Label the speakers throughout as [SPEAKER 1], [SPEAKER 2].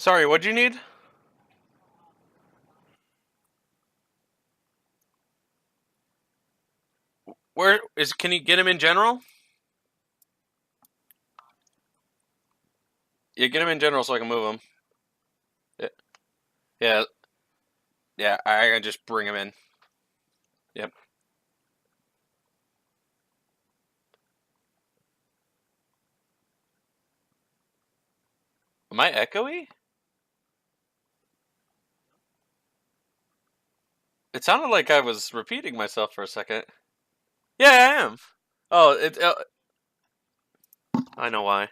[SPEAKER 1] Sorry, what'd you need? Where is? Can you get him in general? Yeah, get him in general so I can move him. Yeah, yeah, yeah. I can just bring him in. Yep. Am I echoey? It sounded like I was repeating myself for a second. Yeah, I am. Oh, it. I know why.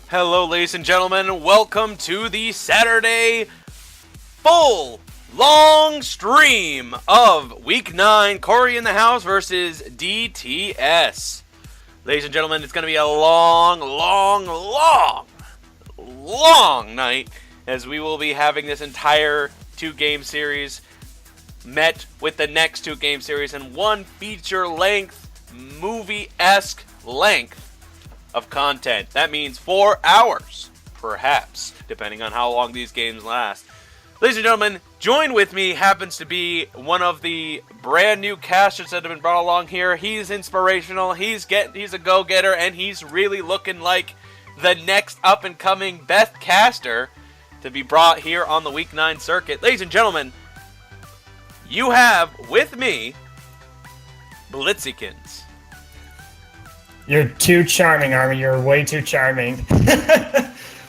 [SPEAKER 1] Hello, ladies and gentlemen. Welcome to the Saturday full long stream of Week 9, Cory in the House versus DTS. Ladies and gentlemen, it's going to be a long night as we will be having this entire 2-game series met with the next 2-game series in one feature-length, movie-esque length of content. That means 4 hours, perhaps, depending on how long these games last. Ladies and gentlemen, join with me happens to be one of the brand new casters that have been brought along here. He's inspirational, he's a go-getter, and he's really looking like the next up-and-coming best caster to be brought here on the Week 9 circuit. Ladies and gentlemen, you have with me Blitzykins.
[SPEAKER 2] You're too charming, Army. You're way too charming.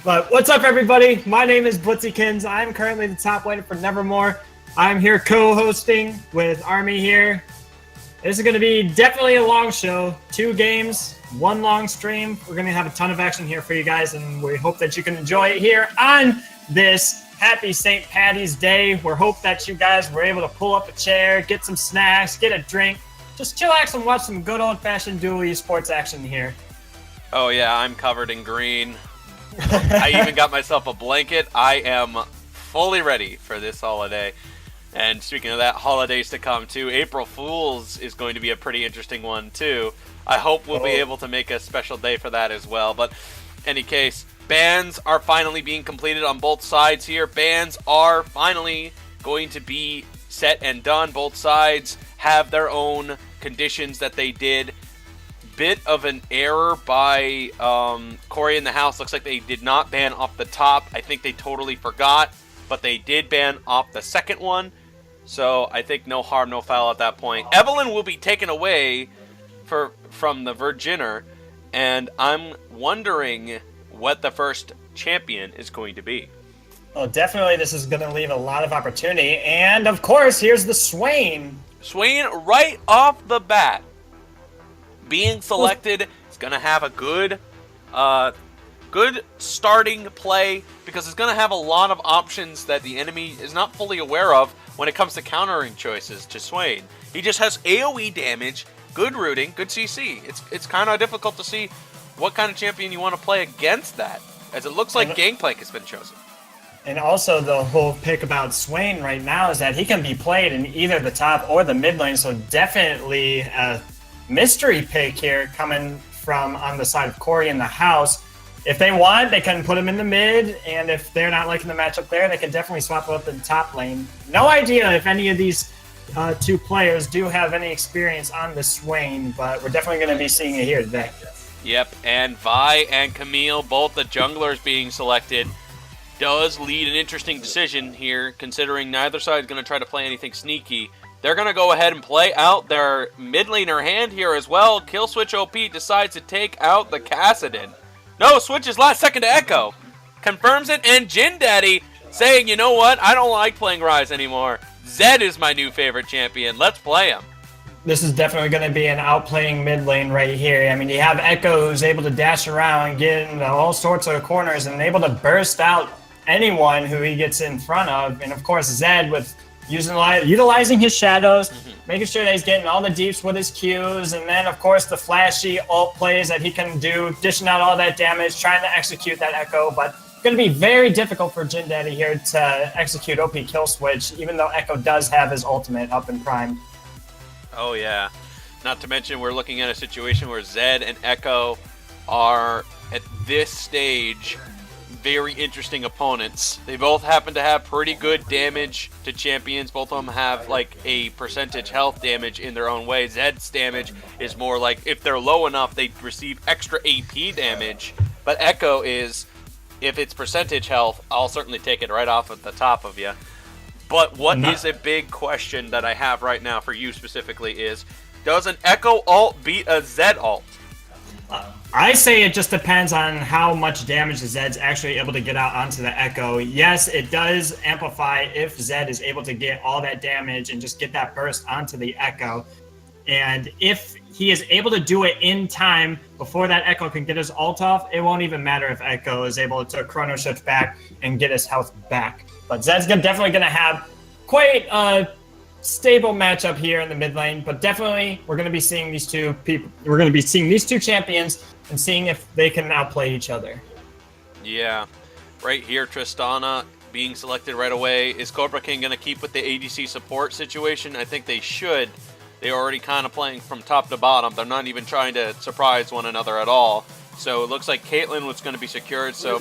[SPEAKER 2] But what's up, everybody? My name is Blitzykins. I'm currently the top laner for Nevermore. I'm here co-hosting with Army here. This is going to be definitely a long show. 2 games, 1 long stream. We're going to have a ton of action here for you guys, and we hope that you can enjoy it here on this happy St. Patty's Day. We hope that you guys were able to pull up a chair, get some snacks, get a drink, just chillax and watch some good old-fashioned dual esports action here.
[SPEAKER 1] Oh yeah, I'm covered in green. I even got myself a blanket. I am fully ready for this holiday. And speaking of that, holidays to come too. April Fool's is going to be a pretty interesting one too. I hope we'll be able to make a special day for that as well. But any case, bans are finally being completed on both sides here. Bans are finally going to be set and done. Both sides have their own conditions that they did. Bit of an error by Cory in the House. Looks like they did not ban off the top. I think they totally forgot, but they did ban off the second one. So I think no harm, no foul at that point. Evelyn will be taken away from the Virginer, and I'm wondering what the first champion is going to be.
[SPEAKER 2] Well, definitely this is going to leave a lot of opportunity. And, of course, here's the Swain.
[SPEAKER 1] Swain, right off the bat, being selected, is going to have a good starting play because it's going to have a lot of options that the enemy is not fully aware of when it comes to countering choices to Swain. He just has AoE damage, good rooting, good CC. It's kind of difficult to see what kind of champion you want to play against that, as it looks like Gangplank has been chosen.
[SPEAKER 2] And also the whole pick about Swain right now is that he can be played in either the top or the mid lane, so definitely a mystery pick here coming from on the side of Cory in the House. If they want, they can put him in the mid, and if they're not liking the matchup there, they can definitely swap him up in the top lane. No idea if any of these 2 players do have any experience on the Swain, but we're definitely going to be seeing it here today.
[SPEAKER 1] Yep, and Vi and Camille, both the junglers being selected, does lead an interesting decision here, considering neither side is going to try to play anything sneaky. They're going to go ahead and play out their mid laner hand here as well. Killswitch OP decides to take out the Kassadin. No, switches last second to Echo. Confirms it, and Jin Daddy saying, you know what, I don't like playing Ryze anymore. Zed is my new favorite champion. Let's play him.
[SPEAKER 2] This is definitely going to be an outplaying mid lane right here. I mean, you have Echo who's able to dash around, get into all sorts of corners, and able to burst out anyone who he gets in front of. And of course, Zed with utilizing his shadows, making sure that he's getting all the deeps with his Qs, and then of course the flashy ult plays that he can do, dishing out all that damage, trying to execute that Echo. But it's going to be very difficult for Jin Daddy here to execute OP kill switch, even though Echo does have his ultimate up and primed.
[SPEAKER 1] Oh yeah, not to mention we're looking at a situation where Zed and Echo are at this stage very interesting opponents. They both happen to have pretty good damage to champions. Both of them have like a percentage health damage in their own way. Zed's damage is more like if they're low enough, they receive extra AP damage. But Echo is, if it's percentage health, I'll certainly take it right off at the top of you. But what is a big question that I have right now for you specifically is, does an Echo ult beat a Zed ult?
[SPEAKER 2] I say it just depends on how much damage Zed's actually able to get out onto the Echo. Yes, it does amplify if Zed is able to get all that damage and just get that burst onto the Echo. And if he is able to do it in time before that Echo can get his ult off, it won't even matter if Echo is able to chrono shift back and get his health back. But Zed's definitely going to have quite a stable matchup here in the mid lane. But definitely, we're going to be seeing these two people. We're going to be seeing these two champions and seeing if they can outplay each other.
[SPEAKER 1] Yeah, right here, Tristana being selected right away. Is Cobra King going to keep with the ADC support situation? I think they should. They're already kind of playing from top to bottom. They're not even trying to surprise one another at all. So it looks like Caitlyn was going to be secured. So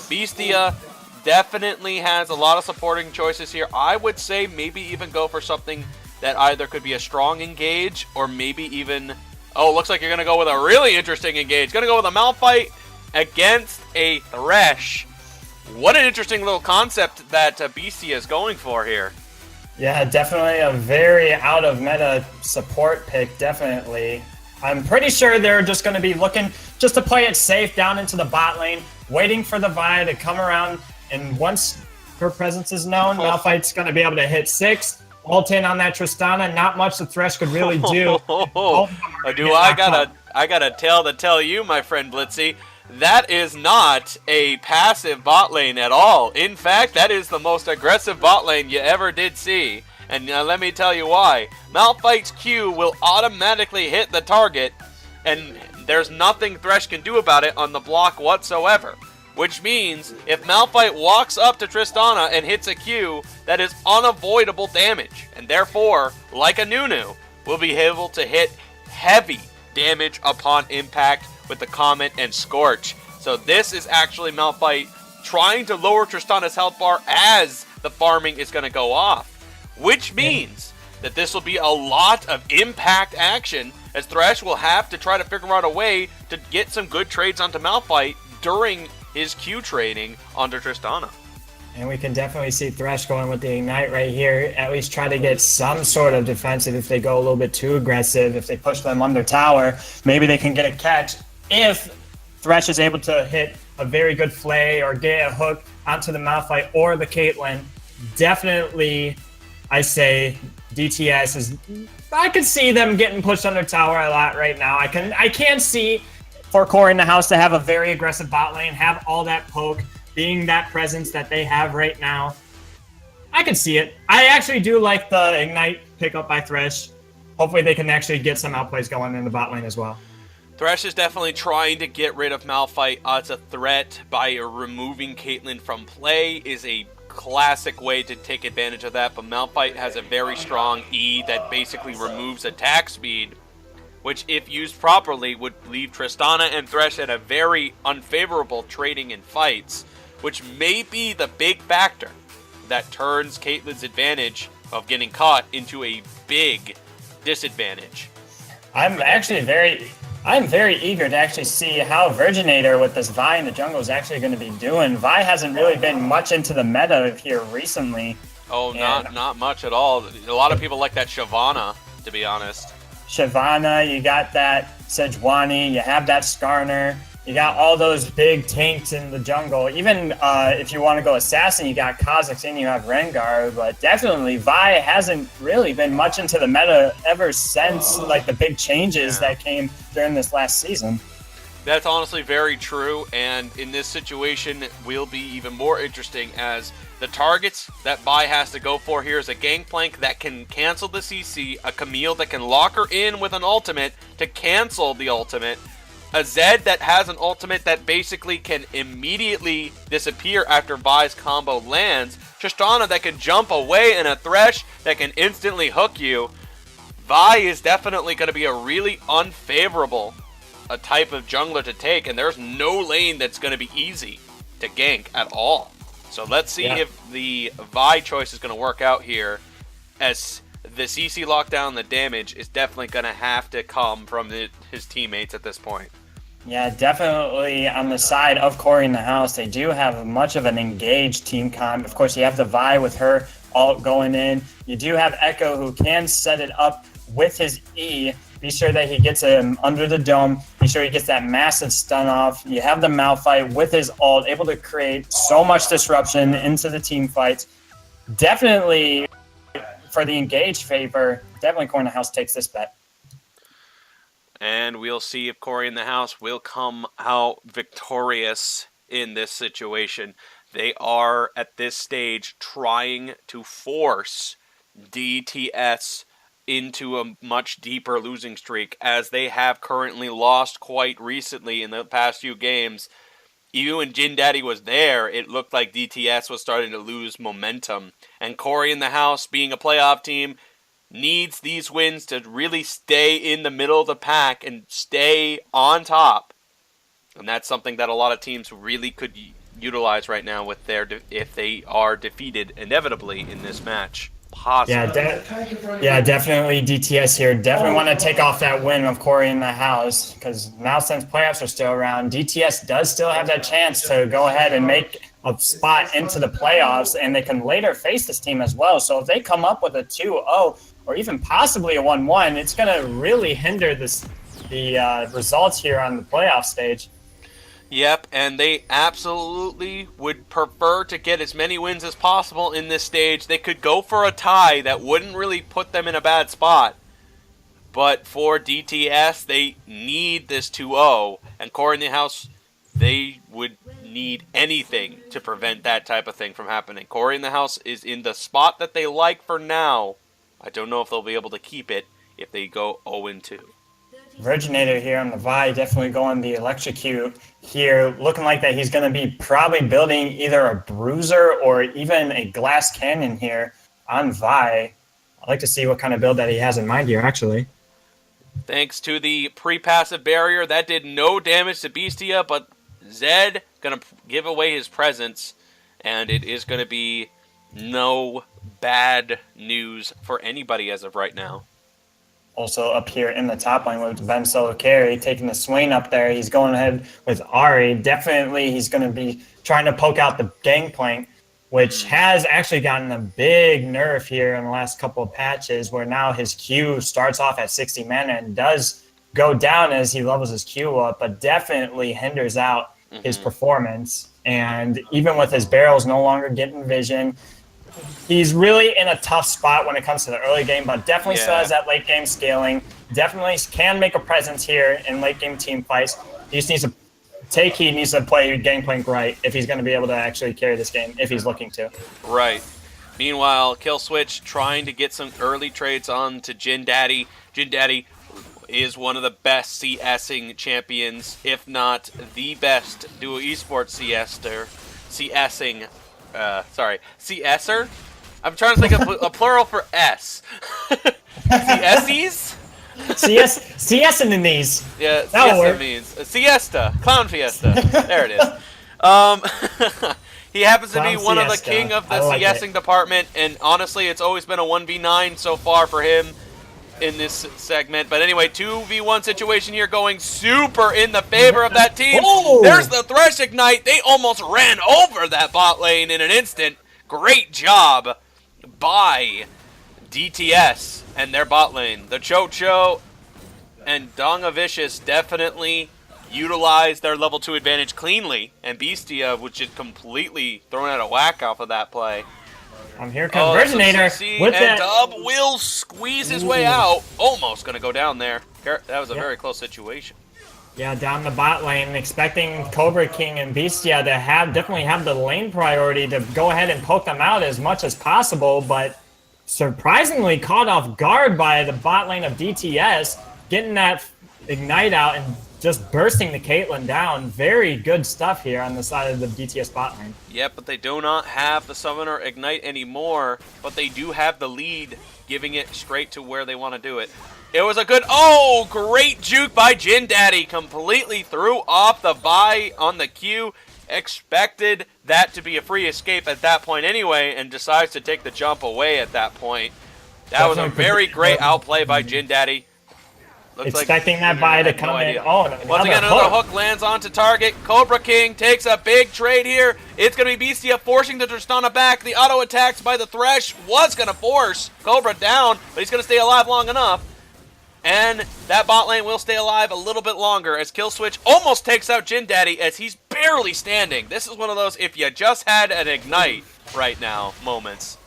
[SPEAKER 1] Bestia definitely has a lot of supporting choices here. I would say maybe even go for something that either could be a strong engage or maybe even... Oh, looks like you're going to go with a really interesting engage. Going to go with a Malphite against a Thresh. What an interesting little concept that Bestia is going for here.
[SPEAKER 2] Yeah, definitely a very out of meta support pick, definitely. I'm pretty sure they're just going to be looking just to play it safe down into the bot lane, waiting for the Vi to come around, and once her presence is known, Malphite's going to be able to hit 6, ult in on that Tristana. Not much the Thresh could really do.
[SPEAKER 1] I got a tale to tell you, my friend Blitzy. That is not a passive bot lane at all. In fact, that is the most aggressive bot lane you ever did see. And let me tell you why. Malphite's Q will automatically hit the target, and there's nothing Thresh can do about it on the block whatsoever. Which means, if Malphite walks up to Tristana and hits a Q, that is unavoidable damage. And therefore, like a Nunu, will be able to hit heavy damage upon impact with the Comet and Scorch. So this is actually Malphite trying to lower Tristana's health bar as the farming is going to go off. Which means that this will be a lot of impact action, as Thresh will have to try to figure out a way to get some good trades onto Malphite during his Q trading onto Tristana.
[SPEAKER 2] And we can definitely see Thresh going with the Ignite right here. At least try to get some sort of defensive if they go a little bit too aggressive. If they push them under tower, maybe they can get a catch. If Thresh is able to hit a very good flay or get a hook onto the Malphite or the Caitlyn, definitely I say DTS is... I could see them getting pushed under tower a lot right now. I can see for CoryInTheHouse to have a very aggressive bot lane, have all that poke, being that presence that they have right now. I can see it. I actually do like the Ignite pickup by Thresh. Hopefully they can actually get some outplays going in the bot lane as well.
[SPEAKER 1] Thresh is definitely trying to get rid of Malphite as a threat by removing Caitlyn from play. Is a classic way to take advantage of that, but Malphite has a very strong E that basically removes attack speed, which if used properly would leave Tristana and Thresh at a very unfavorable trading in fights, which may be the big factor that turns Caitlyn's advantage of getting caught into a big disadvantage.
[SPEAKER 2] I'm very eager to actually see how Virginator with this Vi in the jungle is actually going to be doing. Vi hasn't really been much into the meta here recently.
[SPEAKER 1] Oh, not much at all. A lot of people like that Shyvana, to be honest.
[SPEAKER 2] Shyvana, you got that Sejuani, you have that Skarner, you got all those big tanks in the jungle. Even if you want to go assassin, you got Kha'Zix and you have Rengar, but definitely Vi hasn't really been much into the meta ever since like the big changes that came during this last season.
[SPEAKER 1] That's honestly very true, and in this situation will be even more interesting as the targets that Vi has to go for here is a Gangplank that can cancel the CC, a Camille that can lock her in with an ultimate to cancel the ultimate, a Zed that has an ultimate that basically can immediately disappear after Vi's combo lands, Tristana that can jump away, and a Thresh that can instantly hook you. Vi is definitely going to be a really unfavorable type of jungler to take, and there's no lane that's going to be easy to gank at all. So let's see if the Vi choice is going to work out here, as the CC lockdown, the damage is definitely going to have to come from his teammates at this point.
[SPEAKER 2] Yeah, definitely on the side of CoryInTheHouse, they do have much of an engaged team comp. Of course, you have the Vi with her ult going in. You do have Echo who can set it up with his E. Be sure that he gets him under the dome. Be sure he gets that massive stun off. You have the Malphite with his ult, able to create so much disruption into the team fights. Definitely, for the engaged favor, definitely CoryInTheHouse takes this bet.
[SPEAKER 1] And we'll see if CoryInTheHouse will come out victorious in this situation. They are, at this stage, trying to force DTS into a much deeper losing streak, as they have currently lost quite recently in the past few games. Even when Jin Daddy was there, it looked like DTS was starting to lose momentum. And CoryInTheHouse, being a playoff team, needs these wins to really stay in the middle of the pack and stay on top. And that's something that a lot of teams really could utilize right now with if they are defeated inevitably in this match. Possibly.
[SPEAKER 2] Yeah, definitely DTS here. Definitely want to take off that win of CoryInTheHouse, because now since playoffs are still around, DTS does still have that chance to go ahead and make a spot into the playoffs, and they can later face this team as well. So if they come up with a 2-0 or even possibly a 1-1, it's going to really hinder the results here on the playoff stage.
[SPEAKER 1] Yep, and they absolutely would prefer to get as many wins as possible in this stage. They could go for a tie that wouldn't really put them in a bad spot. But for DTS, they need this 2-0. And CoryInTheHouse, they would need anything to prevent that type of thing from happening. CoryInTheHouse is in the spot that they like for now. I don't know if they'll be able to keep it if they go 0-2.
[SPEAKER 2] Virginator here on the Vi, definitely going the electrocute here, looking like that he's going to be probably building either a bruiser or even a glass cannon here on Vi. I'd like to see what kind of build that he has in mind here, actually.
[SPEAKER 1] Thanks to the pre-passive barrier, that did no damage to Beastia, but Zed going to give away his presence, and it is going to be no bad news for anybody as of right now.
[SPEAKER 2] Also up here in the top lane with Ben Solo Carry taking the swing up there. He's going ahead with Ari. Definitely he's going to be trying to poke out the gangplank, which has actually gotten a big nerf here in the last couple of patches, where now his Q starts off at 60 mana and does go down as he levels his Q up, but definitely hinders out his performance. And even with his barrels no longer getting vision, he's really in a tough spot when it comes to the early game, but definitely still has that late game scaling. Definitely can make a presence here in late game team fights. He just needs to take heed, needs to play Gangplank right if he's going to be able to actually carry this game, if he's looking to.
[SPEAKER 1] Right. Meanwhile, Killswitch trying to get some early trades on to Jin Daddy. Jin Daddy is one of the best CSing champions, if not the best duo esports CSing. CSer? I'm trying to think of a plural for S. CSEs?
[SPEAKER 2] CS in the knees.
[SPEAKER 1] Yeah, siesta means siesta, clown fiesta. There it is. He happens to be one of the king of the CSing department, and honestly, it's always been a 1v9 so far for him in this segment. But anyway, 2v1 situation here, going super in the favor of that team.
[SPEAKER 2] Oh.
[SPEAKER 1] There's the Thresh Ignite. They almost ran over that bot lane in an instant. Great job by DTS and their bot lane. The Chocho and Donga Vicious definitely utilized their level 2 advantage cleanly, and Beastia was just completely thrown out of whack off of that play.
[SPEAKER 2] Here comes Virginator.
[SPEAKER 1] And Dub will squeeze his way out. Almost going to go down there. That was a very close situation.
[SPEAKER 2] Yeah, down the bot lane, expecting Cobra King and Beastia to definitely have the lane priority to go ahead and poke them out as much as possible, but surprisingly caught off guard by the bot lane of DTS, getting that Ignite out and just bursting the Caitlyn down. Very good stuff here on the side of the DTS bot lane.
[SPEAKER 1] Yep, but they do not have the Summoner Ignite anymore, but they do have the lead, giving it straight to where they want to do it. It was a good, great juke by Jin Daddy. Completely threw off the buy on the Q. Expected that to be a free escape at that point anyway, and decides to take the jump away at that point. That was a very great outplay by Jin Daddy. Looks
[SPEAKER 2] expecting that buy to come in.
[SPEAKER 1] Once again, another hook lands onto target. Cobra King takes a big trade here. It's going to be Beastia forcing the Tristana back. The auto attacks by the Thresh was going to force Cobra down, but he's going to stay alive long enough. And that bot lane will stay alive a little bit longer as Killswitch almost takes out Jin Daddy as he's barely standing. This is one of those if you just had an Ignite right now moments.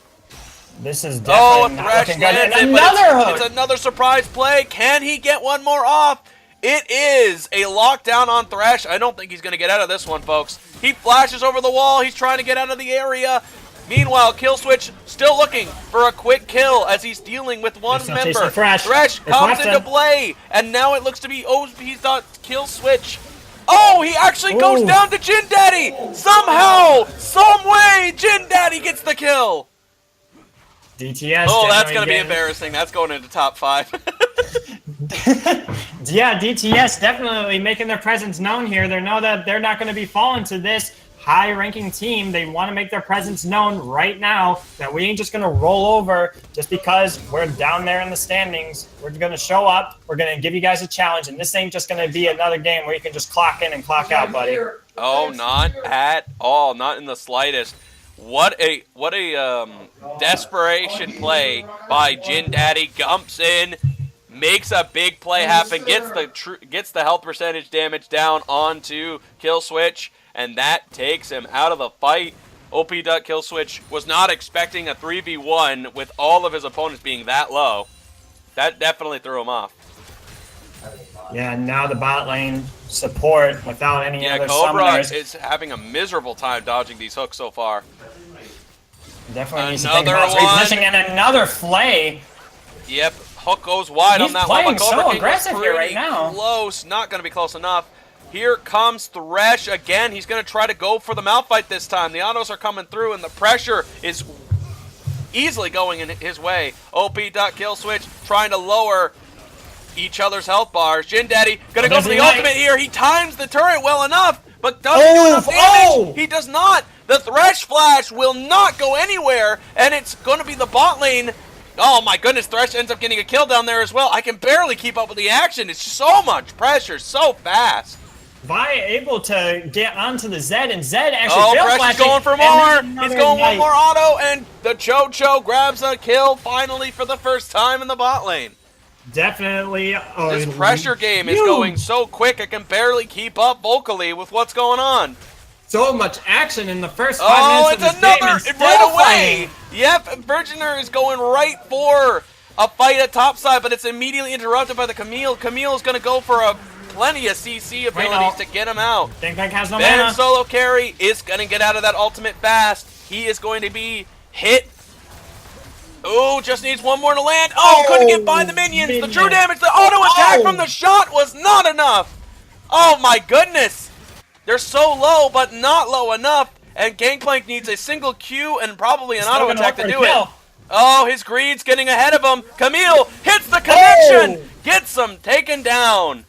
[SPEAKER 2] This is definitely
[SPEAKER 1] Thresh lands it,
[SPEAKER 2] another hook.
[SPEAKER 1] It's another surprise play. Can he get one more off? It is a lockdown on Thresh. I don't think he's going to get out of this one, folks. He flashes over the wall. He's trying to get out of the area. Meanwhile, Killswitch still looking for a quick kill as he's dealing with one member. Thresh comes into play, and now it looks to be OP's Killswitch. Oh, he actually goes down to Jin Daddy! Somehow, some way, Jin Daddy gets the kill!
[SPEAKER 2] DTS.
[SPEAKER 1] Oh, that's going to be embarrassing. That's going into top 5.
[SPEAKER 2] Yeah, DTS definitely making their presence known here. They know that they're not going to be falling to this high-ranking team. They want to make their presence known right now, that we ain't just going to roll over just because we're down there in the standings. We're going to show up. We're going to give you guys a challenge, and this ain't just going to be another game where you can just clock in and clock out, buddy.
[SPEAKER 1] Oh, not at all. Not in the slightest. What a desperation play by Jin Daddy. Gumps in, makes a big play happen, gets the health percentage damage down onto Killswitch, and that takes him out of the fight. Killswitch was not expecting a 3v1 with all of his opponents being that low. That definitely threw him off.
[SPEAKER 2] Yeah, now the bot lane support without any other
[SPEAKER 1] Cobra
[SPEAKER 2] summoners.
[SPEAKER 1] is having a miserable time dodging these hooks so far.
[SPEAKER 2] Definitely needs to think about repositioning, and another flay.
[SPEAKER 1] Yep, hook goes wide on that one.
[SPEAKER 2] He's playing so aggressive here right now.
[SPEAKER 1] Close, not going to be close enough. Here comes Thresh again. He's going to try to go for the Malphite this time. The autos are coming through, and the pressure is easily going in his way. Killswitch trying to lower each other's health bars. Jin Daddy going to go for the ultimate here. He times the turret well enough, but doesn't do enough damage. He does not. The Thresh Flash will not go anywhere, and it's going to be the bot lane. Oh my goodness, Thresh ends up getting a kill down there as well. I can barely keep up with the action. It's so much pressure, so fast.
[SPEAKER 2] Vi able to get onto the Zed, and Zed actually
[SPEAKER 1] Thresh is going for more. He's going one more auto, and the Cho-Cho grabs a kill finally for the first time in the bot lane.
[SPEAKER 2] Definitely.
[SPEAKER 1] This pressure game is going so quick, I can barely keep up vocally with what's going on.
[SPEAKER 2] So much action in the first 5 minutes of this game, and still
[SPEAKER 1] right away.
[SPEAKER 2] fighting.
[SPEAKER 1] Yep, Virginer is going right for a fight at topside, but it's immediately interrupted by the Camille. Camille is going to go for plenty of CC abilities to get him out.
[SPEAKER 2] Gangplank has no
[SPEAKER 1] Ben
[SPEAKER 2] mana.
[SPEAKER 1] solo carry is going to get out of that ultimate fast. He is going to be hit. Oh, just needs one more to land. Oh, couldn't get by the minions. The true damage, the auto attack from the shot was not enough. Oh my goodness. They're so low, but not low enough. And Gangplank needs a single Q and probably an auto attack to do it. Oh, his greed's getting ahead of him. Camille hits the connection. Gets him taken down.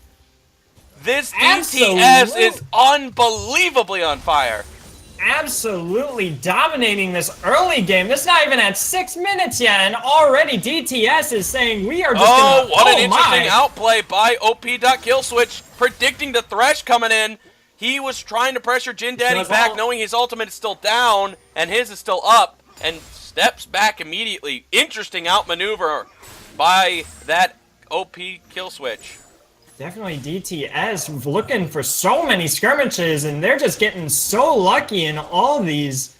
[SPEAKER 1] This DTS is unbelievably on fire.
[SPEAKER 2] Absolutely dominating this early game. This is not even at 6 minutes yet, and already DTS is saying we are just gonna...
[SPEAKER 1] what an interesting outplay by Killswitch, predicting the Thresh coming in. He was trying to pressure Jin Daddy back, knowing his ultimate is still down, and his is still up, and steps back immediately. Interesting outmaneuver by that Killswitch.
[SPEAKER 2] Definitely DTS looking for so many skirmishes, and they're just getting so lucky in all these.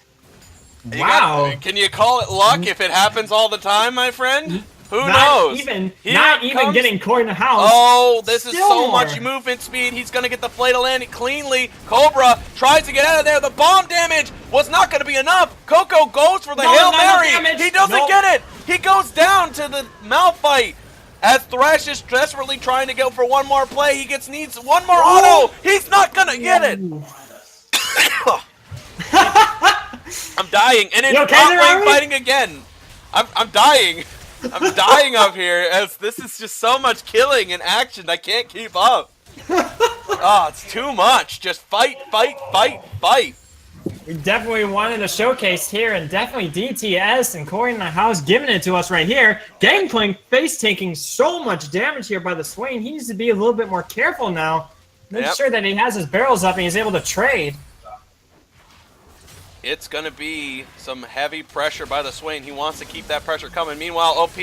[SPEAKER 2] Wow.
[SPEAKER 1] Can you call it luck if it happens all the time, my friend? Who knows?
[SPEAKER 2] Not even getting CoryInTheHouse.
[SPEAKER 1] Oh, this is so much movement speed. He's going to get the play to land it cleanly. Cobra tries to get out of there. The bomb damage was not going to be enough. Coco goes for the Hail Mary. He doesn't get it. He goes down to the Malphite. As Thresh is desperately trying to go for one more play, he needs one more auto. He's not going to get it. I'm dying. And it's bot lane fighting again. I'm dying. I'm dying up here as this is just so much killing and action. I can't keep up. Oh, it's too much. Just fight, fight, fight, fight.
[SPEAKER 2] We definitely wanted a showcase here, and definitely DTS and CoryInTheHouse giving it to us right here. Gangplank face taking so much damage here by the Swain. He needs to be a little bit more careful now. Make sure that he has his barrels up and he's able to trade.
[SPEAKER 1] It's going to be some heavy pressure by the Swain. He wants to keep that pressure coming. Meanwhile, OP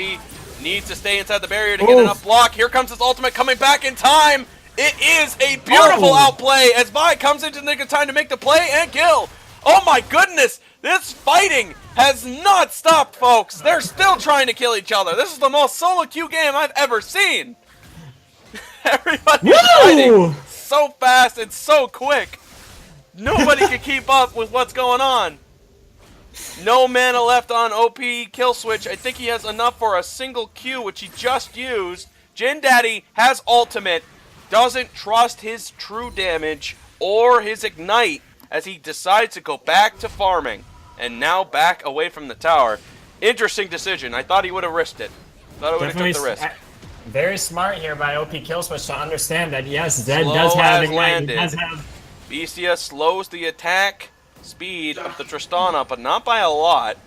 [SPEAKER 1] needs to stay inside the barrier to get enough block. Here comes his ultimate coming back in time. It is a beautiful outplay as Vi comes into the nick of time to make the play and kill. Oh my goodness, this fighting has not stopped, folks. They're still trying to kill each other. This is the most solo queue game I've ever seen. Everybody's fighting so fast and so quick. Nobody can keep up with what's going on. No mana left on OP kill switch. I think he has enough for a single Q, which he just used. Jin Daddy has ultimate. Doesn't trust his true damage or his ignite as he decides to go back to farming. And now back away from the tower. Interesting decision. I thought he would have risked it. Thought he would have took the risk.
[SPEAKER 2] Very smart here by OP Killswitch to understand that, yes, Zed does have ignite. He does have...
[SPEAKER 1] BCS slows the attack speed of the Tristana, but not by a lot.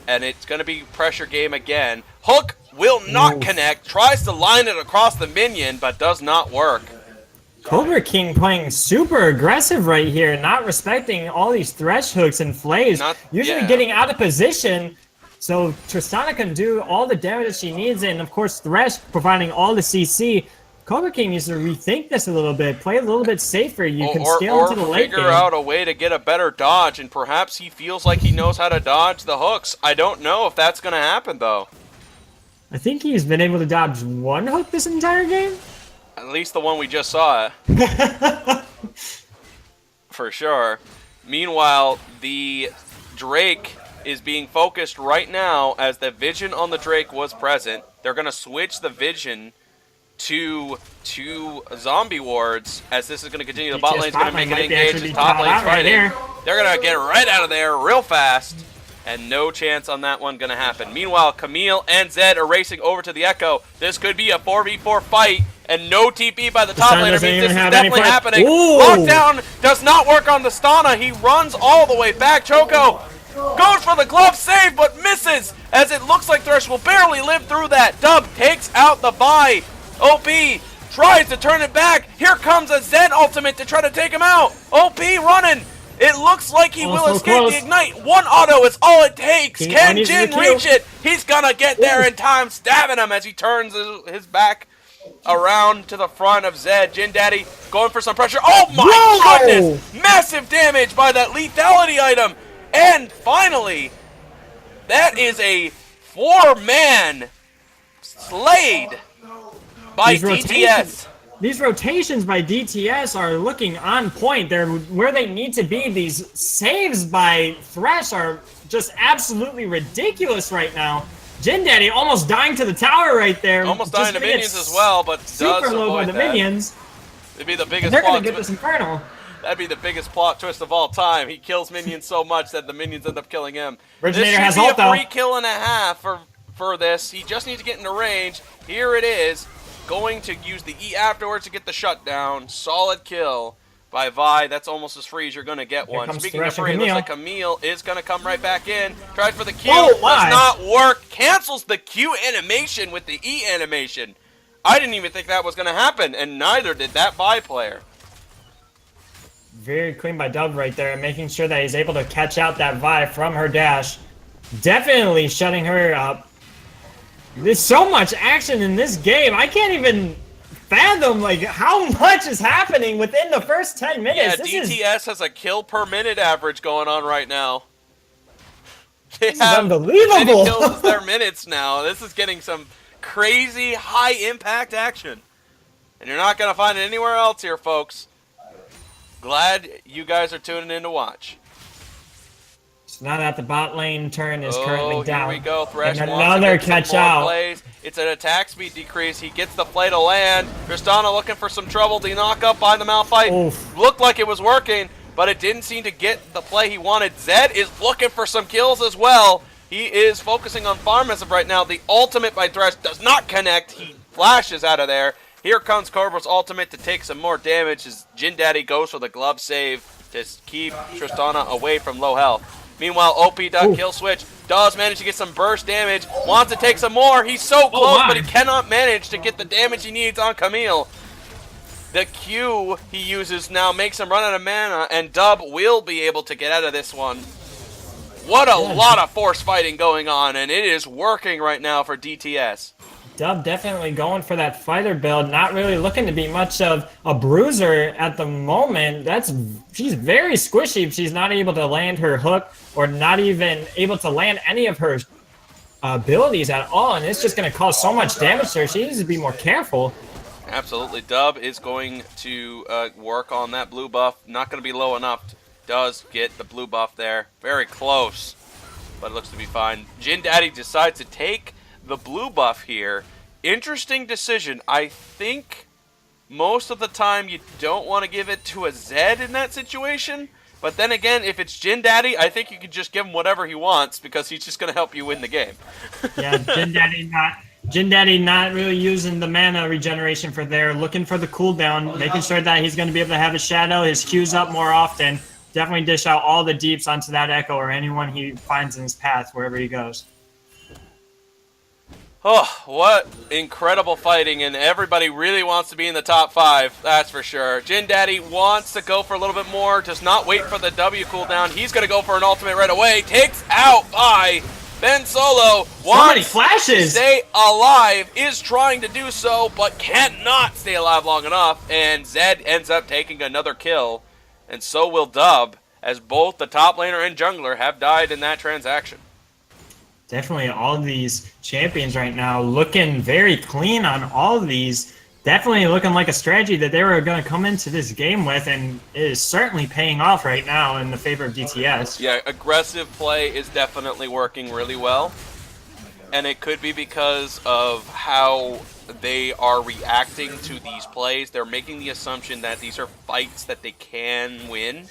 [SPEAKER 1] And it's going to be pressure game again. Hook will not connect. Tries to line it across the minion, but does not work.
[SPEAKER 2] Cobra King playing super aggressive right here, not respecting all these thresh hooks and flays. Usually getting out of position, so Tristana can do all the damage that she needs, and of course Thresh providing all the CC. Cobra King needs to rethink this a little bit, play a little bit safer. You can scale into the late game.
[SPEAKER 1] Or figure out a way to get a better dodge, and perhaps he feels like he knows how to dodge the hooks. I don't know if that's going to happen, though.
[SPEAKER 2] I think he's been able to dodge one hook this entire game.
[SPEAKER 1] At least the one we just saw. For sure. Meanwhile, the Drake is being focused right now as the vision on the Drake was present. They're going to switch the vision to zombie wards as this is going to continue. The bot lane's going to make it engage as top lane's fighting. They're going to get right out of there real fast. And no chance on that one going to happen. Meanwhile, Camille and Zed are racing over to the Echo. This could be a 4v4 fight. And no TP by the top laner means this is definitely happening. Lockdown does not work on the Stana. He runs all the way back. Choco goes for the glove save, but misses, as it looks like Thresh will barely live through that. Dub takes out the buy. OP tries to turn it back. Here comes a Zed ultimate to try to take him out. OP running. It looks like he will escape the ignite. One auto is all it takes. Can Jin reach it? He's gonna get there in time, stabbing him as he turns his back around to the front of Zed. Jin Daddy going for some pressure. Oh my goodness! Massive damage by that lethality item. And finally, that is a 4-man slayed by DTS.
[SPEAKER 2] These rotations by DTS are looking on point. They're where they need to be. These saves by Thresh are just absolutely ridiculous right now. Jin Daddy almost dying to the tower right there.
[SPEAKER 1] Almost dying to minions as well, but
[SPEAKER 2] super low by the minions.
[SPEAKER 1] It'd be the biggest
[SPEAKER 2] They're gonna get this Infernal.
[SPEAKER 1] That'd be the biggest plot twist of all time. He kills minions so much that the minions end up killing him.
[SPEAKER 2] Originator
[SPEAKER 1] this
[SPEAKER 2] has
[SPEAKER 1] should be
[SPEAKER 2] ult, though.
[SPEAKER 1] a free kill and a half for this. He just needs to get into range. Here it is. Going to use the E afterwards to get the shutdown. Solid kill by Vi. That's almost as free as you're going to get one. Speaking of free, it looks like Camille is going to come right back in. Tries for the Q. Does not work. Cancels the Q animation with the E animation. I didn't even think that was going to happen, and neither did that Vi player.
[SPEAKER 2] Very clean by Dub right there, making sure that he's able to catch out that Vi from her dash. Definitely shutting her up. There's so much action in this game. I can't even fathom like how much is happening within the first 10 minutes.
[SPEAKER 1] Yeah, DTS has a kill per minute average going on right now.
[SPEAKER 2] This is unbelievable.
[SPEAKER 1] Kills is their minutes now. This is getting some crazy high impact action. And you're not going to find it anywhere else here, folks. Glad you guys are tuning in to watch.
[SPEAKER 2] It's not at the bot lane turn is currently down.
[SPEAKER 1] Here we go. Thresh
[SPEAKER 2] and another catch out.
[SPEAKER 1] Plays. It's an attack speed decrease. He gets the play to land. Tristana looking for some trouble. The knock up by the Malphite. Looked like it was working, but it didn't seem to get the play he wanted. Zed is looking for some kills as well. He is focusing on farm as of right now. The ultimate by Thresh does not connect. He flashes out of there. Here comes Cobra's ultimate to take some more damage as Jin Daddy goes for the glove save to keep Tristana away from low health. Meanwhile, OP.kill switch does manage to get some burst damage. Wants to take some more. He's so close, but he cannot manage to get the damage he needs on Camille. The Q he uses now makes him run out of mana, and Dub will be able to get out of this one. What a lot of force fighting going on, and it is working right now for DTS.
[SPEAKER 2] Dub definitely going for that fighter build, not really looking to be much of a bruiser at the moment. She's very squishy if she's not able to land her hook or not even able to land any of her abilities at all, and it's just going to cause so much damage to her. She needs to be more careful.
[SPEAKER 1] Absolutely. Dub is going to work on that blue buff. Not going to be low enough. Does get the blue buff there. Very close, but it looks to be fine. Jin Daddy decides to take the blue buff here. Interesting decision. I think most of the time you don't want to give it to a Zed in that situation. But then again, if it's Jin Daddy, I think you can just give him whatever he wants because he's just going to help you win the game.
[SPEAKER 2] Yeah, Jin Daddy not really using the mana regeneration for there, looking for the cooldown, making sure that he's going to be able to have his shadow, his Qs up more often. Definitely dish out all the deeps onto that Echo or anyone he finds in his path wherever he goes.
[SPEAKER 1] Oh, what incredible fighting, and everybody really wants to be in the top 5, that's for sure. Jin Daddy wants to go for a little bit more, does not wait for the W cooldown. He's going to go for an ultimate right away. Takes out by Ben Solo.
[SPEAKER 2] So many flashes!
[SPEAKER 1] To stay alive, is trying to do so, but cannot stay alive long enough, and Zed ends up taking another kill, and so will Dub, as both the top laner and jungler have died in that transaction.
[SPEAKER 2] Definitely all of these champions right now looking very clean on all of these. Definitely looking like a strategy that they were going to come into this game with, and it is certainly paying off right now in the favor of DTS.
[SPEAKER 1] Yeah, aggressive play is definitely working really well. And it could be because of how they are reacting to these plays. They're making the assumption that these are fights that they can win,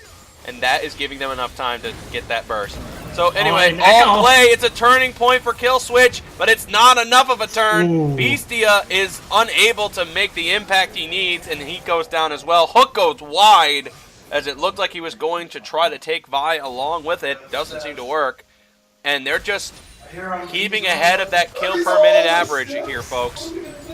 [SPEAKER 1] and that is giving them enough time to get that burst. So anyway, all play, it's a turning point for Kill Switch, but it's not enough of a turn.
[SPEAKER 2] Ooh.
[SPEAKER 1] Beastia is unable to make the impact he needs, and he goes down as well. Hook goes wide, as it looked like he was going to try to take Vi along with it. Doesn't seem to work. And they're just keeping ahead of that kill per minute average here, folks.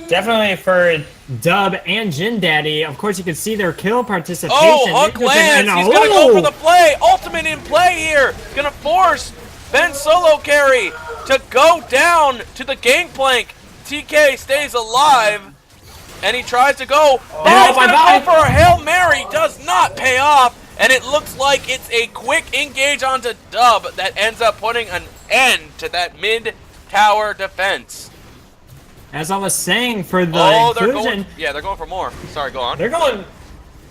[SPEAKER 2] Definitely for Dub and Jin Daddy. Of course, you can see their kill participation.
[SPEAKER 1] Oh, Hook lands. He's going to go for the play. Ultimate in play here. Going to force Ben Solo carry to go down to the gangplank. TK stays alive, and he tries to go. Oh, he's going to go for a Hail Mary. Does not pay off, and it looks like it's a quick engage onto Dub that ends up putting an end to that mid-tower defense.
[SPEAKER 2] As I was saying, for the inclusion,
[SPEAKER 1] they're going for more. Sorry, go on.
[SPEAKER 2] They're going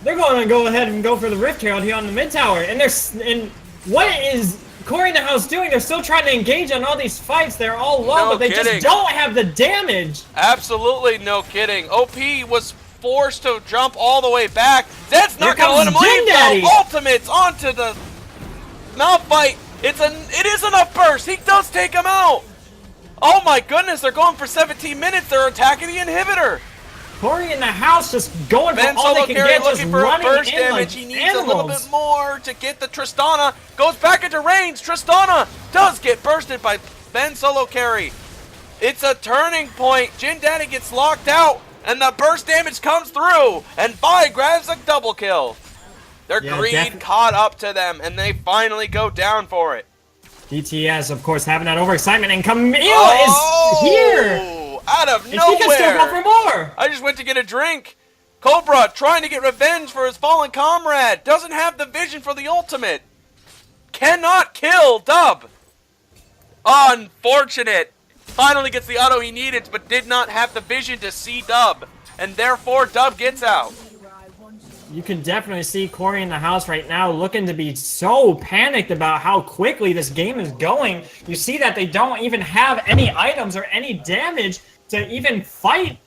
[SPEAKER 2] to go ahead and go for the Rift Herald here on the mid tower. And what is CoryInTheHouse doing? They're still trying to engage on all these fights. They're all low, but they just don't have the damage.
[SPEAKER 1] Absolutely no kidding. OP was forced to jump all the way back. Zed's not going to let him leave though. Ultimates onto the Malphite. It is enough burst. He does take him out. Oh my goodness, they're going for 17 minutes. They're attacking the inhibitor.
[SPEAKER 2] CoryInTheHouse just going for all they can get, just running in damage. Like
[SPEAKER 1] he needs a little bit more to get the Tristana. Goes back into range. Tristana does get bursted by Ben Solo carry. It's a turning point. Jin Daddy gets locked out, and the burst damage comes through, and Vi grabs a double kill. Their greed caught up to them, and they finally go down for it.
[SPEAKER 2] DTS, of course, having that overexcitement, and Camille is here!
[SPEAKER 1] Out of nowhere!
[SPEAKER 2] And she can still go for more!
[SPEAKER 1] I just went to get a drink. Cobra trying to get revenge for his fallen comrade. Doesn't have the vision for the ultimate. Cannot kill Dub. Unfortunate. Finally gets the auto he needed, but did not have the vision to see Dub. And therefore, Dub gets out.
[SPEAKER 2] You can definitely see CoryInTheHouse right now looking to be so panicked about how quickly this game is going. You see that they don't even have any items or any damage to even fight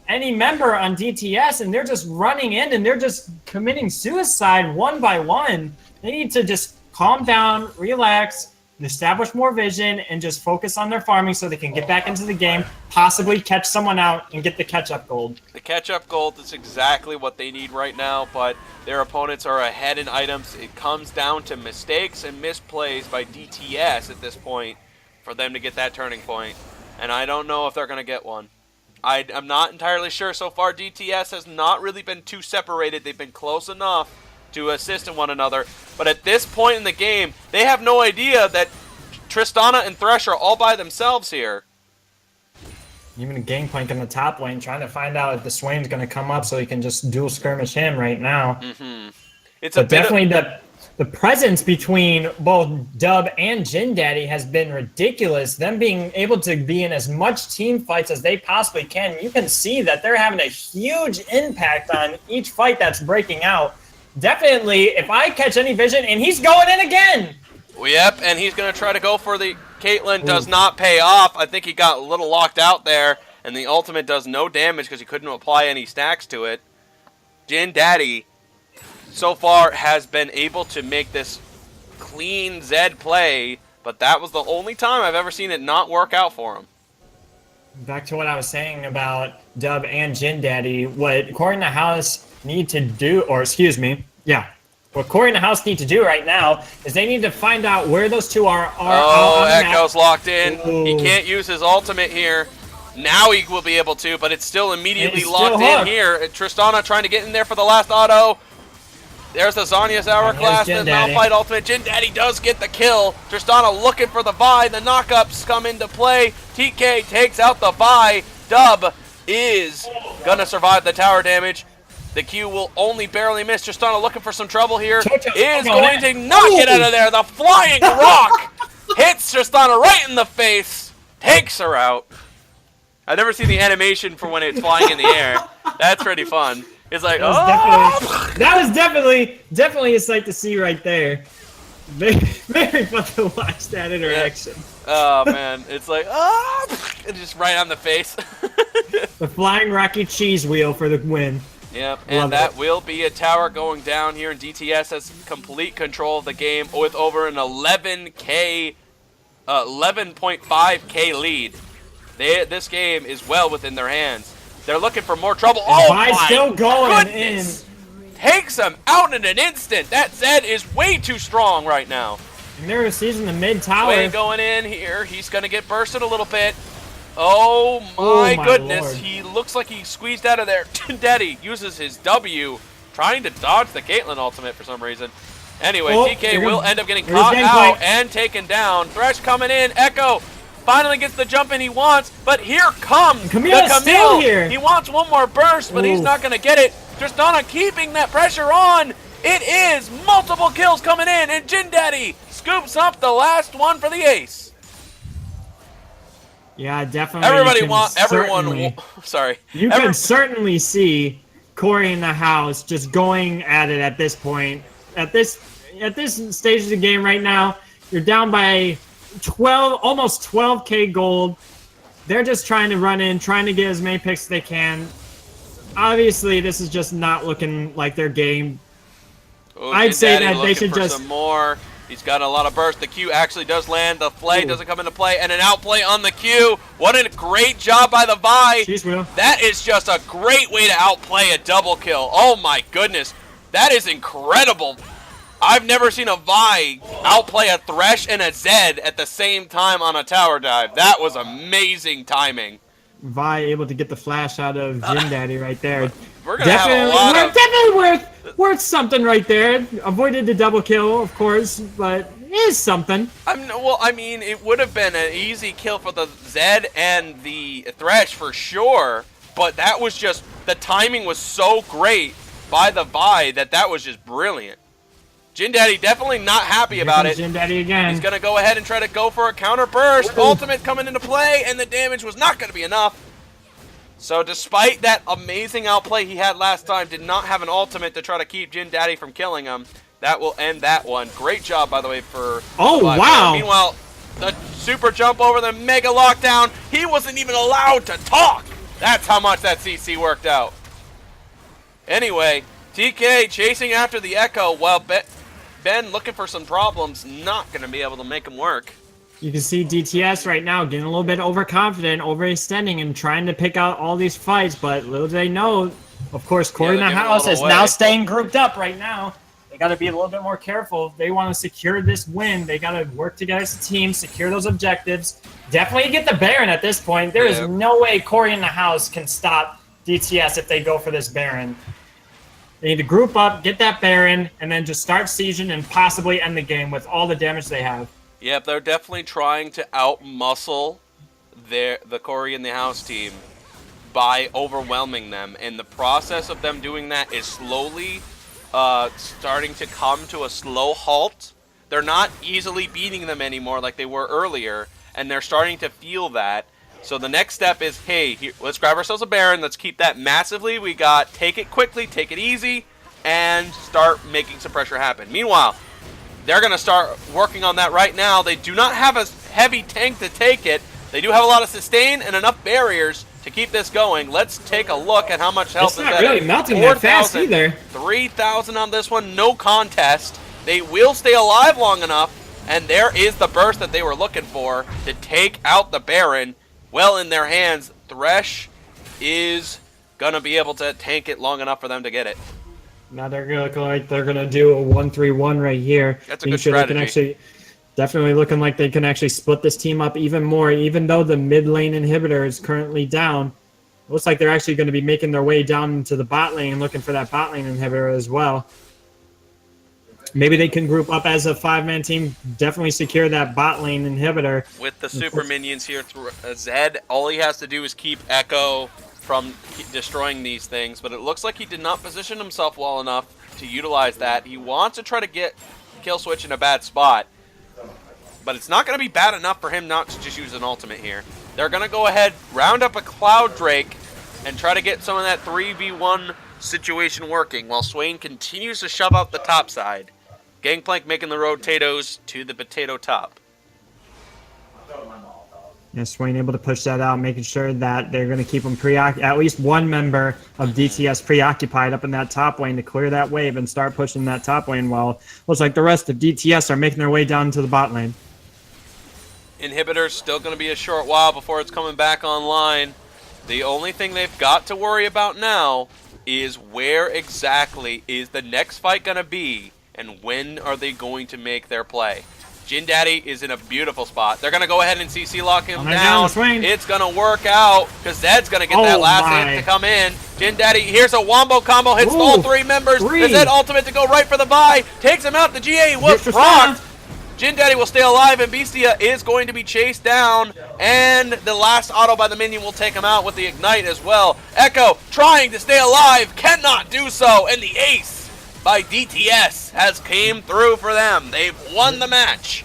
[SPEAKER 2] any member on DTS, and they're just running in and they're just committing suicide one by one. They need to just calm down, relax, establish more vision, and just focus on their farming so they can get back into the game, possibly catch someone out, and get the catch-up gold.
[SPEAKER 1] The catch-up gold is exactly what they need right now, but their opponents are ahead in items. It comes down to mistakes and misplays by DTS at this point for them to get that turning point, and I don't know if they're going to get one. I'm not entirely sure. So far, DTS has not really been too separated. They've been close enough to assist in one another, but at this point in the game, they have no idea that Tristana and Thresh are all by themselves here.
[SPEAKER 2] Even a Gangplank in the top lane trying to find out if the Swain's going to come up so he can just dual skirmish him right now.
[SPEAKER 1] Mm-hmm.
[SPEAKER 2] It's definitely the the presence between both Dub and Jin Daddy has been ridiculous. Them being able to be in as much team fights as they possibly can. You can see that they're having a huge impact on each fight that's breaking out. Definitely, if I catch any vision, and he's going in again.
[SPEAKER 1] Yep, and he's going to try to go for the Caitlyn. Does not pay off. I think he got a little locked out there, and the ultimate does no damage because he couldn't apply any stacks to it. Jin Daddy so far has been able to make this clean Zed play, but that was the only time I've ever seen it not work out for him.
[SPEAKER 2] Back to what I was saying about Dub and Jin Daddy, what CoryInTheHouse need to do, or excuse me, what CoryInTheHouse need to do right now is they need to find out where those two are
[SPEAKER 1] oh, Echo's locked in.
[SPEAKER 2] Ooh.
[SPEAKER 1] He can't use his ultimate here. Now he will be able to, but it's still immediately locked in here. Tristana trying to get in there for the last auto. There's the Zanya's Hourglass, the Malphite ultimate. Jin Daddy does get the kill. Tristana looking for the Vi. The knockups come into play. TK takes out the Vi. Dub is gonna survive the tower damage. The Q will only barely miss. Tristana looking for some trouble here. Is going to not get out of there. The flying rock hits Tristana right in the face. Takes her out. I've never seen the animation for when it's flying in the air. That's pretty fun. It's like,
[SPEAKER 2] that was definitely a sight to see right there. Very, very fun to watch that interaction.
[SPEAKER 1] Oh man, it's like, it's just right on the face.
[SPEAKER 2] The flying rocky cheese wheel for the win.
[SPEAKER 1] Yep, and that will be a tower going down here, and DTS has complete control of the game with over an 11.5K lead. This game is well within their hands. They're looking for more trouble. Oh my
[SPEAKER 2] still going
[SPEAKER 1] goodness! Takes him out in an instant. That Zed is way too strong right now.
[SPEAKER 2] Never sees in the mid tower.
[SPEAKER 1] Way going in here. He's gonna get bursted a little bit. Oh my goodness!
[SPEAKER 2] Lord.
[SPEAKER 1] He looks like he squeezed out of there. Daddy uses his W, trying to dodge the Caitlyn ultimate for some reason. Anyway, TK will end up getting caught out and taken down. Thresh coming in. Echo finally gets the jump in he wants, but here comes the Camille.
[SPEAKER 2] Here.
[SPEAKER 1] He wants one more burst, but he's not going to get it. Tristana keeping that pressure on. It is multiple kills coming in, and Jin Daddy scoops up the last one for the ace.
[SPEAKER 2] Yeah, definitely.
[SPEAKER 1] Sorry.
[SPEAKER 2] You can certainly see CoryInTheHouse just going at it at this point. At this stage of the game right now, you're down by almost 12K gold. They're just trying to run in, trying to get as many picks as they can. Obviously, this is just not looking like their game. I'd say that they should just
[SPEAKER 1] some more. He's got a lot of burst. The Q actually does land. The play doesn't come into play, and an outplay on the Q. What a great job by the Vi. That is just a great way to outplay a double kill. Oh my goodness, that is incredible. I've never seen a Vi outplay a Thresh and a Zed at the same time on a tower dive. That was amazing timing.
[SPEAKER 2] Vi able to get the flash out of Jin Daddy right there.
[SPEAKER 1] We're gonna have a lot of...
[SPEAKER 2] Definitely worth something right there. Avoided the double kill, of course, but it is something.
[SPEAKER 1] Well, I mean, it would have been an easy kill for the Zed and the Thresh for sure, but that was just... The timing was so great by the Vi that was just brilliant. Jin Daddy definitely not happy about it.
[SPEAKER 2] Jin Daddy again.
[SPEAKER 1] He's going to go ahead and try to go for a counter burst. Ultimate coming into play, and the damage was not going to be enough. So despite that amazing outplay he had last time, did not have an ultimate to try to keep Jin Daddy from killing him. That will end that one. Great job, by the way, for...
[SPEAKER 2] Oh, wow.
[SPEAKER 1] Meanwhile, the super jump over the mega lockdown. He wasn't even allowed to talk. That's how much that CC worked out. Anyway, TK chasing after the Echo while Ben looking for some problems, not going to be able to make him work.
[SPEAKER 2] You can see DTS right now getting a little bit overconfident, overextending, and trying to pick out all these fights, but little do they know, of course, CoryInTheHouse is now staying grouped up right now. They got to be a little bit more careful. If they want to secure this win, they got to work together as a team, secure those objectives. Definitely get the Baron at this point. There is no way CoryInTheHouse can stop DTS if they go for this Baron. They need to group up, get that Baron, and then just start sieging and possibly end the game with all the damage they have.
[SPEAKER 1] Yep, they're definitely trying to out-muscle the CoryInTheHouse team by overwhelming them. And the process of them doing that is slowly starting to come to a slow halt. They're not easily beating them anymore like they were earlier, and they're starting to feel that. So the next step is, hey, here, let's grab ourselves a Baron. Let's keep that massively. We got take it quickly, take it easy, and start making some pressure happen. Meanwhile, they're going to start working on that right now. They do not have a heavy tank to take it. They do have a lot of sustain and enough barriers to keep this going. Let's take a look at how much health is that.
[SPEAKER 2] It's not really melting that fast either.
[SPEAKER 1] 3,000 on this one, no contest. They will stay alive long enough, and there is the burst that they were looking for to take out the Baron. Well in their hands. Thresh is going to be able to tank it long enough for them to get it.
[SPEAKER 2] Now they're going to look like they're going to do a 1-3-1 right here.
[SPEAKER 1] That's a good strategy.
[SPEAKER 2] Definitely looking like they can actually split this team up even more, even though the mid lane inhibitor is currently down. Looks like they're actually going to be making their way down into the bot lane, looking for that bot lane inhibitor as well. Maybe they can group up as a 5-man team, definitely secure that bot lane inhibitor.
[SPEAKER 1] With the super minions here, Zed, all he has to do is keep Echo from destroying these things, but it looks like he did not position himself well enough to utilize that. He wants to try to get kill switch in a bad spot, but it's not going to be bad enough for him not to just use an ultimate here. They're going to go ahead, round up a Cloud Drake, and try to get some of that 3v1 situation working while Swain continues to shove out the top side. Gangplank making the rotatos to the potato top.
[SPEAKER 2] Yeah, Swain able to push that out, making sure that they're going to keep them at least one member of DTS preoccupied up in that top lane to clear that wave and start pushing that top lane while looks like the rest of DTS are making their way down to the bot lane.
[SPEAKER 1] Inhibitor's still going to be a short while before it's coming back online. The only thing they've got to worry about now is where exactly is the next fight going to be and when are they going to make their play. Jin Daddy is in a beautiful spot. They're going to go ahead and CC lock him down. It's going to work out because Zed's going to get that last hit to come in. Jin Daddy, here's a wombo combo, hits all three members. The Zed ultimate to go right for the Vi. Takes him out. The GA was procced. Jin Daddy will stay alive, and Beastia is going to be chased down. And the last auto by the minion will take him out with the Ignite as well. Echo trying to stay alive, cannot do so. And the ace by DTS has came through for them. They've won the match.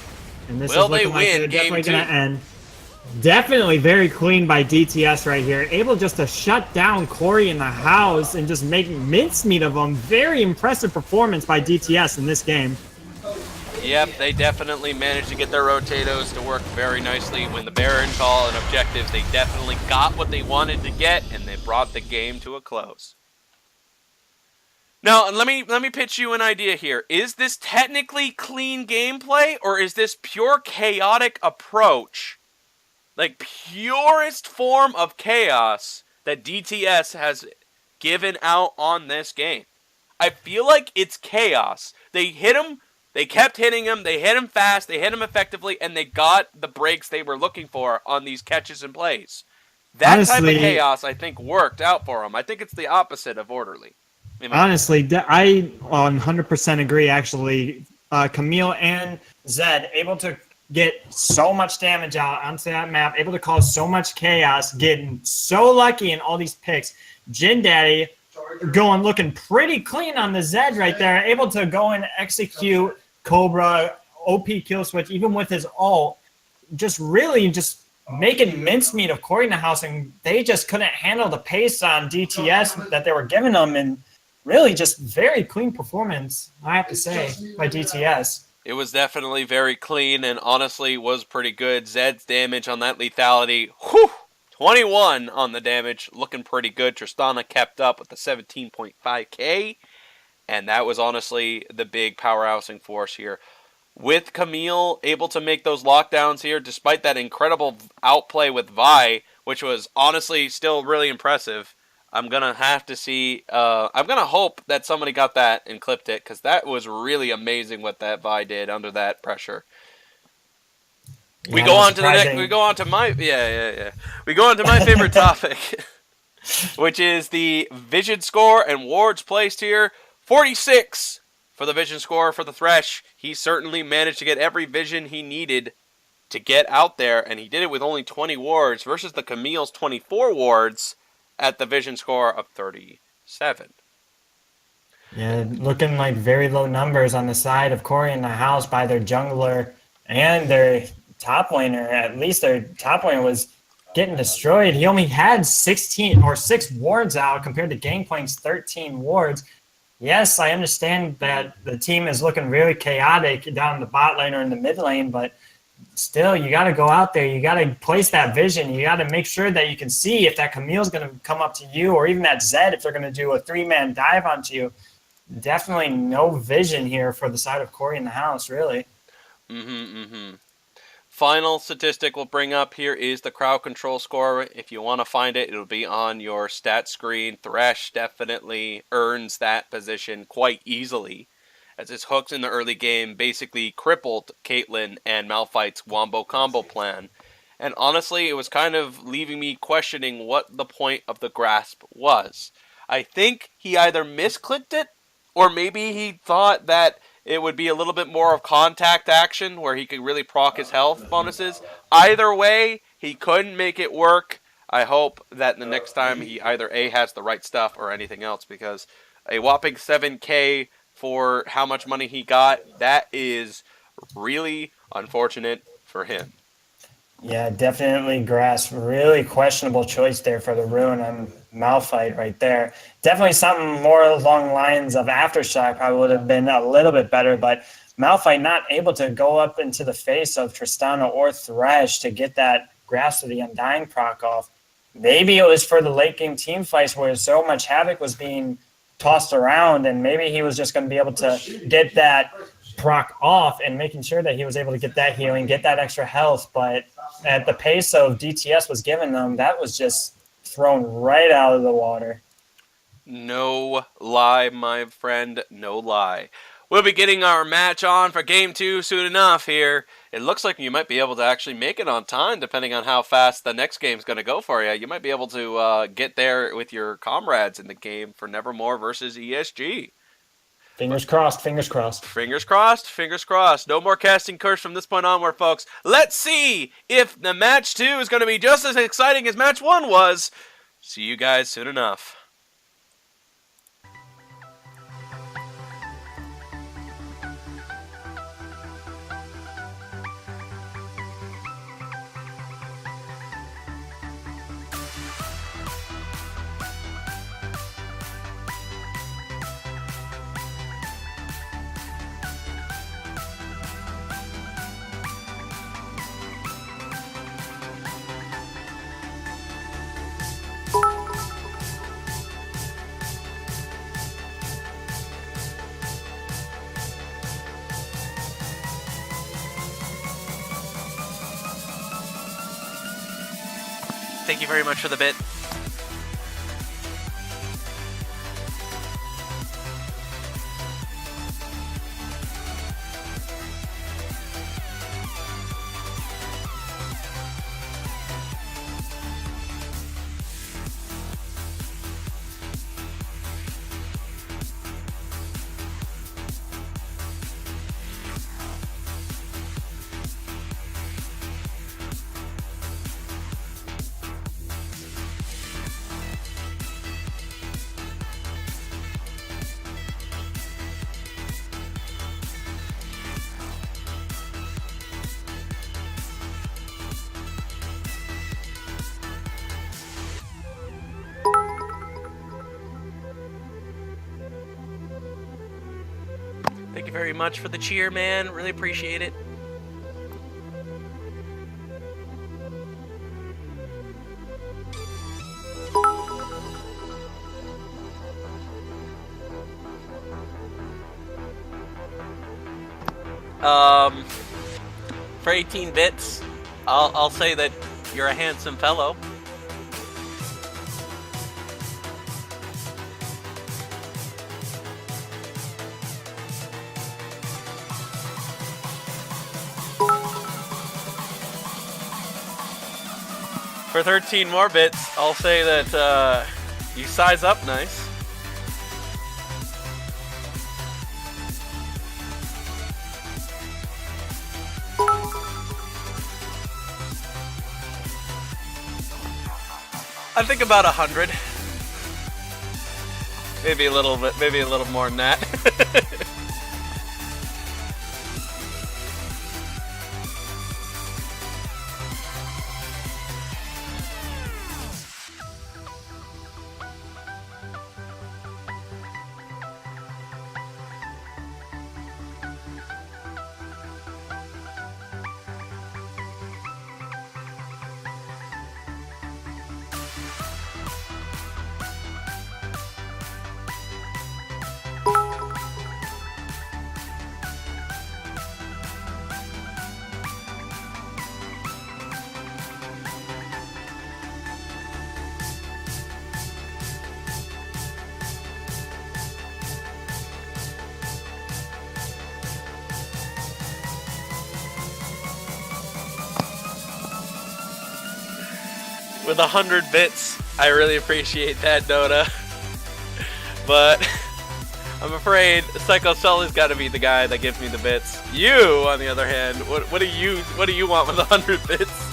[SPEAKER 2] And this
[SPEAKER 1] Will
[SPEAKER 2] is
[SPEAKER 1] they
[SPEAKER 2] like
[SPEAKER 1] win game 2?
[SPEAKER 2] Gonna end. Definitely very clean by DTS right here. Able just to shut down CoryInTheHouse and just make mincemeat of them. Very impressive performance by DTS in this game.
[SPEAKER 1] Yep, they definitely managed to get their rotatos to work very nicely. When the Baron call and objectives, they definitely got what they wanted to get, and they brought the game to a close. Now, let me pitch you an idea here. Is this technically clean gameplay, or is this pure chaotic approach? Like, purest form of chaos that DTS has given out on this game. I feel like it's chaos. They hit him, they kept hitting him, they hit him fast, they hit him effectively, and they got the breaks they were looking for on these catches and plays. That type of chaos, I think, worked out for them. I think it's the opposite of orderly.
[SPEAKER 2] Honestly, I 100% agree, actually. Camille and Zed able to get so much damage out onto that map, able to cause so much chaos, getting so lucky in all these picks. Jin Daddy looking pretty clean on the Zed right there, able to go and execute Cobra, OP kill switch, even with his ult. Just really making mincemeat of CoryInTheHouse, and they just couldn't handle the pace on DTS that they were giving them, and really just very clean performance, I have to say, by DTS.
[SPEAKER 1] It was definitely very clean and honestly was pretty good. Zed's damage on that lethality, 21 on the damage, looking pretty good. Tristana kept up with the 17.5k, and that was honestly the big powerhousing force here. With Camille able to make those lockdowns here, despite that incredible outplay with Vi, which was honestly still really impressive, I'm going to have to see, I'm going to hope that somebody got that and clipped it, because that was really amazing what that Vi did under that pressure. We go on to the next, we go on to my favorite topic, which is the vision score and wards placed here. 46 for the vision score for the Thresh. He certainly managed to get every vision he needed to get out there, and he did it with only 20 wards versus the Camille's 24 wards at the vision score of 37.
[SPEAKER 2] Yeah, looking like very low numbers on the side of Corey in the house by their jungler and their top laner. At least their top laner was getting destroyed. He only had 16 or 6 wards out compared to Gangplank's 13 wards. Yes, I understand that the team is looking really chaotic down the bot lane or in the mid lane, but still, you got to go out there. You got to place that vision. You got to make sure that you can see if that Camille's going to come up to you, or even that Zed if they're going to do a 3-man dive onto you. Definitely no vision here for the side of Cory in the house, really.
[SPEAKER 1] Final statistic we'll bring up here is the crowd control score. If you want to find it, it'll be on your stat screen. Thresh definitely earns that position quite easily, as his hooks in the early game basically crippled Caitlyn and Malphite's wombo combo plan. And honestly, it was kind of leaving me questioning what the point of the grasp was. I think he either misclicked it, or maybe he thought that it would be a little bit more of contact action where he could really proc his health bonuses. Either way, he couldn't make it work. I hope that the next time he either A, has the right stuff or anything else, because a whopping 7K for how much money he got, that is really unfortunate for him.
[SPEAKER 2] Yeah, definitely grasp. Really questionable choice there for the ruin on Malphite right there. Definitely something more along the lines of Aftershock probably would have been a little bit better, but Malphite not able to go up into the face of Tristana or Thresh to get that grasp of the Undying proc off. Maybe it was for the late game team fights where so much havoc was being tossed around, and maybe he was just going to be able to get that proc off and making sure that he was able to get that healing, get that extra health. But at the pace of DTS was giving them, that was just thrown right out of the water.
[SPEAKER 1] No lie, my friend, no lie. We'll be getting our match on for Game 2 soon enough here. It looks like you might be able to actually make it on time, depending on how fast the next game's going to go for you. You might be able to get there with your comrades in the game for Nevermore versus ESG.
[SPEAKER 2] Fingers crossed, fingers crossed.
[SPEAKER 1] Fingers crossed, fingers crossed. No more casting curse from this point onward, folks. Let's see if the match 2 is going to be just as exciting as match 1 was. See you guys soon enough. Thank you very much for the bit. Thank you very much for the cheer, man. Really appreciate it. For 18 bits, I'll say that you're a handsome fellow. For 13 more bits, I'll say that you size up nice. I think about 100. Maybe a little bit, maybe a little more than that. With 100 bits, I really appreciate that, Dota. But I'm afraid Psycho Sully's got to be the guy that gives me the bits. You, on the other hand, what do you want with 100 bits?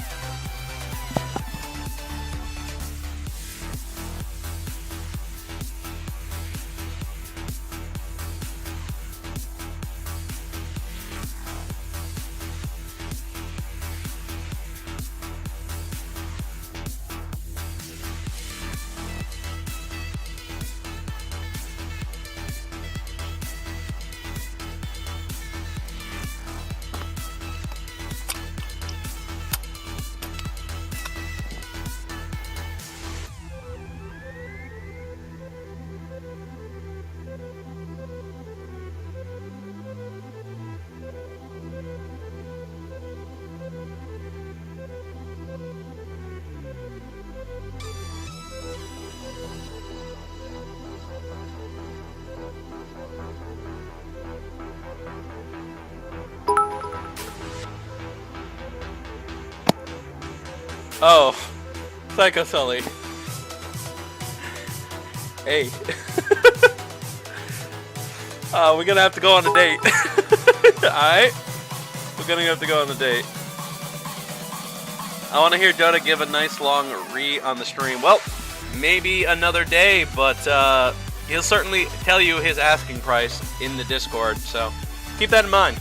[SPEAKER 1] Oh, Psycho Sully. Hey. We're gonna have to go on a date. Alright? We're gonna have to go on a date. I want to hear Dota give a nice long re on the stream. Well, maybe another day, but he'll certainly tell you his asking price in the Discord, so keep that in mind.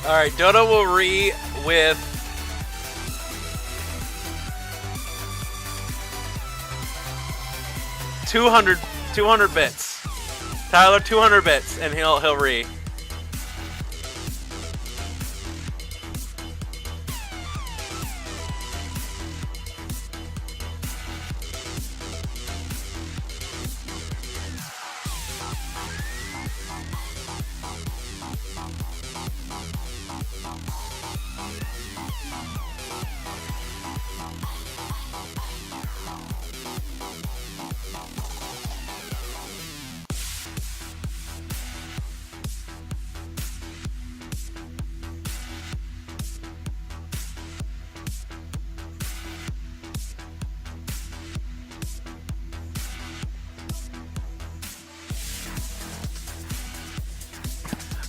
[SPEAKER 1] Alright, Dota will re with $200 bits. Tyler, 200 bits, and he'll re.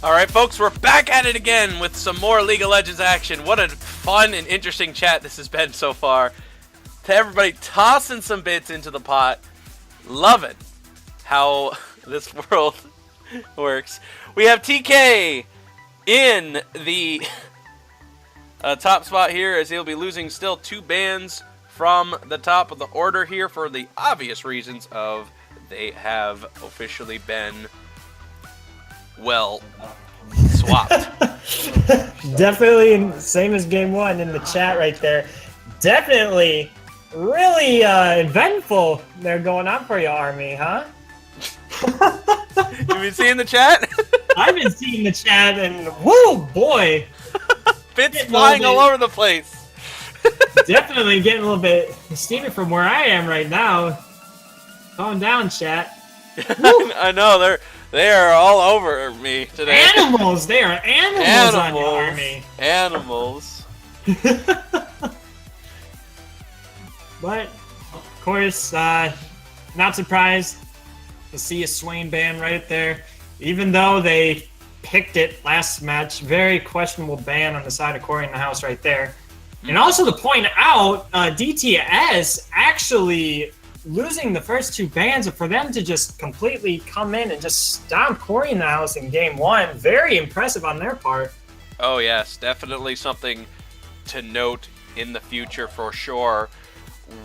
[SPEAKER 1] Alright folks, we're back at it again with some more League of Legends action. What a fun and interesting chat this has been so far. To everybody tossing some bits into the pot. Loving how this world works. We have TK in the top spot here, as he'll be losing still 2 bans from the top of the order here for the obvious reasons of they have officially been, well, swapped.
[SPEAKER 2] Definitely same as game 1 in the chat right there. Definitely really eventful they're going on for you, Army, huh?
[SPEAKER 1] You been seeing the chat?
[SPEAKER 2] I've been seeing the chat, and whoo, boy.
[SPEAKER 1] Bits flying all over the place.
[SPEAKER 2] Definitely getting a little bit steamy from where I am right now. Calm down, chat.
[SPEAKER 1] I know, they are all over me today.
[SPEAKER 2] Animals! They are animals on you, Army.
[SPEAKER 1] Animals.
[SPEAKER 2] But, of course, not surprised to see a Swain ban right there. Even though they picked it last match. Very questionable ban on the side of CoryInTheHouse right there. And also to point out, DTS actually losing the first 2 bans, for them to just completely come in and just stomp CoryInTheHouse in game 1. Very impressive on their part.
[SPEAKER 1] Oh yes, definitely something to note in the future for sure.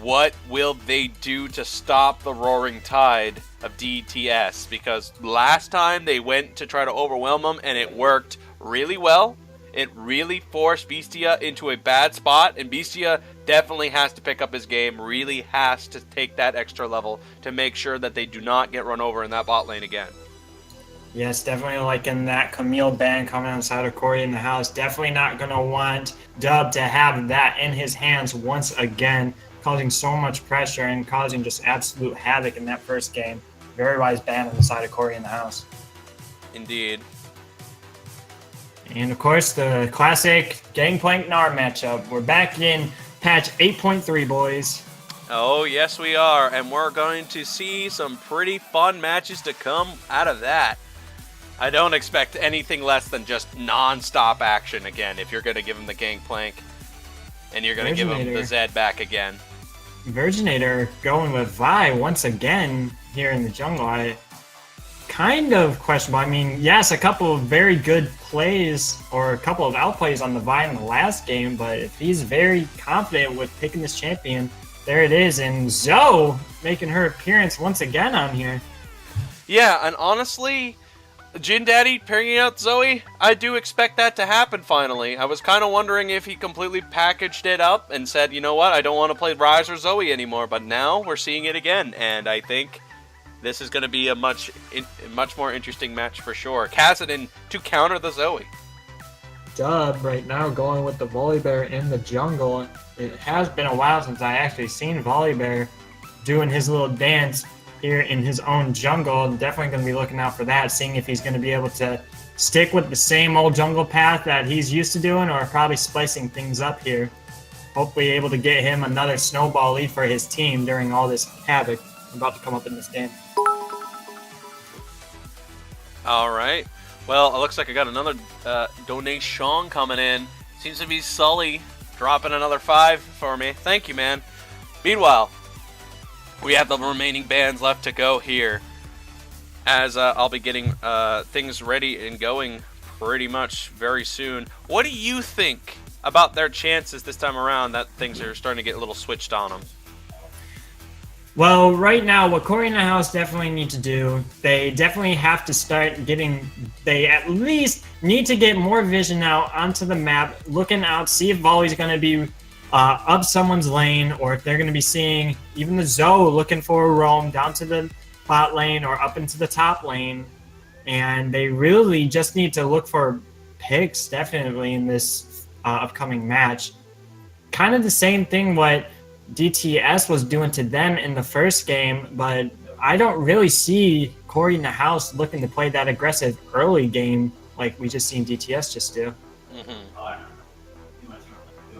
[SPEAKER 1] What will they do to stop the roaring tide of DTS? Because last time they went to try to overwhelm them and it worked really well. It really forced Bestia into a bad spot, and Bestia definitely has to pick up his game, really has to take that extra level to make sure that they do not get run over in that bot lane again.
[SPEAKER 2] Yes, definitely liking that Camille ban coming on the side of CoryInTheHouse. Definitely not going to want Dub to have that in his hands once again, causing so much pressure and causing just absolute havoc in that first game. Very wise ban on the side of CoryInTheHouse.
[SPEAKER 1] Indeed.
[SPEAKER 2] And of course, the classic Gangplank Gnar matchup. We're back in patch 8.3, boys.
[SPEAKER 1] Oh, yes we are, and we're going to see some pretty fun matches to come out of that. I don't expect anything less than just non-stop action again if you're going to give him the Gangplank, and you're going to give him the Zed back again.
[SPEAKER 2] Virginator going with Vi once again here in the jungle. Kind of questionable. I mean, yes, a couple of very good plays or a couple of outplays on the Vi in the last game, but if he's very confident with picking this champion, there it is. And Zoe making her appearance once again on here.
[SPEAKER 1] Yeah, and honestly, Jin Daddy pairing out Zoe, I do expect that to happen finally. I was kind of wondering if he completely packaged it up and said, you know what, I don't want to play Ryze or Zoe anymore, but now we're seeing it again, and I think this is going to be a much more interesting match for sure. Kassadin to counter the Zoe.
[SPEAKER 2] Dub right now going with the Volibear in the jungle. It has been a while since I actually seen Volibear doing his little dance here in his own jungle. Definitely going to be looking out for that, seeing if he's going to be able to stick with the same old jungle path that he's used to doing, or probably splicing things up here. Hopefully able to get him another snowball lead for his team during all this havoc about to come up in this game.
[SPEAKER 1] Alright, well, it looks like I got another donation coming in. Seems to be Sully dropping another 5 for me. Thank you, man. Meanwhile, we have the remaining bands left to go here, as I'll be getting things ready and going pretty much very soon. What do you think about their chances this time around that things are starting to get a little switched on them?
[SPEAKER 2] Well, right now, what CoryInTheHouse definitely need to do, they definitely have to start getting, they at least need to get more vision out onto the map, looking out, see if Volley's going to be up someone's lane, or if they're going to be seeing even the Zoe looking for a roam down to the bot lane or up into the top lane. And they really just need to look for picks, definitely, in this upcoming match. Kind of the same thing what DTS was doing to them in the first game, but I don't really see CoryInTheHouse looking to play that aggressive early game like we just seen DTS just do.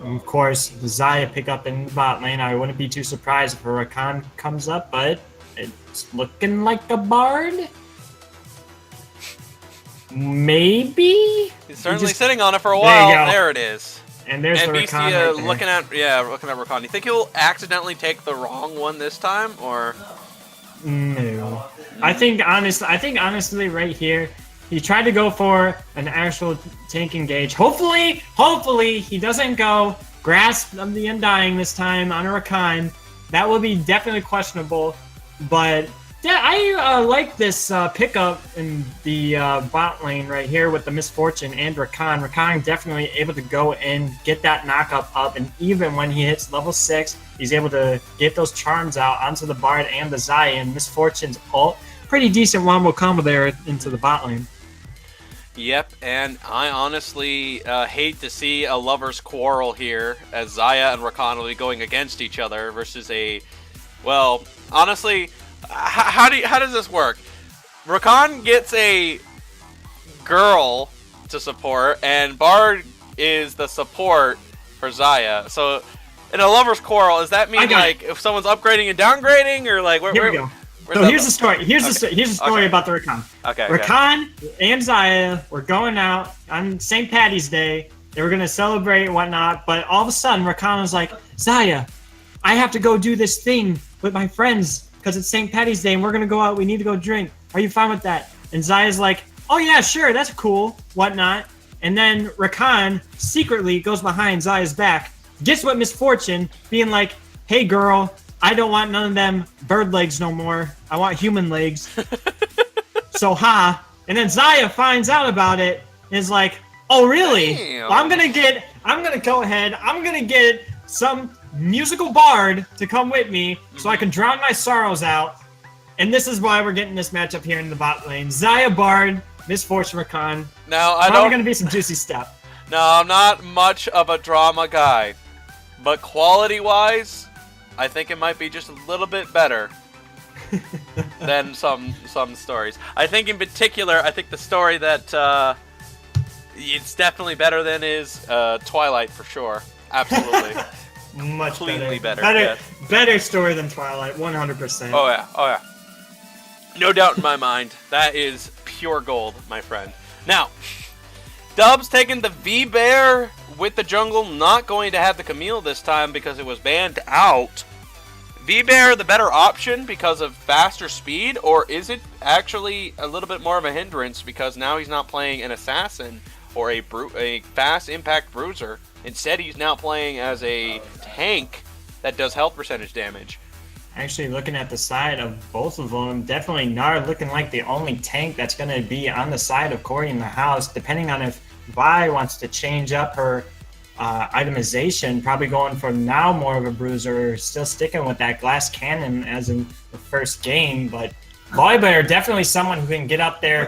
[SPEAKER 2] And of course, Zaya pick up in the bot lane. I wouldn't be too surprised if Rakan comes up, but it's looking like a Bard. Maybe?
[SPEAKER 1] He's certainly sitting on it for a while. There it is.
[SPEAKER 2] And there's the Rakan right
[SPEAKER 1] looking at Rakan. Do you think he'll accidentally take the wrong one this time, or
[SPEAKER 2] no? I think honestly, right here, he tried to go for an actual tank engage. Hopefully, he doesn't go Grasp of the Undying this time on a Rakan. That would be definitely questionable. But yeah, I like this pickup in the bot lane right here with the Misfortune and Rakan. Rakan definitely able to go and get that knockup up, and even when he hits level 6, he's able to get those charms out onto the Bard and the Zaya, and Misfortune's ult. Pretty decent wombo combo there into the bot lane.
[SPEAKER 1] Yep, and I honestly hate to see a lover's quarrel here, as Zaya and Rakan will be going against each other versus a, well, honestly, how does this work? Rakan gets a girl to support, and Bard is the support for Zaya. So, in a lover's quarrel, does that mean like if someone's upgrading and downgrading, or like
[SPEAKER 2] Here we go. So here's the story. Here's the story about the Rakan.
[SPEAKER 1] Okay.
[SPEAKER 2] Rakan and Zaya were going out on St. Patty's Day. They were gonna celebrate and whatnot, but all of a sudden Rakan was like, Zaya, I have to go do this thing with my friends because it's St. Patty's Day and we're gonna go out. We need to go drink. Are you fine with that? And Zaya's like, oh yeah, sure, that's cool, whatnot. And then Rakan secretly goes behind Zaya's back, gets with misfortune, being like, hey girl, I don't want none of them bird legs no more. I want human legs. So and then Zaya finds out about it and is like, oh really? Well, I'm gonna go ahead, I'm gonna get some musical bard to come with me so I can drown my sorrows out. And this is why we're getting this matchup here in the bot lane. Zaya Bard, Misfortune Rakan.
[SPEAKER 1] Now
[SPEAKER 2] Probably gonna be some juicy stuff.
[SPEAKER 1] No, I'm not much of a drama guy, but quality-wise, I think it might be just a little bit better than some stories. I think in particular, I think the story that it's definitely better than is Twilight for sure. Absolutely.
[SPEAKER 2] Much
[SPEAKER 1] completely better.
[SPEAKER 2] Better story than Twilight, 100%.
[SPEAKER 1] Oh yeah. No doubt in my mind. That is pure gold, my friend. Now, Dub's taking the V-Bear with the jungle, not going to have the Camille this time because it was banned out. V-Bear the better option because of faster speed, or is it actually a little bit more of a hindrance because now he's not playing an assassin or a fast impact bruiser? Instead, he's now playing as a tank that does health percentage damage.
[SPEAKER 2] Actually, looking at the side of both of them, definitely Nara looking like the only tank that's going to be on the side of CoryInTheHouse, depending on if Vi wants to change up her itemization, probably going for now more of a bruiser, still sticking with that glass cannon as in the first game. But Volibear, definitely someone who can get up there,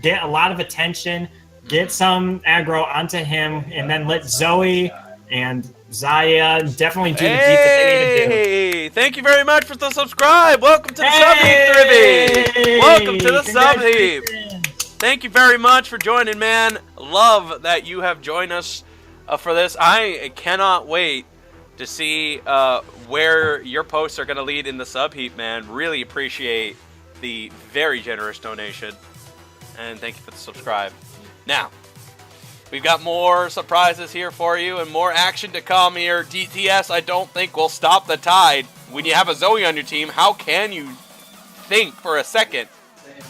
[SPEAKER 2] get a lot of attention, get some aggro onto him, and then let Zoe and Zaya definitely do the deep that they need to do.
[SPEAKER 1] Hey, thank you very much for the subscribe. Welcome to the sub heap, Thribby. Welcome to the sub heap. Thank you very much for joining, man. Love that you have joined us for this. I cannot wait to see where your posts are going to lead in the sub heap, man. Really appreciate the very generous donation. And thank you for the subscribe. Now, we've got more surprises here for you and more action to come here. TssT, I don't think will stop the tide. When you have a Zoe on your team, how can you think for a second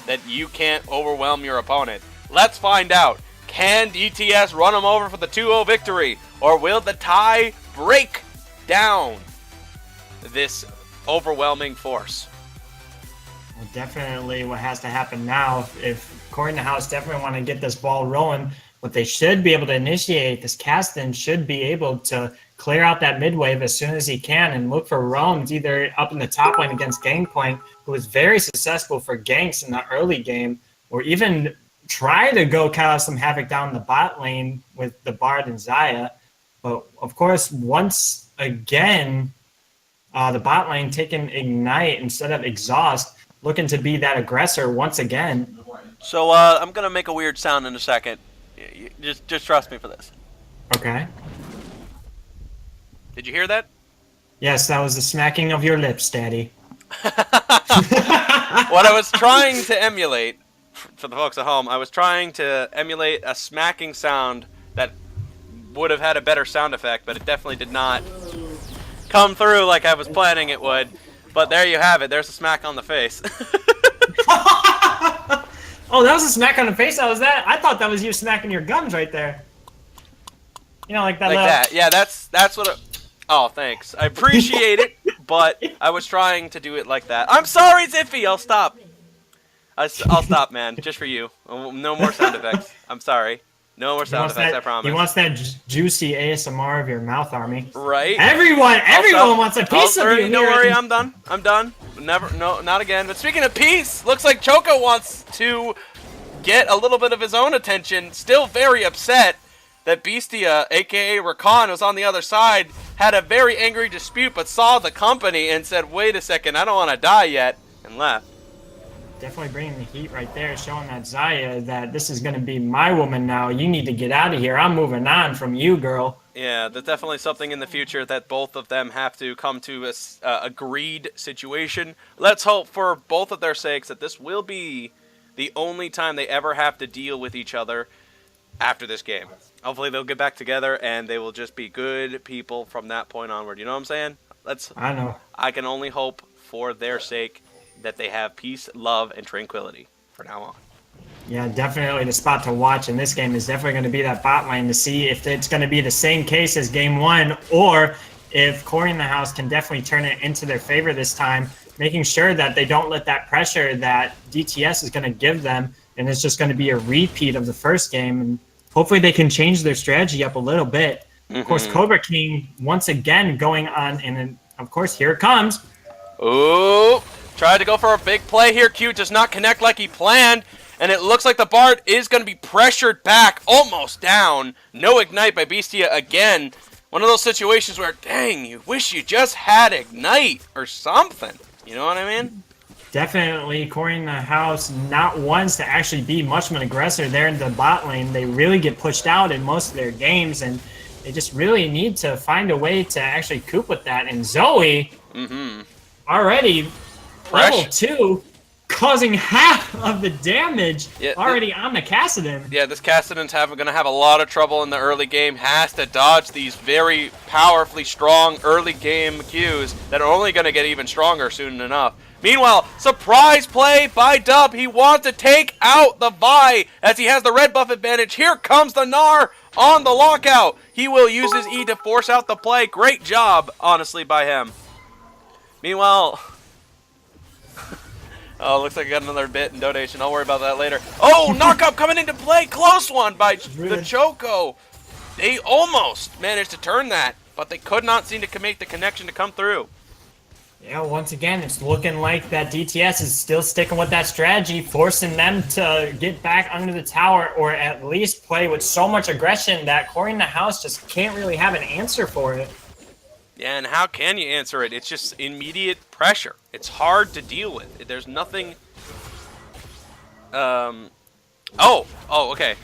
[SPEAKER 1] that you can't overwhelm your opponent? Let's find out. Can TssT run him over for the 2-0 victory? Or will the tie break down this overwhelming force?
[SPEAKER 2] Well, definitely what has to happen now, if CoryInTheHouse definitely want to get this ball rolling, what they should be able to initiate, this Caston should be able to clear out that mid wave as soon as he can and look for roams either up in the top lane against Gangplank, who was very successful for ganks in the early game, or even try to go cause some havoc down the bot lane with the Bard and Zaya. But of course, once again, the bot lane taking Ignite instead of Exhaust, looking to be that aggressor once again.
[SPEAKER 1] So I'm going to make a weird sound in a second. Just trust me for this.
[SPEAKER 2] Okay.
[SPEAKER 1] Did you hear that?
[SPEAKER 2] Yes, that was the smacking of your lips, Daddy.
[SPEAKER 1] What I was trying to emulate, for the folks at home, I was trying to emulate a smacking sound that would have had a better sound effect, but it definitely did not come through like I was planning it would. But there you have it. There's a smack on the face.
[SPEAKER 2] Oh, that was a smack on the face. That was that. I thought that was you smacking your gums right there. You know, like that.
[SPEAKER 1] Like that. Yeah, that's what. Oh, thanks. I appreciate it, but I was trying to do it like that. I'm sorry, Ziffy. I'll stop. I'll stop, man. Just for you. No more sound effects. I'm sorry. No more sound effects. I promise.
[SPEAKER 2] He wants that juicy ASMR of your mouth, Army.
[SPEAKER 1] Right.
[SPEAKER 2] Everyone wants a piece of you.
[SPEAKER 1] Don't worry. I'm done. I'm done. Never. No, not again. But speaking of peace, looks like Choco wants to get a little bit of his own attention. Still very upset that Beastia, aka Rakan, was on the other side, had a very angry dispute, but saw the company and said, "Wait a second, I don't want to die yet," and left.
[SPEAKER 2] Definitely bringing the heat right there, showing that Zaya that this is going to be my woman now. You need to get out of here. I'm moving on from you, girl.
[SPEAKER 1] Yeah, there's definitely something in the future that both of them have to come to a agreed situation. Let's hope for both of their sakes that this will be the only time they ever have to deal with each other after this game. Hopefully they'll get back together and they will just be good people from that point onward. You know what I'm saying?
[SPEAKER 2] I know.
[SPEAKER 1] I can only hope for their sake that they have peace, love, and tranquility from now on.
[SPEAKER 2] Yeah, definitely the spot to watch in this game is definitely going to be that bot lane to see if it's going to be the same case as game one, or if CoryInTheHouse can definitely turn it into their favor this time, making sure that they don't let that pressure that DTS is going to give them, and it's just going to be a repeat of the first game. And hopefully they can change their strategy up a little bit. Of course, Cobra King once again going on, and then, of course, here it comes.
[SPEAKER 1] Ooh, tried to go for a big play here. Q does not connect like he planned. And it looks like the Bard is going to be pressured back, almost down. No Ignite by Beastia again. One of those situations where, dang, you wish you just had Ignite or something. You know what I mean?
[SPEAKER 2] Definitely, CoryInTheHouse not ones to actually be much of an aggressor there in the bot lane. They really get pushed out in most of their games, and they just really need to find a way to actually cope with that. And Zoe, already level 2, causing half of the damage already on the Kassadin.
[SPEAKER 1] Yeah, this Kassadin's going to have a lot of trouble in the early game. Has to dodge these very powerfully strong early game Qs that are only going to get even stronger soon enough. Meanwhile, surprise play by Dub. He wants to take out the Vi as he has the red buff advantage. Here comes the Gnar on the lockout. He will use his E to force out the play. Great job, honestly, by him. Meanwhile... Oh, looks like I got another bit in donation. I'll worry about that later. Oh, knockup coming into play. Close one by the Choco. They almost managed to turn that, but they could not seem to make the connection to come through.
[SPEAKER 2] Yeah, once again, it's looking like that DTS is still sticking with that strategy, forcing them to get back under the tower or at least play with so much aggression that CoryInTheHouse just can't really have an answer for it.
[SPEAKER 1] Yeah, and how can you answer it? It's just immediate pressure. It's hard to deal with. There's nothing... okay.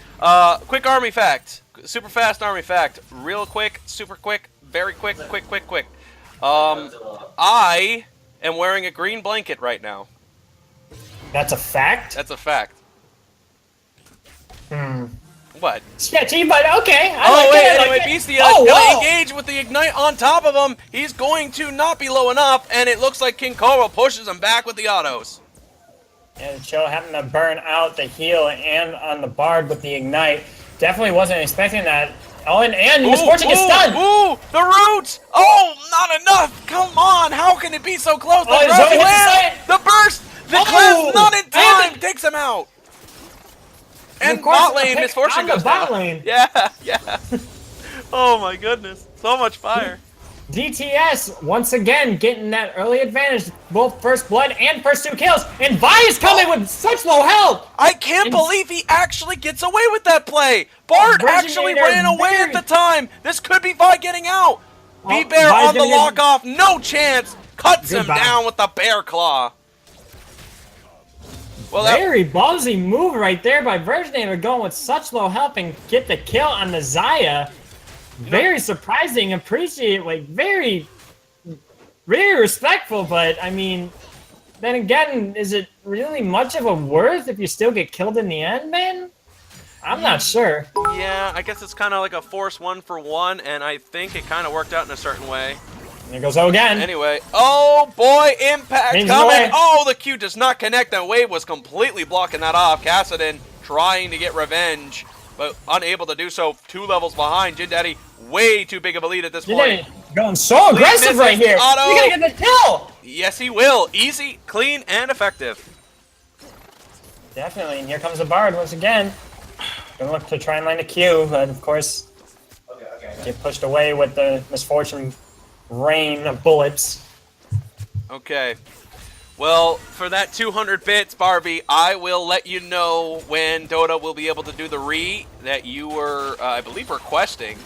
[SPEAKER 1] Quick army fact. Super fast army fact. Real quick, super quick, very quick, quick. I am wearing a green blanket right now.
[SPEAKER 2] That's a fact?
[SPEAKER 1] That's a fact. What?
[SPEAKER 2] Sketchy, but okay.
[SPEAKER 1] Anyway, Beastia gonna engage with the Ignite on top of him. He's going to not be low enough, and it looks like King Cobra pushes him back with the autos.
[SPEAKER 2] And Cho having to burn out the heal and on the Bard with the Ignite. Definitely wasn't expecting that. Oh, and Misfortune gets stunned!
[SPEAKER 1] Ooh, the roots! Oh, not enough! Come on, how can it be so close? The burst! The class not in time takes him out! And bot lane, Misfortune goes down.
[SPEAKER 2] Lane.
[SPEAKER 1] Yeah. Oh my goodness. So much fire.
[SPEAKER 2] DTS, once again, getting that early advantage. Both first blood and first 2 kills. And Vi is coming with such low health.
[SPEAKER 1] I can't believe he actually gets away with that play. Bart actually ran away at the time. This could be Vi getting out. B-Bear on the lock-off. No chance. Cuts him down with the Bear Claw. Well,
[SPEAKER 2] very ballsy move right there by Virginator, going with such low health and get the kill on the Zaya. Very surprising, appreciate, like very respectful, but I mean, then again, is it really much of a worth if you still get killed in the end, man? I'm not sure.
[SPEAKER 1] Yeah, I guess it's kind of like a force 1-for-1, and I think it kind of worked out in a certain way.
[SPEAKER 2] There goes O again.
[SPEAKER 1] Anyway, oh boy, impact coming. Oh, the Q does not connect. That wave was completely blocking that off. Kassadin trying to get revenge, but unable to do so. 2 levels behind. Jin Daddy, way too big of a lead at this point.
[SPEAKER 2] Going so aggressive right here. You're gonna get the kill.
[SPEAKER 1] Yes, he will. Easy, clean, and effective.
[SPEAKER 2] Definitely, and here comes the Bard once again. Gonna look to try and land a Q, but of course, get pushed away with the Misfortune rain of bullets.
[SPEAKER 1] Okay. Well, for that 200 bits, Barbie, I will let you know when Dota will be able to do the that you were, I believe, requesting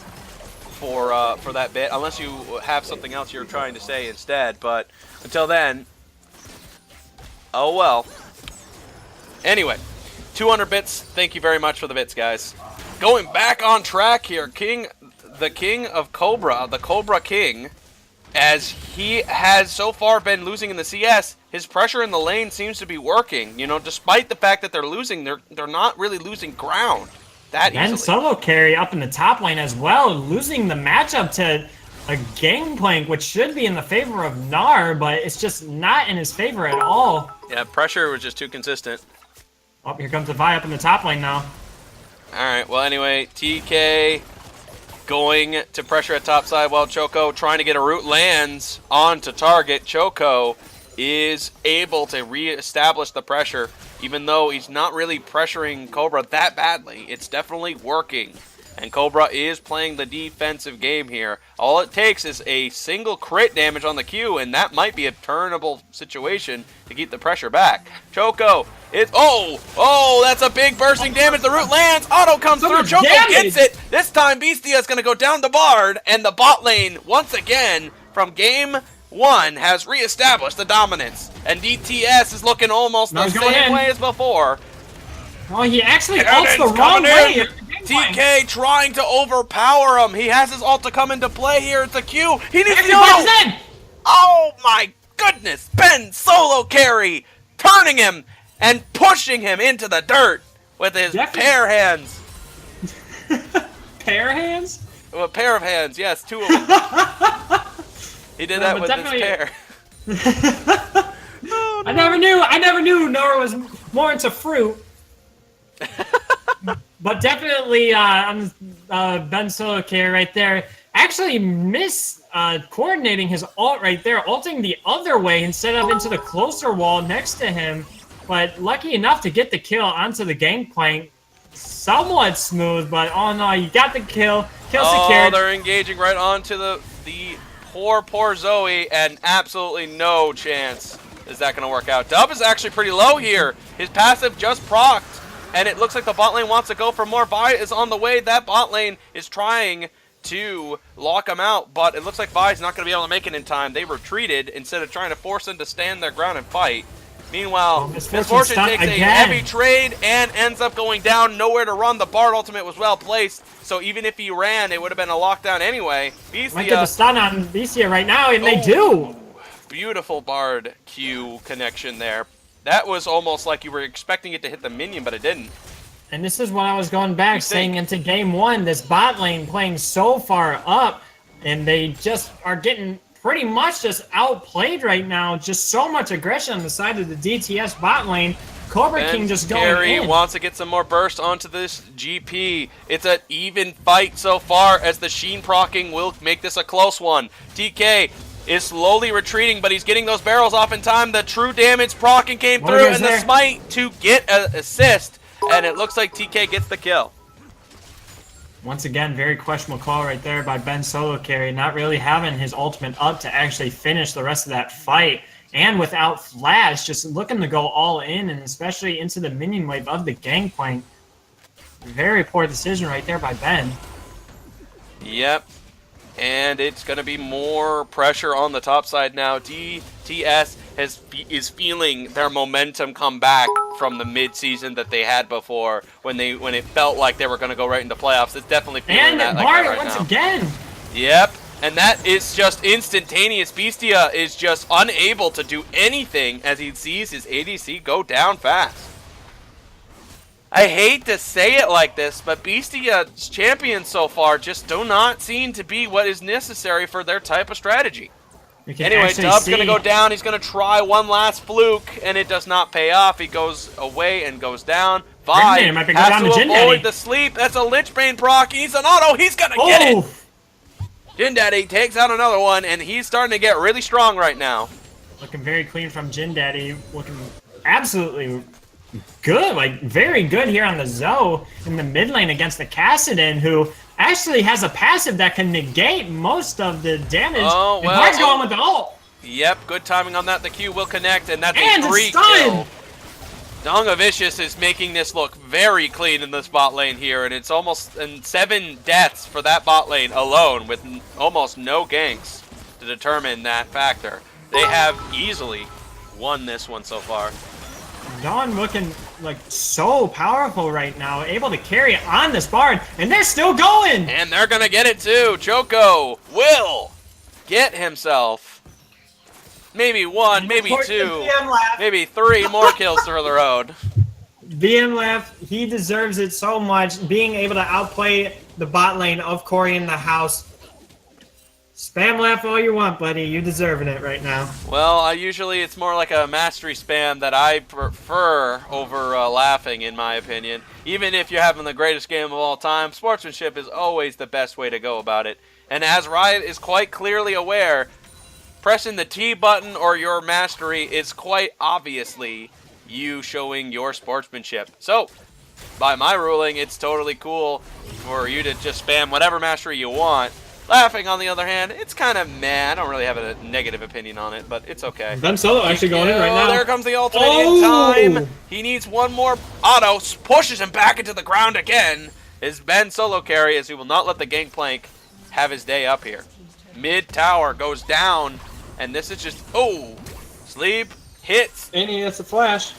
[SPEAKER 1] for that bit, unless you have something else you're trying to say instead. But until then, oh well. Anyway, 200 bits. Thank you very much for the bits, guys. Going back on track here, the king of Cobra, the Cobra King, as he has so far been losing in the CS, his pressure in the lane seems to be working. You know, despite the fact that they're losing, they're not really losing ground that easily.
[SPEAKER 2] And solo carry up in the top lane as well, losing the matchup to a Gangplank, which should be in the favor of Gnar, but it's just not in his favor at all.
[SPEAKER 1] Yeah, pressure was just too consistent.
[SPEAKER 2] Oh, here comes the Vi up in the top lane now.
[SPEAKER 1] Alright, well anyway, TK going to pressure at top side while Choco trying to get a root lands onto target. Choco is able to re-establish the pressure, even though he's not really pressuring Cobra that badly. It's definitely working. And Cobra is playing the defensive game here. All it takes is a single crit damage on the Q, and that might be a turnable situation to keep the pressure back. Choco is... Oh, that's a big bursting damage. The root lands. Auto comes through. Choco gets it. This time, Beastia is going to go down the Bard, and the bot lane, once again, from game 1, has reestablished the dominance. And TssT is looking almost the same way as before.
[SPEAKER 2] Oh, he actually ults the wrong way.
[SPEAKER 1] TK trying to overpower him. He has his ult to come into play here. It's a Q. He needs to go. Oh my goodness. Ben solo carry. Turning him and pushing him into the dirt with his pair hands.
[SPEAKER 2] Pair hands?
[SPEAKER 1] Well, a pair of hands. Yes, 2 of them. He did that with his pair.
[SPEAKER 2] Oh, no. I never knew Nora was more into fruit. But definitely on Ben solo carry right there. Actually coordinating his ult right there, ulting the other way instead of into the closer wall next to him. But lucky enough to get the kill onto the Gangplank. Somewhat smooth, but oh no, you got the kill. Kill secured.
[SPEAKER 1] Oh, they're engaging right onto the poor Zoe, and absolutely no chance is that going to work out. Dub is actually pretty low here. His passive just procced. And it looks like the bot lane wants to go for more. Vi is on the way. That bot lane is trying to lock him out, but it looks like Vi's not going to be able to make it in time. They retreated instead of trying to force them to stand their ground and fight. Meanwhile, Misfortune takes a heavy trade and ends up going down. Nowhere to run. The Bard ultimate was well placed, so even if he ran, it would have been a lockdown anyway.
[SPEAKER 2] Beastia might get the stun on Beastia right now, and they do.
[SPEAKER 1] Beautiful Bard Q connection there. That was almost like you were expecting it to hit the minion, but it didn't.
[SPEAKER 2] And this is when I was going back, saying into game 1, this bot lane playing so far up, and they just are getting pretty much just outplayed right now. Just so much aggression on the side of the DTS bot lane. Cobra King just going in.
[SPEAKER 1] Wants to get some more burst onto this GP. It's an even fight so far, as the Sheen proccing will make this a close one. TK is slowly retreating, but he's getting those barrels off in time. The true damage proccing came through, and the smite to get an assist, and it looks like TK gets the kill.
[SPEAKER 2] Once again, very questionable call right there by Ben solo carry, not really having his ultimate up to actually finish the rest of that fight, and without flash, just looking to go all in, and especially into the minion wave of the Gangplank. Very poor decision right there by Ben.
[SPEAKER 1] Yep. And it's going to be more pressure on the top side now. TS is feeling their momentum come back from the mid-season that they had before, when it felt like they were going to go right into playoffs. It's definitely feeling that like that right
[SPEAKER 2] once
[SPEAKER 1] now.
[SPEAKER 2] Again.
[SPEAKER 1] Yep, and that is just instantaneous. Beastia is just unable to do anything as he sees his ADC go down fast. I hate to say it like this, but Beastia's champions so far just do not seem to be what is necessary for their type of strategy. Anyway, Dub's going to go down. He's going to try one last fluke, and it does not pay off. He goes away and goes down. Vi has to avoid the sleep. That's a Lynchbane proc. He's an auto. He's going to get it. Jin Daddy takes out another one, and he's starting to get really strong right now.
[SPEAKER 2] Looking very clean from Jin Daddy. Looking absolutely good, like very good here on the Zoe in the mid lane against the Kassadin, who actually has a passive that can negate most of the damage.
[SPEAKER 1] Oh, well.
[SPEAKER 2] And Bard's going with the ult.
[SPEAKER 1] Yep, good timing on that. The Q will connect, and that's a free kill. Donga Vicious is making this look very clean in this bot lane here, and it's almost 7 deaths for that bot lane alone, with almost no ganks to determine that factor. They have easily won this one so far.
[SPEAKER 2] Dawn looking like so powerful right now, able to carry it on this Bard, and they're still going.
[SPEAKER 1] And they're gonna get it too. Choco will get himself maybe one, maybe two, maybe three more kills through the road.
[SPEAKER 2] VM left, he deserves it so much, being able to outplay the bot lane of CoryInTheHouse. Spam laugh all you want, buddy. You deserving it right now.
[SPEAKER 1] Well, usually it's more like a mastery spam that I prefer over laughing, in my opinion. Even if you're having the greatest game of all time, sportsmanship is always the best way to go about it. And as Riot is quite clearly aware, pressing the T button or your mastery is quite obviously you showing your sportsmanship. So, by my ruling, it's totally cool for you to just spam whatever mastery you want. Laughing, on the other hand, it's kind of meh. I don't really have a negative opinion on it, but it's okay.
[SPEAKER 2] Ben Solo actually going in right now.
[SPEAKER 1] There comes the ultimate in time. He needs one more auto, pushes him back into the ground again. Is Ben Solo carry, as he will not let the Gangplank have his day up here. Mid tower goes down, and this is just, sleep, hits.
[SPEAKER 2] And he hits a flash.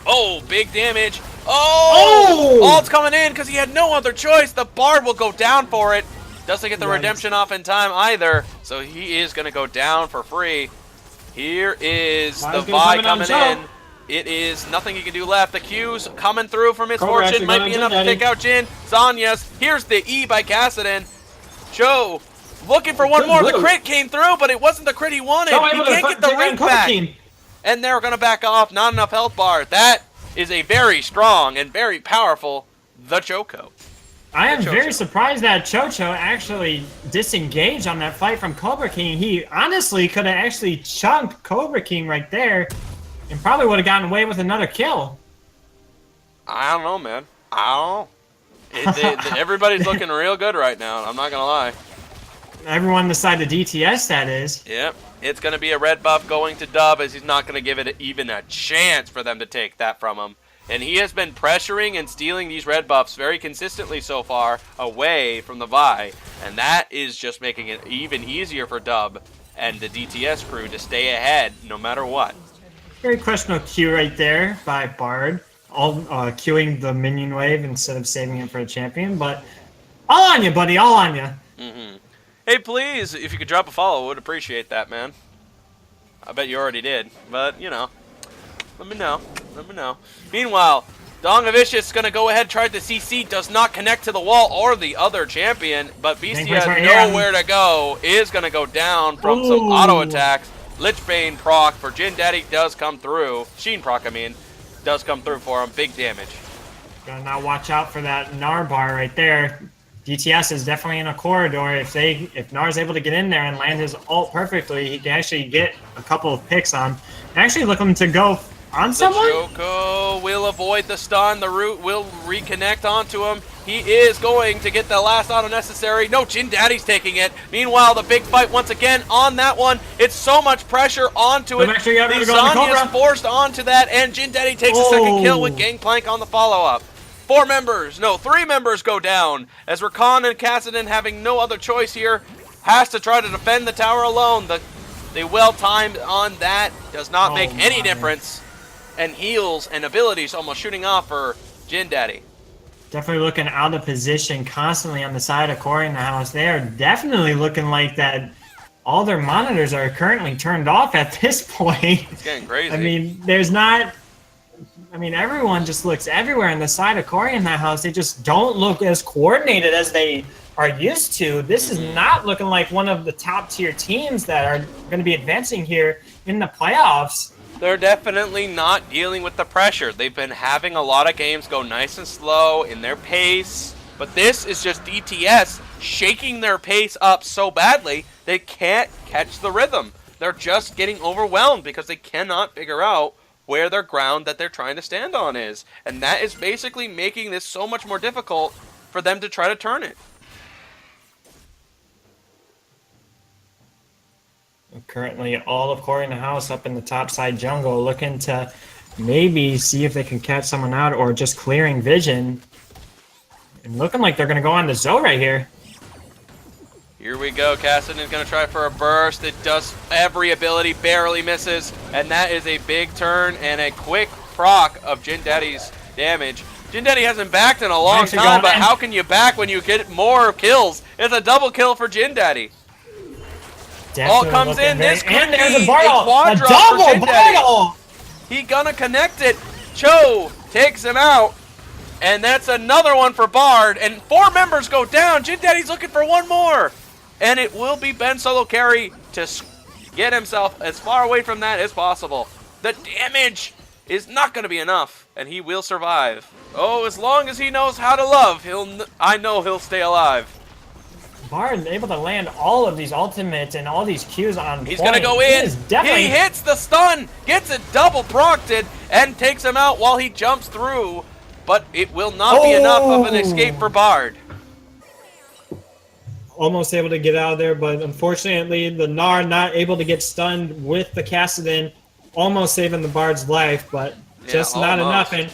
[SPEAKER 1] Oh, big damage. Ult's coming in because he had no other choice. The Bard will go down for it. Doesn't get the redemption off in time either, so he is going to go down for free. Here is the Vi coming in. It is nothing he can do left. The Q's coming through for Misfortune. Might be enough to take out Jin. Zanya's. Here's the E by Kassadin. Joe looking for one more. The crit came through, but it wasn't the crit he wanted. He can't get the ring back. And they're going to back off. Not enough health bar. That is a very strong and very powerful the Choco.
[SPEAKER 2] I am very surprised that Chocho actually disengaged on that fight from Cobra King. He honestly could have actually chunked Cobra King right there and probably would have gotten away with another kill.
[SPEAKER 1] I don't know, man. I don't know. Everybody's looking real good right now. I'm not going to lie.
[SPEAKER 2] Everyone decided DTS, that is.
[SPEAKER 1] Yep. It's going to be a red buff going to Dub, as he's not going to give it even a chance for them to take that from him. And he has been pressuring and stealing these red buffs very consistently so far away from the Vi. And that is just making it even easier for Dub and the DTS crew to stay ahead no matter what.
[SPEAKER 2] Very questionable Q right there by Bard. All queuing the minion wave instead of saving it for a champion. But all on you, buddy. All on you.
[SPEAKER 1] Hey, please, if you could drop a follow, I would appreciate that, man. I bet you already did. But, you know, let me know. Let me know. Meanwhile, Dongavicious is going to go ahead, try the CC, does not connect to the wall or the other champion, but Beastie has nowhere to go, is going to go down from some auto attacks. Lichbane proc for Jin Daddy does come through. Sheen proc, I mean, does come through for him. Big damage.
[SPEAKER 2] Gotta now watch out for that Gnar bar right there. DTS is definitely in a corridor. If Gnar is able to get in there and land his ult perfectly, he can actually get a couple of picks on. And actually looking to go on someone.
[SPEAKER 1] The Choco will avoid the stun. The Root will reconnect onto him. He is going to get the last auto necessary. No, Jin Daddy's taking it. Meanwhile, the big fight once again on that one. It's so much pressure onto it. The Zanya is forced onto that, and Jin Daddy takes a second kill with Gangplank on the follow-up. 3 members go down, as Rakan and Kassadin, having no other choice here, has to try to defend the tower alone. The well-timed on that does not make any difference, and heals and abilities almost shooting off for Jin Daddy.
[SPEAKER 2] Definitely looking out of position constantly on the side of CoryInTheHouse. They are definitely looking like that all their monitors are currently turned off at this point.
[SPEAKER 1] It's getting crazy.
[SPEAKER 2] I mean, everyone just looks everywhere on the side of CoryInTheHouse. They just don't look as coordinated as they are used to. This is not looking like one of the top tier teams that are going to be advancing here in the playoffs.
[SPEAKER 1] They're definitely not dealing with the pressure. They've been having a lot of games go nice and slow in their pace, but this is just DTS shaking their pace up so badly they can't catch the rhythm. They're just getting overwhelmed because they cannot figure out where their ground that they're trying to stand on is. And that is basically making this so much more difficult for them to try to turn it.
[SPEAKER 2] Currently, all of CoryInTheHouse up in the top side jungle, looking to maybe see if they can catch someone out or just clearing vision. And looking like they're going to go on to Zoe right here.
[SPEAKER 1] Here we go. Kassadin is going to try for a burst. It does every ability, barely misses. And that is a big turn and a quick proc of Jin Daddy's damage. Jin Daddy hasn't backed in a long time, but how can you back when you get more kills? It's a double kill for Jin Daddy. All comes in. This could be a quad drop for Jin Daddy. He gonna connect it. Cho takes him out. And that's another one for Bard. And 4 members go down. Jin Daddy's looking for one more. And it will be Ben Solo Carry to get himself as far away from that as possible. The damage is not going to be enough. And he will survive. Oh, as long as he knows how to love, I know he'll stay alive.
[SPEAKER 2] Bard able to land all of these ultimates and all these Qs on point.
[SPEAKER 1] He's going to go in. He hits the stun. Gets it double procted. And takes him out while he jumps through. But it will not be enough of an escape for Bard.
[SPEAKER 2] Almost able to get out of there, but unfortunately the Gnar not able to get stunned with the Kassadin, almost saving the Bard's life, but just not enough. And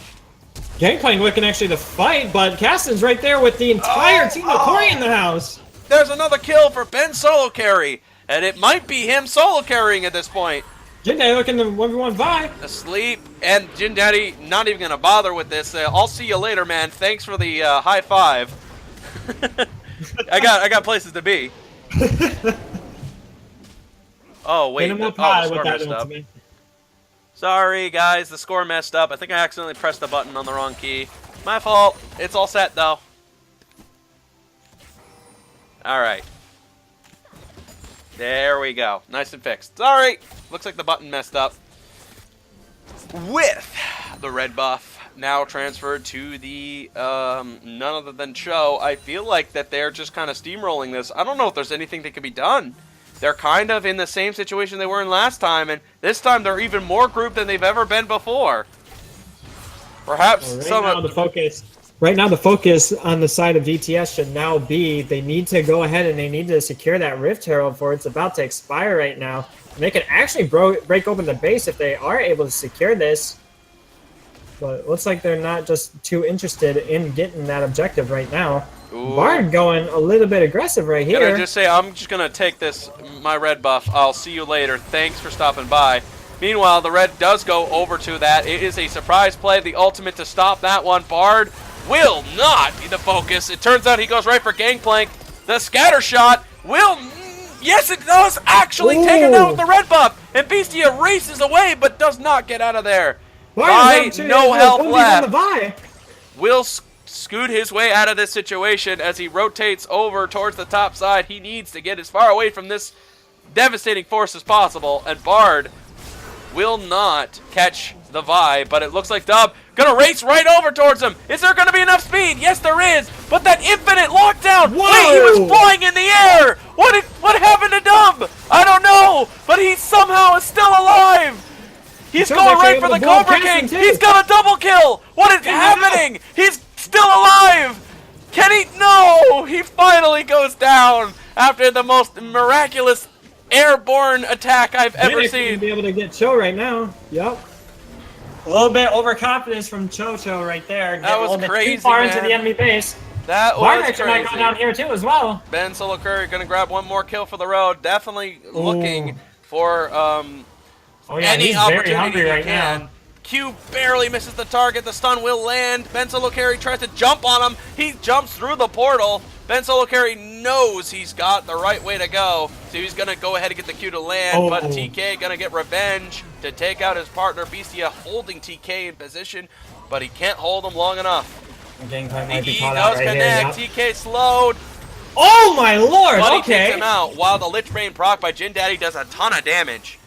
[SPEAKER 2] Gangplank looking actually to fight, but Kassadin's right there with the entire team of CoryInTheHouse.
[SPEAKER 1] There's another kill for Ben Solo Carry, and it might be him solo carrying at this point.
[SPEAKER 2] Jin Daddy looking to 1v1 Vi.
[SPEAKER 1] Asleep, and Jin Daddy not even going to bother with this. I'll see you later, man. Thanks for the high five. I got places to be. Oh, wait. The score messed up. Sorry, guys. The score messed up. I think I accidentally pressed the button on the wrong key. My fault. It's all set, though. All right. There we go. Nice and fixed. Sorry. Looks like the button messed up. With the red buff now transferred to the none other than Cho, I feel like that they're just kind of steamrolling this. I don't know if there's anything that can be done. They're kind of in the same situation they were in last time, and this time they're even more grouped than they've ever been before. Perhaps
[SPEAKER 2] Right now, the focus on the side of GTS should now be they need to go ahead and they need to secure that Rift Herald for it's about to expire right now. They can actually break open the base if they are able to secure this. But it looks like they're not just too interested in getting that objective right now. Ooh. Bard going a little bit aggressive right here.
[SPEAKER 1] Can I just say, I'm just going to take my red buff. I'll see you later. Thanks for stopping by. Meanwhile, the red does go over to that. It is a surprise play. The ultimate to stop that one. Bard will not be the focus. It turns out he goes right for Gangplank. The scatter shot will... Yes, it does actually take it out with the red buff. And Beastia races away, but does not get out of there. Vi, no health left. Will scoot his way out of this situation as he rotates over towards the top side. He needs to get as far away from this devastating force as possible. And Bard will not catch the Vi, but it looks like Dub gonna race right over towards him. Is there gonna be enough speed? Yes, there is. But that infinite lockdown. Whoa. Wait, he was flying in the air. What happened to Dub? I don't know, but he somehow is still alive. He's going right for the Cobra King. He's got a double kill. What is happening? He's still alive. Can he? No. He finally goes down after the most miraculous airborne attack I've ever seen.
[SPEAKER 2] Be able to get Cho right now. Yep. A little bit overconfidence from Cho right there.
[SPEAKER 1] That was crazy,
[SPEAKER 2] too far into the enemy base.
[SPEAKER 1] That was crazy.
[SPEAKER 2] Might go down here too as well.
[SPEAKER 1] Ben Solo Curry gonna grab one more kill for the road. Definitely looking for any opportunity he can. Q barely misses the target. The stun will land. Ben Solo Carry tries to jump on him. He jumps through the portal. Ben Solo Carry knows he's got the right way to go, so he's going to go ahead and get the Q to land, but TK going to get revenge to take out his partner. Beastia holding TK in position, but he can't hold him long enough. He does connect. TK slowed.
[SPEAKER 2] Oh my lord,
[SPEAKER 1] but he takes him out, while the Lich Bane proc by Jin Daddy does a ton of damage.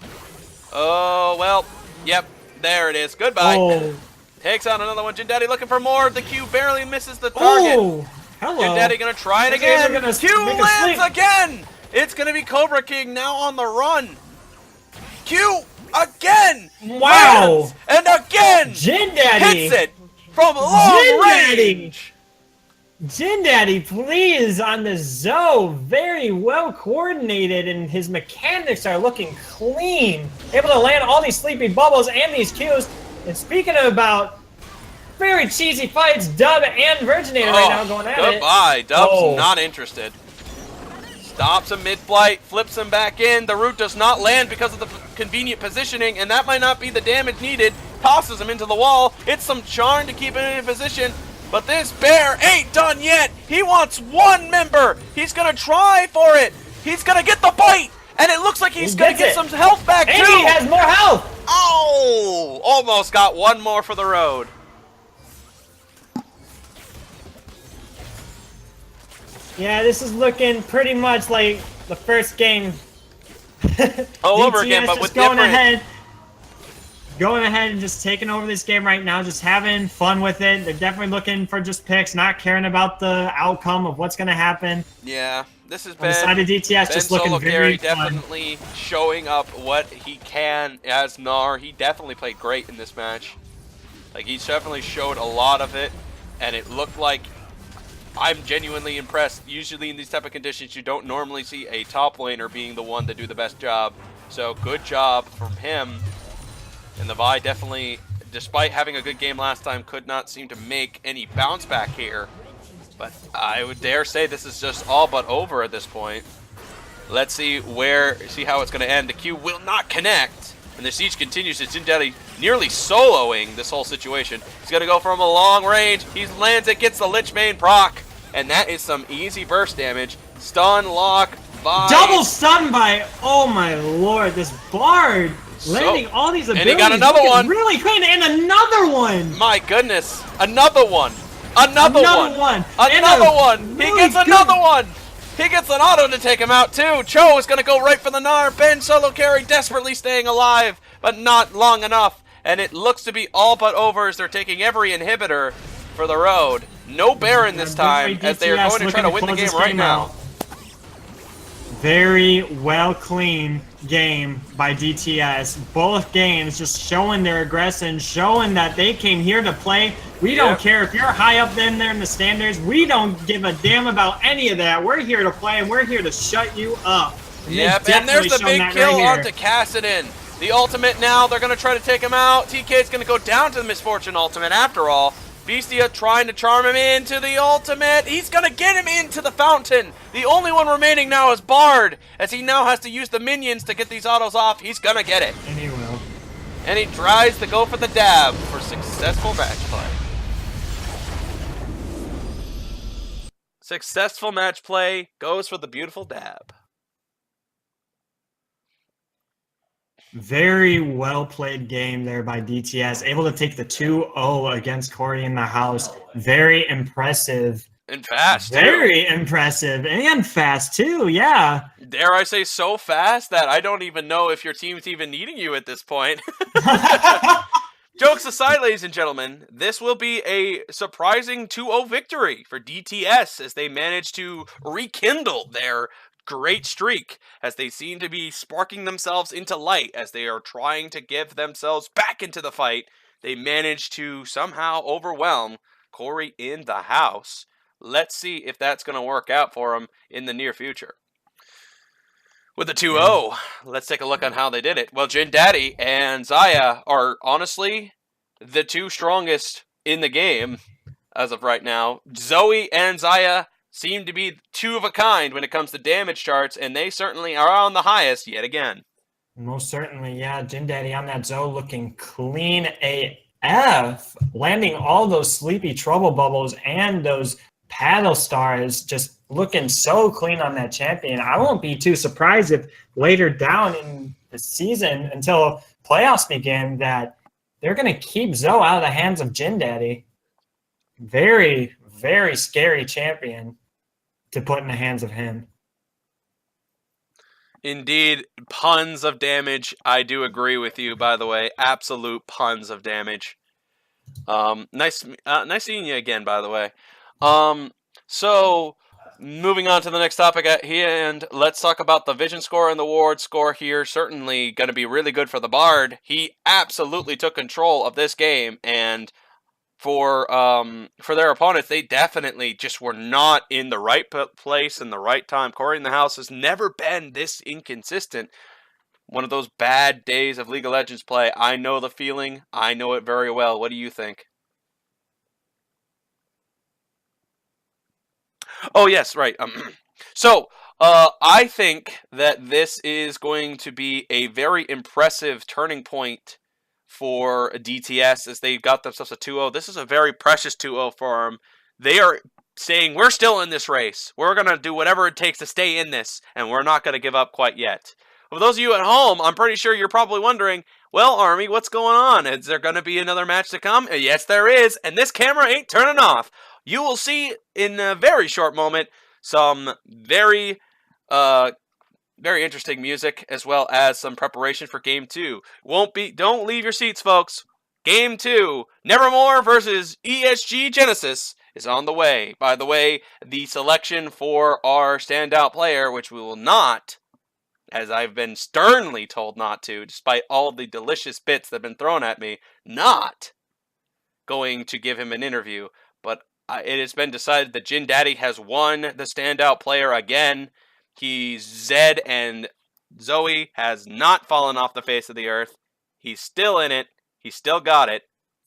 [SPEAKER 1] Oh, well, yep, there it is. Goodbye. Takes out another one. Jin Daddy looking for more. The Q barely misses the target.
[SPEAKER 2] Hello.
[SPEAKER 1] Jin Daddy gonna try it again. Q lands again. It's gonna be Cobra King now on the run. Q again.
[SPEAKER 2] Wow.
[SPEAKER 1] Lands, and again.
[SPEAKER 2] Jin Daddy
[SPEAKER 1] hits it from long range.
[SPEAKER 2] Jin Daddy, please, on the Zoe, very well coordinated, and his mechanics are looking clean. Able to land all these sleepy bubbles and these Qs. And speaking about very cheesy fights, Dub and Virginator right now going at it.
[SPEAKER 1] Goodbye. Dub's not interested. Stops him mid-flight, flips him back in. The root does not land because of the convenient positioning, and that might not be the damage needed. tosses him into the wall. It's some charm to keep him in position. But this bear ain't done yet. He wants one member. He's going to try for it. He's going to get the bite. And it looks like he's going to get some health back,
[SPEAKER 2] and
[SPEAKER 1] too.
[SPEAKER 2] He has more health.
[SPEAKER 1] Oh, almost got one more for the road.
[SPEAKER 2] Yeah, this is looking pretty much like the first game.
[SPEAKER 1] All over again, but with
[SPEAKER 2] going
[SPEAKER 1] different...
[SPEAKER 2] ahead and just taking over this game right now, just having fun with it. They're definitely looking for just picks, not caring about the outcome of what's going to happen.
[SPEAKER 1] Yeah, this has
[SPEAKER 2] On
[SPEAKER 1] been...
[SPEAKER 2] the side of DTS, just looking very fun.
[SPEAKER 1] Definitely showing up what he can as Gnar. He definitely played great in this match. Like, he definitely showed a lot of it, and it looked like... I'm genuinely impressed. Usually in these type of conditions, you don't normally see a top laner being the one to do the best job. So good job from him. And the Vi definitely, despite having a good game last time, could not seem to make any bounce back here. But I would dare say this is just all but over at this point. Let's see how it's going to end. The Q will not connect. And the siege continues. It's TssT nearly soloing this whole situation. He's going to go from a long range. He lands it, gets the Lich Bane proc. And that is some easy burst damage. Stun, lock, Vi.
[SPEAKER 2] Double stun by, oh my lord, this Bard. Landing all these abilities.
[SPEAKER 1] And he got another one.
[SPEAKER 2] Really clean, and another one.
[SPEAKER 1] My goodness. Another one. Another one. Another one.
[SPEAKER 2] Really
[SPEAKER 1] he gets another one. He gets an auto to take him out, too. Cho is going to go right for the Gnar. Ben solo carry desperately staying alive, but not long enough. And it looks to be all but over as they're taking every inhibitor for the road. No Baron this time, as they are going to try to win the game right now.
[SPEAKER 2] Very well clean game by DTS. Both games just showing their aggression, showing that they came here to play. We don't care if you're high up in there in the standards. We don't give a damn about any of that. We're here to play, and we're here to shut you up.
[SPEAKER 1] Yep, and there's the big kill onto Kassadin. The ultimate now, they're going to try to take him out. TK's going to go down to the Misfortune ultimate after all. Bestia trying to charm him into the ultimate. He's going to get him into the fountain. The only one remaining now is Bard, as he now has to use the minions to get these autos off. He's going to get it.
[SPEAKER 2] And he will.
[SPEAKER 1] And he tries to go for the dab for successful match play. Successful match play goes for the beautiful dab.
[SPEAKER 2] Very well played game there by DTS. Able to take the 2-0 against CoryInTheHouse. Very impressive.
[SPEAKER 1] And fast,
[SPEAKER 2] Very impressive. And fast, too. Yeah.
[SPEAKER 1] Dare I say so fast that I don't even know if your team's even needing you at this point. Jokes aside, ladies and gentlemen, this will be a surprising 2-0 victory for DTS as they manage to rekindle their great streak, as they seem to be sparking themselves into light as they are trying to give themselves back into the fight. They managed to somehow overwhelm CoryInTheHouse. Let's see if that's going to work out for them in the near future. With the 2-0, let's take a look on how they did it. Well, Jindaddy and Xayah are honestly the two strongest in the game as of right now. Zoe and Xayah seem to be two of a kind when it comes to damage charts, and they certainly are on the highest yet again.
[SPEAKER 2] Most certainly, yeah. Jindaddy on that Zoe looking clean AF, landing all those sleepy trouble bubbles and those paddle stars, just looking so clean on that champion. I won't be too surprised if later down in the season, until playoffs begin, that they're going to keep Zoe out of the hands of Jindaddy. Very, very scary champion to put in the hands of him.
[SPEAKER 1] Indeed, puns of damage. I do agree with you, by the way. Absolute puns of damage. Nice seeing you again, by the way. So, moving on to the next topic at hand, let's talk about the vision score and the ward score here. Certainly going to be really good for the Bard. He absolutely took control of this game, and for their opponents, they definitely just were not in the right place in the right time. CoryInTheHouse has never been this inconsistent. One of those bad days of League of Legends play. I know the feeling. I know it very well. What do you think? Oh, yes, right. So, I think that this is going to be a very impressive turning point for DTS as they got themselves a 2-0. This is a very precious 2-0 for them. They are saying, we're still in this race. We're going to do whatever it takes to stay in this, and we're not going to give up quite yet. For those of you at home, I'm pretty sure you're probably wondering, well, Army, what's going on? Is there going to be another match to come? Yes, there is, and this camera ain't turning off. You will see in a very short moment some very interesting music, as well as some preparation for Game 2. Don't leave your seats, folks. Game 2, Nevermore versus ESG Genesis, is on the way. By the way, the selection for our standout player, which we will not, as I've been sternly told not to, despite all the delicious bits that have been thrown at me, not going to give him an interview. But it has been decided that Jin Daddy has won the standout player again. Zed and Zoe has not fallen off the face of the earth. He's still in it. He's still got it.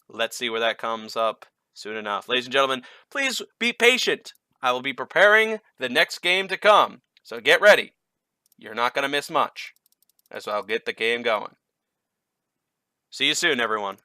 [SPEAKER 1] Let's see where that comes up soon enough. Ladies and gentlemen, please be patient. I will be preparing the next game to come. So get ready. You're not going to miss much, as I'll get the game going. See you soon, everyone.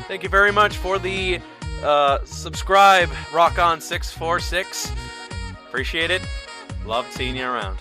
[SPEAKER 1] Thank you very much for the subscribe, Rock On 646. Appreciate it. Love seeing you around.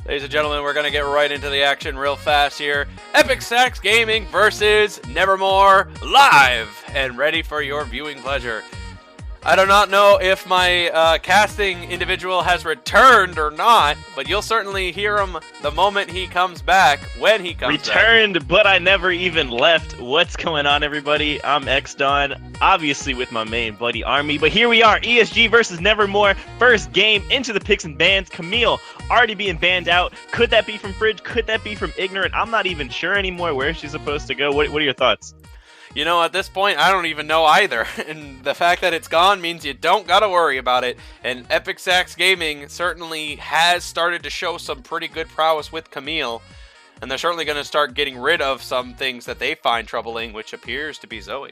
[SPEAKER 1] Ladies and gentlemen, we're going to get right into the action real fast here. TssT Gaming versus Nevermore live and ready for your viewing pleasure. I do not know if my casting individual has returned or not, but you'll certainly hear him the moment he comes back, when he comes back.
[SPEAKER 3] Returned, but I never even left. What's going on, everybody? I'm XDon, obviously with my main buddy Army, but here we are, ESG versus Nevermore. First game into the picks and bans. Camille already being banned out. Could that be from Fridge? Could that be from Ignorant? I'm not even sure anymore where she's supposed to go. What are your thoughts?
[SPEAKER 1] You know, at this point, I don't even know either. And the fact that it's gone means you don't got to worry about it. And TssT Gaming certainly has started to show some pretty good prowess with Camille. And they're certainly going to start getting rid of some things that they find troubling, which appears to be Zoe.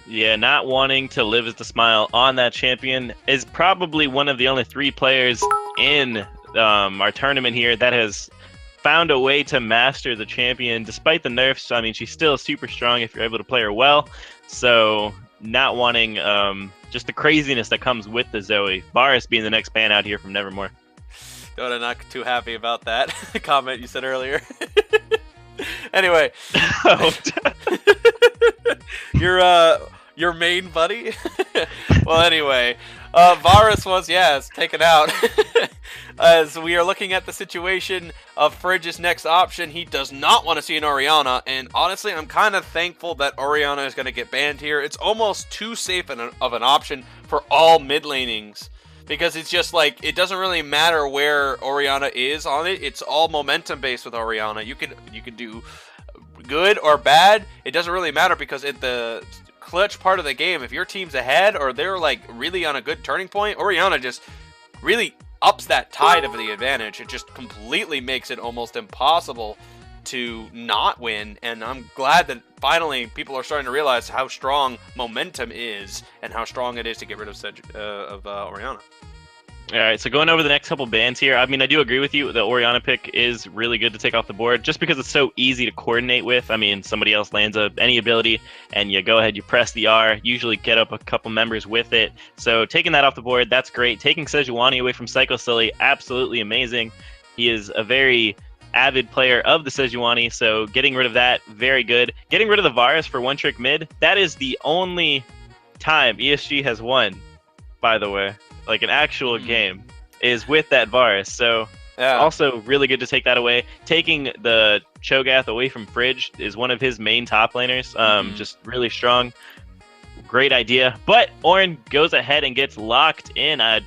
[SPEAKER 3] Yeah, not wanting to live as the smile on that champion is probably one of the only 3 players in our tournament here that has found a way to master the champion despite the nerfs. I mean, she's still super strong if you're able to play her well. So not wanting just the craziness that comes with the Zoe. Varus being the next ban out here from Nevermore.
[SPEAKER 1] Dota not too happy about that comment you said earlier. Anyway. Your main buddy? Well, anyway. Varus was, taken out. As we are looking at the situation of Fridge's next option, he does not want to see an Orianna, and honestly, I'm kind of thankful that Orianna is going to get banned here. It's almost too safe of an option for all mid lanings, because it's just like, it doesn't really matter where Orianna is on it. It's all momentum based with Orianna. You could do good or bad. It doesn't really matter, because at the clutch part of the game, if your team's ahead or they're like really on a good turning point, Orianna just really ups that tide of the advantage. It just completely makes it almost impossible to not win, and I'm glad that finally people are starting to realize how strong momentum is and how strong it is to get rid of Orianna.
[SPEAKER 3] All right, so going over the next couple bans here, I mean, I do agree with you. The Orianna pick is really good to take off the board just because it's so easy to coordinate with. I mean, somebody else lands any ability, and you go ahead, you press the R, usually get up a couple members with it. So taking that off the board, that's great. Taking Sejuani away from Psycho Silly, absolutely amazing. He is a very avid player of the Sejuani, so getting rid of that, very good. Getting rid of the Varus for one trick mid, that is the only time ESG has won, by the way. Like an actual game is with that Varus. So also really good to take that away. Taking the Cho'Gath away from Fridge is one of his main top laners. Just really strong. Great idea. But Ornn goes ahead and gets locked in. I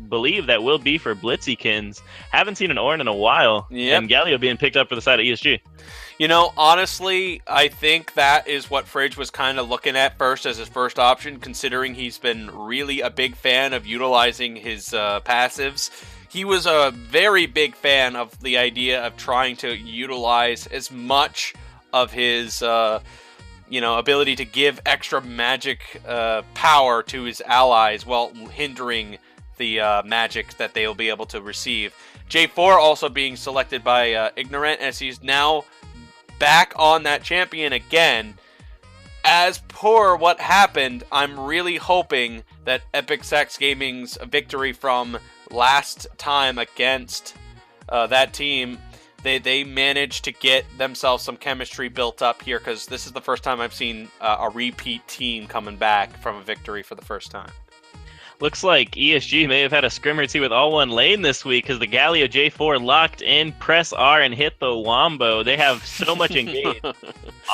[SPEAKER 3] believe that will be for Blitzykins. Haven't seen an Ornn in a while. Yep. And Galio being picked up for the side of ESG.
[SPEAKER 1] You know, honestly, I think that is what Fridge was kind of looking at first as his first option, considering he's been really a big fan of utilizing his passives. He was a very big fan of the idea of trying to utilize as much of his ability to give extra magic power to his allies while hindering the magic that they'll be able to receive. J4 also being selected by Ignorant, as he's now back on that champion again. As per what happened, I'm really hoping that Epic Sax Gaming's victory from last time against that team, they managed to get themselves some chemistry built up here, because this is the first time I've seen a repeat team coming back from a victory for the first time.
[SPEAKER 3] Looks like ESG may have had a scrim or two with all one lane this week, because the Galio J4 locked in, press R, and hit the wombo. They have so much engaged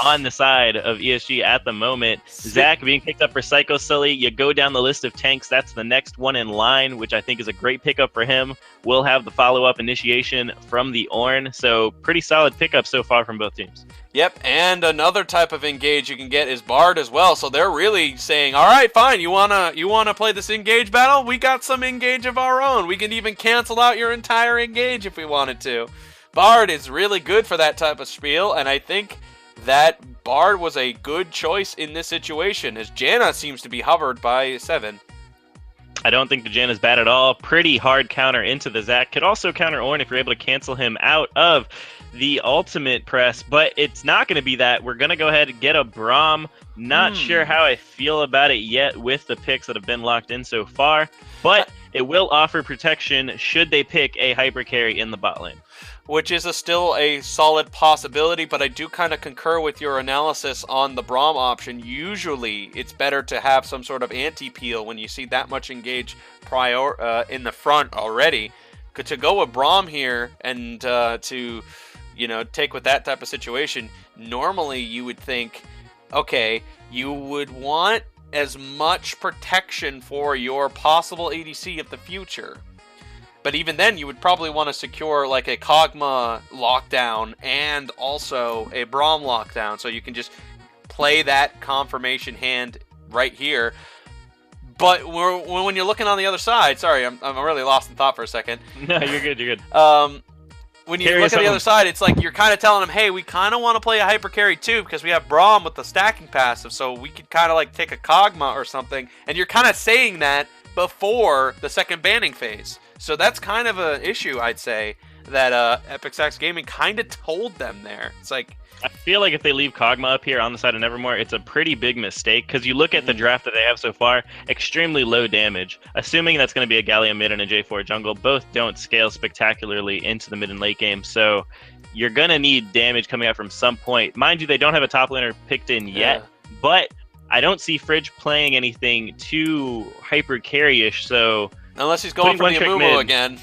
[SPEAKER 3] on the side of ESG at the moment. Zach being picked up for Psycho Sully. You go down the list of tanks, that's the next one in line, which I think is a great pickup for him. We'll have the follow-up initiation from the Ornn, so pretty solid pickup so far from both teams.
[SPEAKER 1] Yep, and another type of engage you can get is Bard as well. So they're really saying, all right, fine, you wanna play this engage battle? We got some engage of our own. We can even cancel out your entire engage if we wanted to. Bard is really good for that type of spiel, and I think that Bard was a good choice in this situation, as Janna seems to be hovered by 7.
[SPEAKER 3] I don't think the Jan is bad at all. Pretty hard counter into the Zac. Could also counter Ornn if you're able to cancel him out of the ultimate press, but it's not going to be that. We're going to go ahead and get a Braum. Not sure how I feel about it yet with the picks that have been locked in so far, but it will offer protection should they pick a hyper carry in the bot lane.
[SPEAKER 1] Which is still a solid possibility, but I do kind of concur with your analysis on the Braum option. Usually, it's better to have some sort of anti-peel when you see that much engage in the front already. To go with Braum here and to take with that type of situation, normally you would think, okay, you would want as much protection for your possible ADC of the future. But even then, you would probably want to secure like a Kog'Maw lockdown and also a Braum lockdown, so you can just play that confirmation hand right here. But when you're looking on the other side, sorry, I'm really lost in thought for a second.
[SPEAKER 3] No, you're good, you're good.
[SPEAKER 1] When you look at the other side, it's like you're kind of telling them, hey, we kind of want to play a hyper carry too, because we have Braum with the stacking passive, so we could kind of like take a Kog'Maw or something, and you're kind of saying that before the second banning phase. So that's kind of an issue, I'd say, that Epic Sax Gaming kind of told them there. It's like,
[SPEAKER 3] I feel like if they leave Kog'Maw up here on the side of Nevermore, it's a pretty big mistake, because you look at the draft that they have so far, extremely low damage. Assuming that's going to be a Galio mid and a J4 jungle, both don't scale spectacularly into the mid and late game, so you're going to need damage coming out from some point. Mind you, they don't have a top laner picked in yet, but I don't see Fridge playing anything too hyper carry-ish, so
[SPEAKER 1] unless he's going for the Amumu again.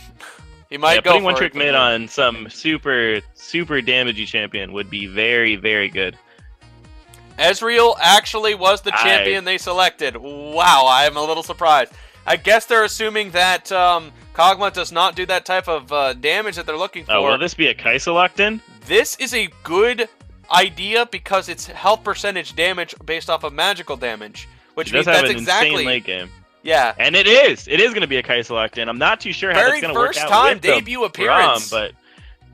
[SPEAKER 1] He might go
[SPEAKER 3] putting
[SPEAKER 1] for
[SPEAKER 3] one trick mid on some super damagey champion would be very, very good.
[SPEAKER 1] Ezreal actually was the champion they selected. Wow, I am a little surprised. I guess they're assuming that Kog'Maw does not do that type of damage that they're looking for.
[SPEAKER 3] Oh, will this be a Kai'Sa locked in?
[SPEAKER 1] This is a good idea because it's health percentage damage based off of magical damage, which means that's exactly
[SPEAKER 3] insane late game.
[SPEAKER 1] Yeah,
[SPEAKER 3] and it is going to be a Kai'Sa locked in. I'm not too sure how that's going to work out.
[SPEAKER 1] First time debut appearance,
[SPEAKER 3] but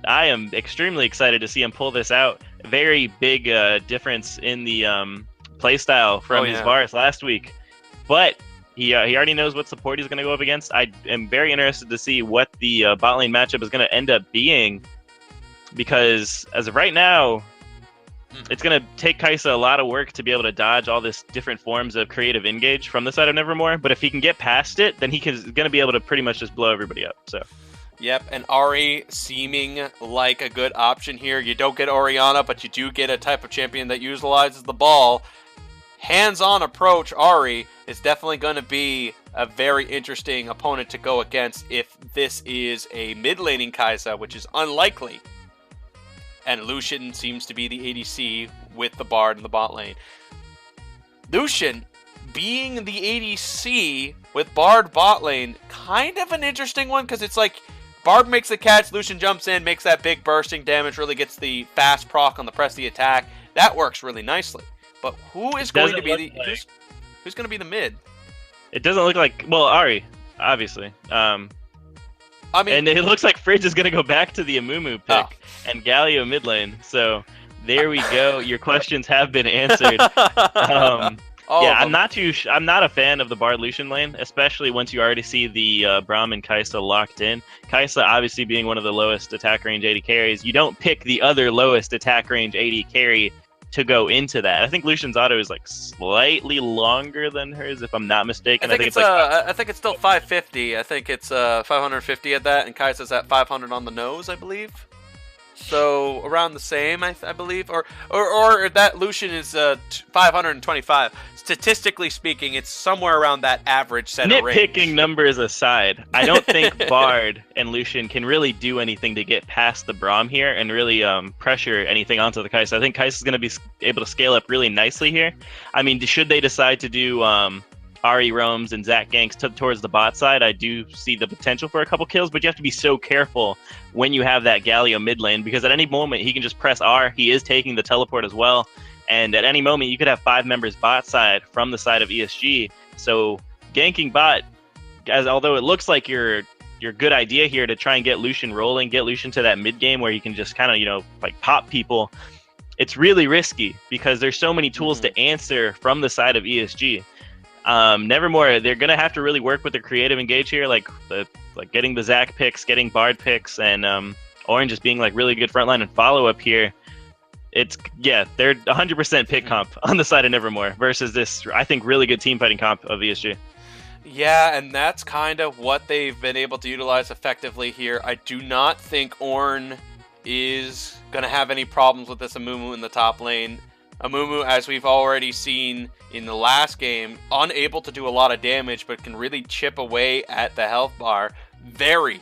[SPEAKER 3] I am extremely excited to see him pull this out. Very big difference in the playstyle from his Varus last week, but he already knows what support he's going to go up against. I am very interested to see what the bot lane matchup is going to end up being, because as of right now, it's going to take Kai'Sa a lot of work to be able to dodge all this different forms of creative engage from the side of Nevermore. But if he can get past it, then he's going to be able to pretty much just blow everybody up. So,
[SPEAKER 1] yep, and Ahri seeming like a good option here. You don't get Orianna, but you do get a type of champion that utilizes the ball. Hands-on approach, Ahri is definitely going to be a very interesting opponent to go against if this is a mid-laning Kai'Sa, which is unlikely. And Lucian seems to be the ADC with the Bard in the bot lane. Lucian being the ADC with Bard bot lane, kind of an interesting one, because it's like Bard makes the catch, Lucian jumps in, makes that big bursting damage, really gets the fast proc on the press the attack. That works really nicely. But who is going to be the who's going to be the mid?
[SPEAKER 3] It doesn't look like, well, Ahri, obviously. I mean, and it looks like Fridge is going to go back to the Amumu pick and Galio mid lane. So there we go. Your questions have been answered.
[SPEAKER 1] All
[SPEAKER 3] Yeah,
[SPEAKER 1] of them.
[SPEAKER 3] I'm not a fan of the Bard Lucian lane, especially once you already see the Braum and Kai'Sa locked in. Kai'Sa obviously being one of the lowest attack range AD carries, you don't pick the other lowest attack range AD carry to go into that. I think Lucian's auto is like slightly longer than hers, if I'm not mistaken. I think it's like
[SPEAKER 1] I think it's still 550. I think it's 550 at that, and Kaisa's at 500 on the nose, I believe. So around the same, I believe, or that Lucian is 525. Statistically speaking, it's somewhere around that average center range.
[SPEAKER 3] Nitpicking numbers aside, I don't think Bard and Lucian can really do anything to get past the Braum here and really pressure anything onto the Kai'Sa. I think Kai'Sa's going to be able to scale up really nicely here. I mean, should they decide to do Ari roams and Zach ganks towards the bot side, I do see the potential for a couple kills, but you have to be so careful when you have that Galio mid lane, because at any moment he can just press R. He is taking the teleport as well, and at any moment you could have 5 members bot side from the side of ESG. So ganking bot, although it looks like your good idea here to try and get Lucian rolling, get Lucian to that mid game where he can just kind of like pop people, it's really risky because there's so many tools to answer from the side of ESG. Nevermore, they're gonna have to really work with the creative engage here, like getting the Zac picks, getting Bard picks, and Orange just being like really good frontline and follow up here. They're 100% pick comp on the side of Nevermore versus this, I think, really good team fighting comp of ESG.
[SPEAKER 1] Yeah, and that's kind of what they've been able to utilize effectively here. I do not think Ornn is gonna have any problems with this Amumu in the top lane. Amumu, as we've already seen in the last game, unable to do a lot of damage, but can really chip away at the health bar very,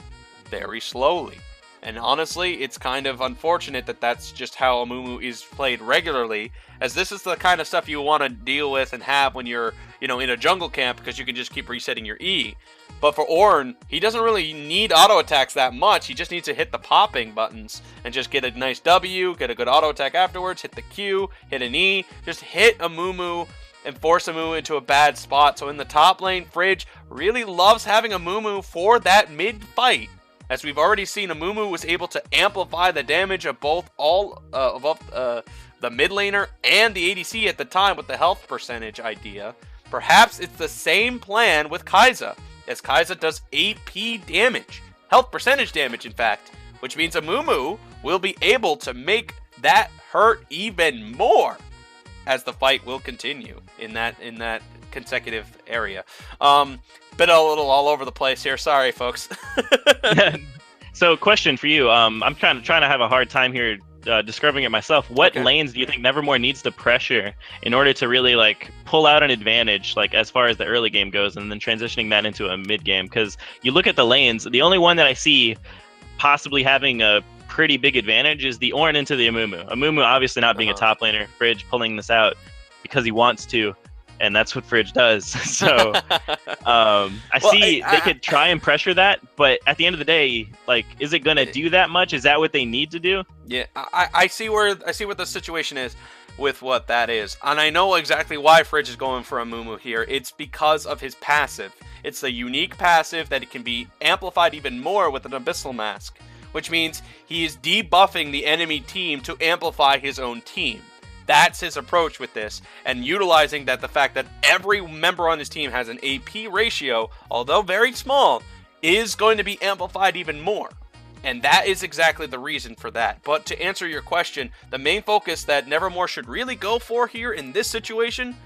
[SPEAKER 1] very slowly. And honestly, it's kind of unfortunate that that's just how Amumu is played regularly, as this is the kind of stuff you want to deal with and have when you're, in a jungle camp, because you can just keep resetting your E. But for Ornn, he doesn't really need auto attacks that much. He just needs to hit the popping buttons and just get a nice W, get a good auto attack afterwards, hit the Q, hit an E, just hit Amumu and force Amumu into a bad spot. So in the top lane, Fridge really loves having Amumu for that mid fight. As we've already seen, Amumu was able to amplify the damage of both the mid laner and the ADC at the time with the health percentage idea. Perhaps it's the same plan with Kai'Sa, as Kai'Sa does AP damage, health percentage damage in fact, which means Amumu will be able to make that hurt even more as the fight will continue in that consecutive area. Been a little all over the place here, sorry folks.
[SPEAKER 3] So question for you, I'm trying to have a hard time here describing it myself. What lanes do you think Nevermore needs to pressure in order to really like pull out an advantage, like as far as the early game goes, and then transitioning that into a mid game? Because you look at the lanes, the only one that I see possibly having a pretty big advantage is the Ornn into the Amumu. Amumu obviously not being a top laner, Fridge pulling this out because he wants to, and that's what Fridge does. So they could try and pressure that, but at the end of the day, like, is it gonna do that much? Is that what they need to do?
[SPEAKER 1] Yeah, I see what the situation is with what that is, and I know exactly why Fridge is going for Amumu here. It's because of his passive. It's a unique passive that it can be amplified even more with an Abyssal Mask, which means he is debuffing the enemy team to amplify his own team. That's his approach with this, and utilizing the fact that every member on his team has an AP ratio, although very small, is going to be amplified even more. And that is exactly the reason for that. But to answer your question, the main focus that Nevermore should really go for here in this situation,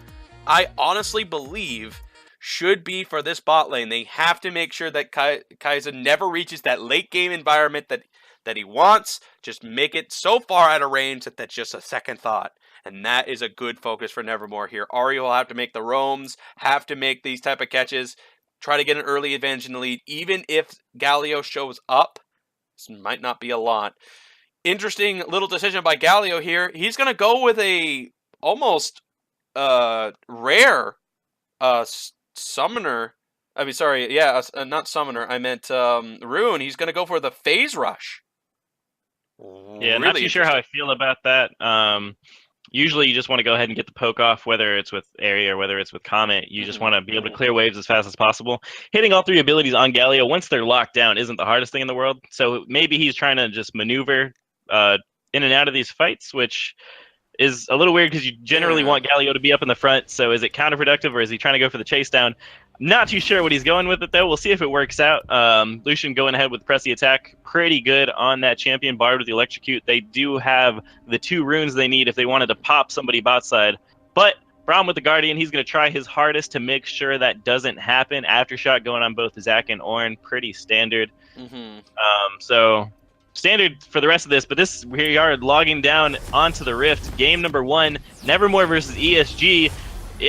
[SPEAKER 1] I honestly believe, should be for this bot lane. They have to make sure that Kai'Sa never reaches that late game environment that he wants. Just make it so far out of range that that's just a second thought. And that is a good focus for Nevermore here. Ari will have to make the roams, have to make these type of catches, try to get an early advantage in the lead, even if Galio shows up. This might not be a lot. Interesting little decision by Galio here. He's going to go with a almost rare summoner. I mean, sorry, yeah, not summoner. I meant rune. He's going to go for the phase rush.
[SPEAKER 3] Yeah, really not too sure how I feel about that. Usually you just want to go ahead and get the poke off, whether it's with area or whether it's with Comet. You just want to be able to clear waves as fast as possible. Hitting all 3 abilities on Galio once they're locked down isn't the hardest thing in the world. So maybe he's trying to just maneuver in and out of these fights, which is a little weird because you generally
[SPEAKER 1] Yeah.
[SPEAKER 3] want Galio to be up in the front. So is it counterproductive or is he trying to go for the chase down? Not too sure what he's going with it though. We'll see if it works out. Lucian going ahead with press the attack, pretty good on that champion. Bard with the electrocute. They do have the 2 runes they need if they wanted to pop somebody bot side. But Braum with the Guardian, he's going to try his hardest to make sure that doesn't happen. Aftershock going on both Zach and Ornn, pretty standard. So standard for the rest of this, but this we are logging down onto the Rift. Game number 1, Nevermore versus ESG.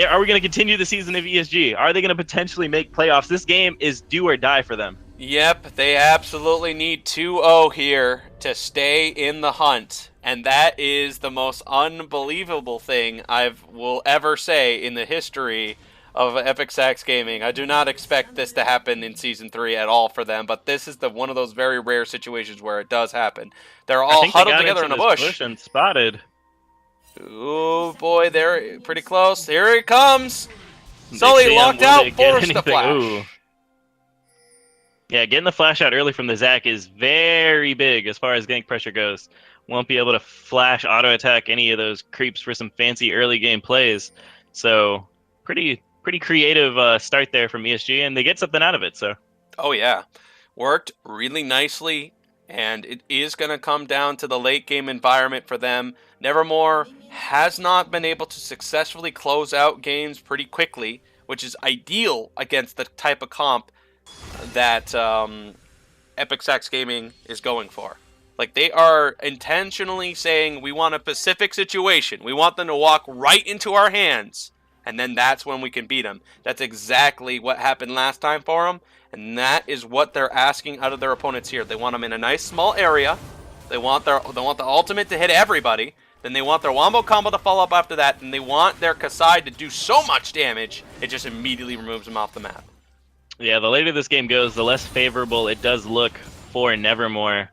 [SPEAKER 3] Are we going to continue the season of ESG? Are they going to potentially make playoffs? This game is do or die for them.
[SPEAKER 1] Yep, they absolutely need 2-0 here to stay in the hunt. And that is the most unbelievable thing I will ever say in the history of Epic Sax Gaming. I do not expect this to happen in Season 3 at all for them, but this is one of those very rare situations where it does happen. They're all huddled together in a bush.
[SPEAKER 3] And spotted.
[SPEAKER 1] Oh boy, they're pretty close. Here it comes! Sully locked out, forced the flash.
[SPEAKER 3] Ooh. Yeah, getting the flash out early from the Zac is very big as far as gank pressure goes. Won't be able to flash auto attack any of those creeps for some fancy early game plays. So pretty creative start there from ESG, and they get something out of it. So
[SPEAKER 1] oh yeah, worked really nicely, and it is going to come down to the late game environment for them. Nevermore has not been able to successfully close out games pretty quickly, which is ideal against the type of comp that Epic Sax Gaming is going for. Like, they are intentionally saying, we want a specific situation. We want them to walk right into our hands, and then that's when we can beat them. That's exactly what happened last time for them, and that is what they're asking out of their opponents here. They want them in a nice small area. They want the ultimate to hit everybody. Then they want their wombo combo to follow up after that, and they want their Kasai to do so much damage, it just immediately removes them off the map.
[SPEAKER 3] Yeah, the later this game goes, the less favorable it does look for Nevermore.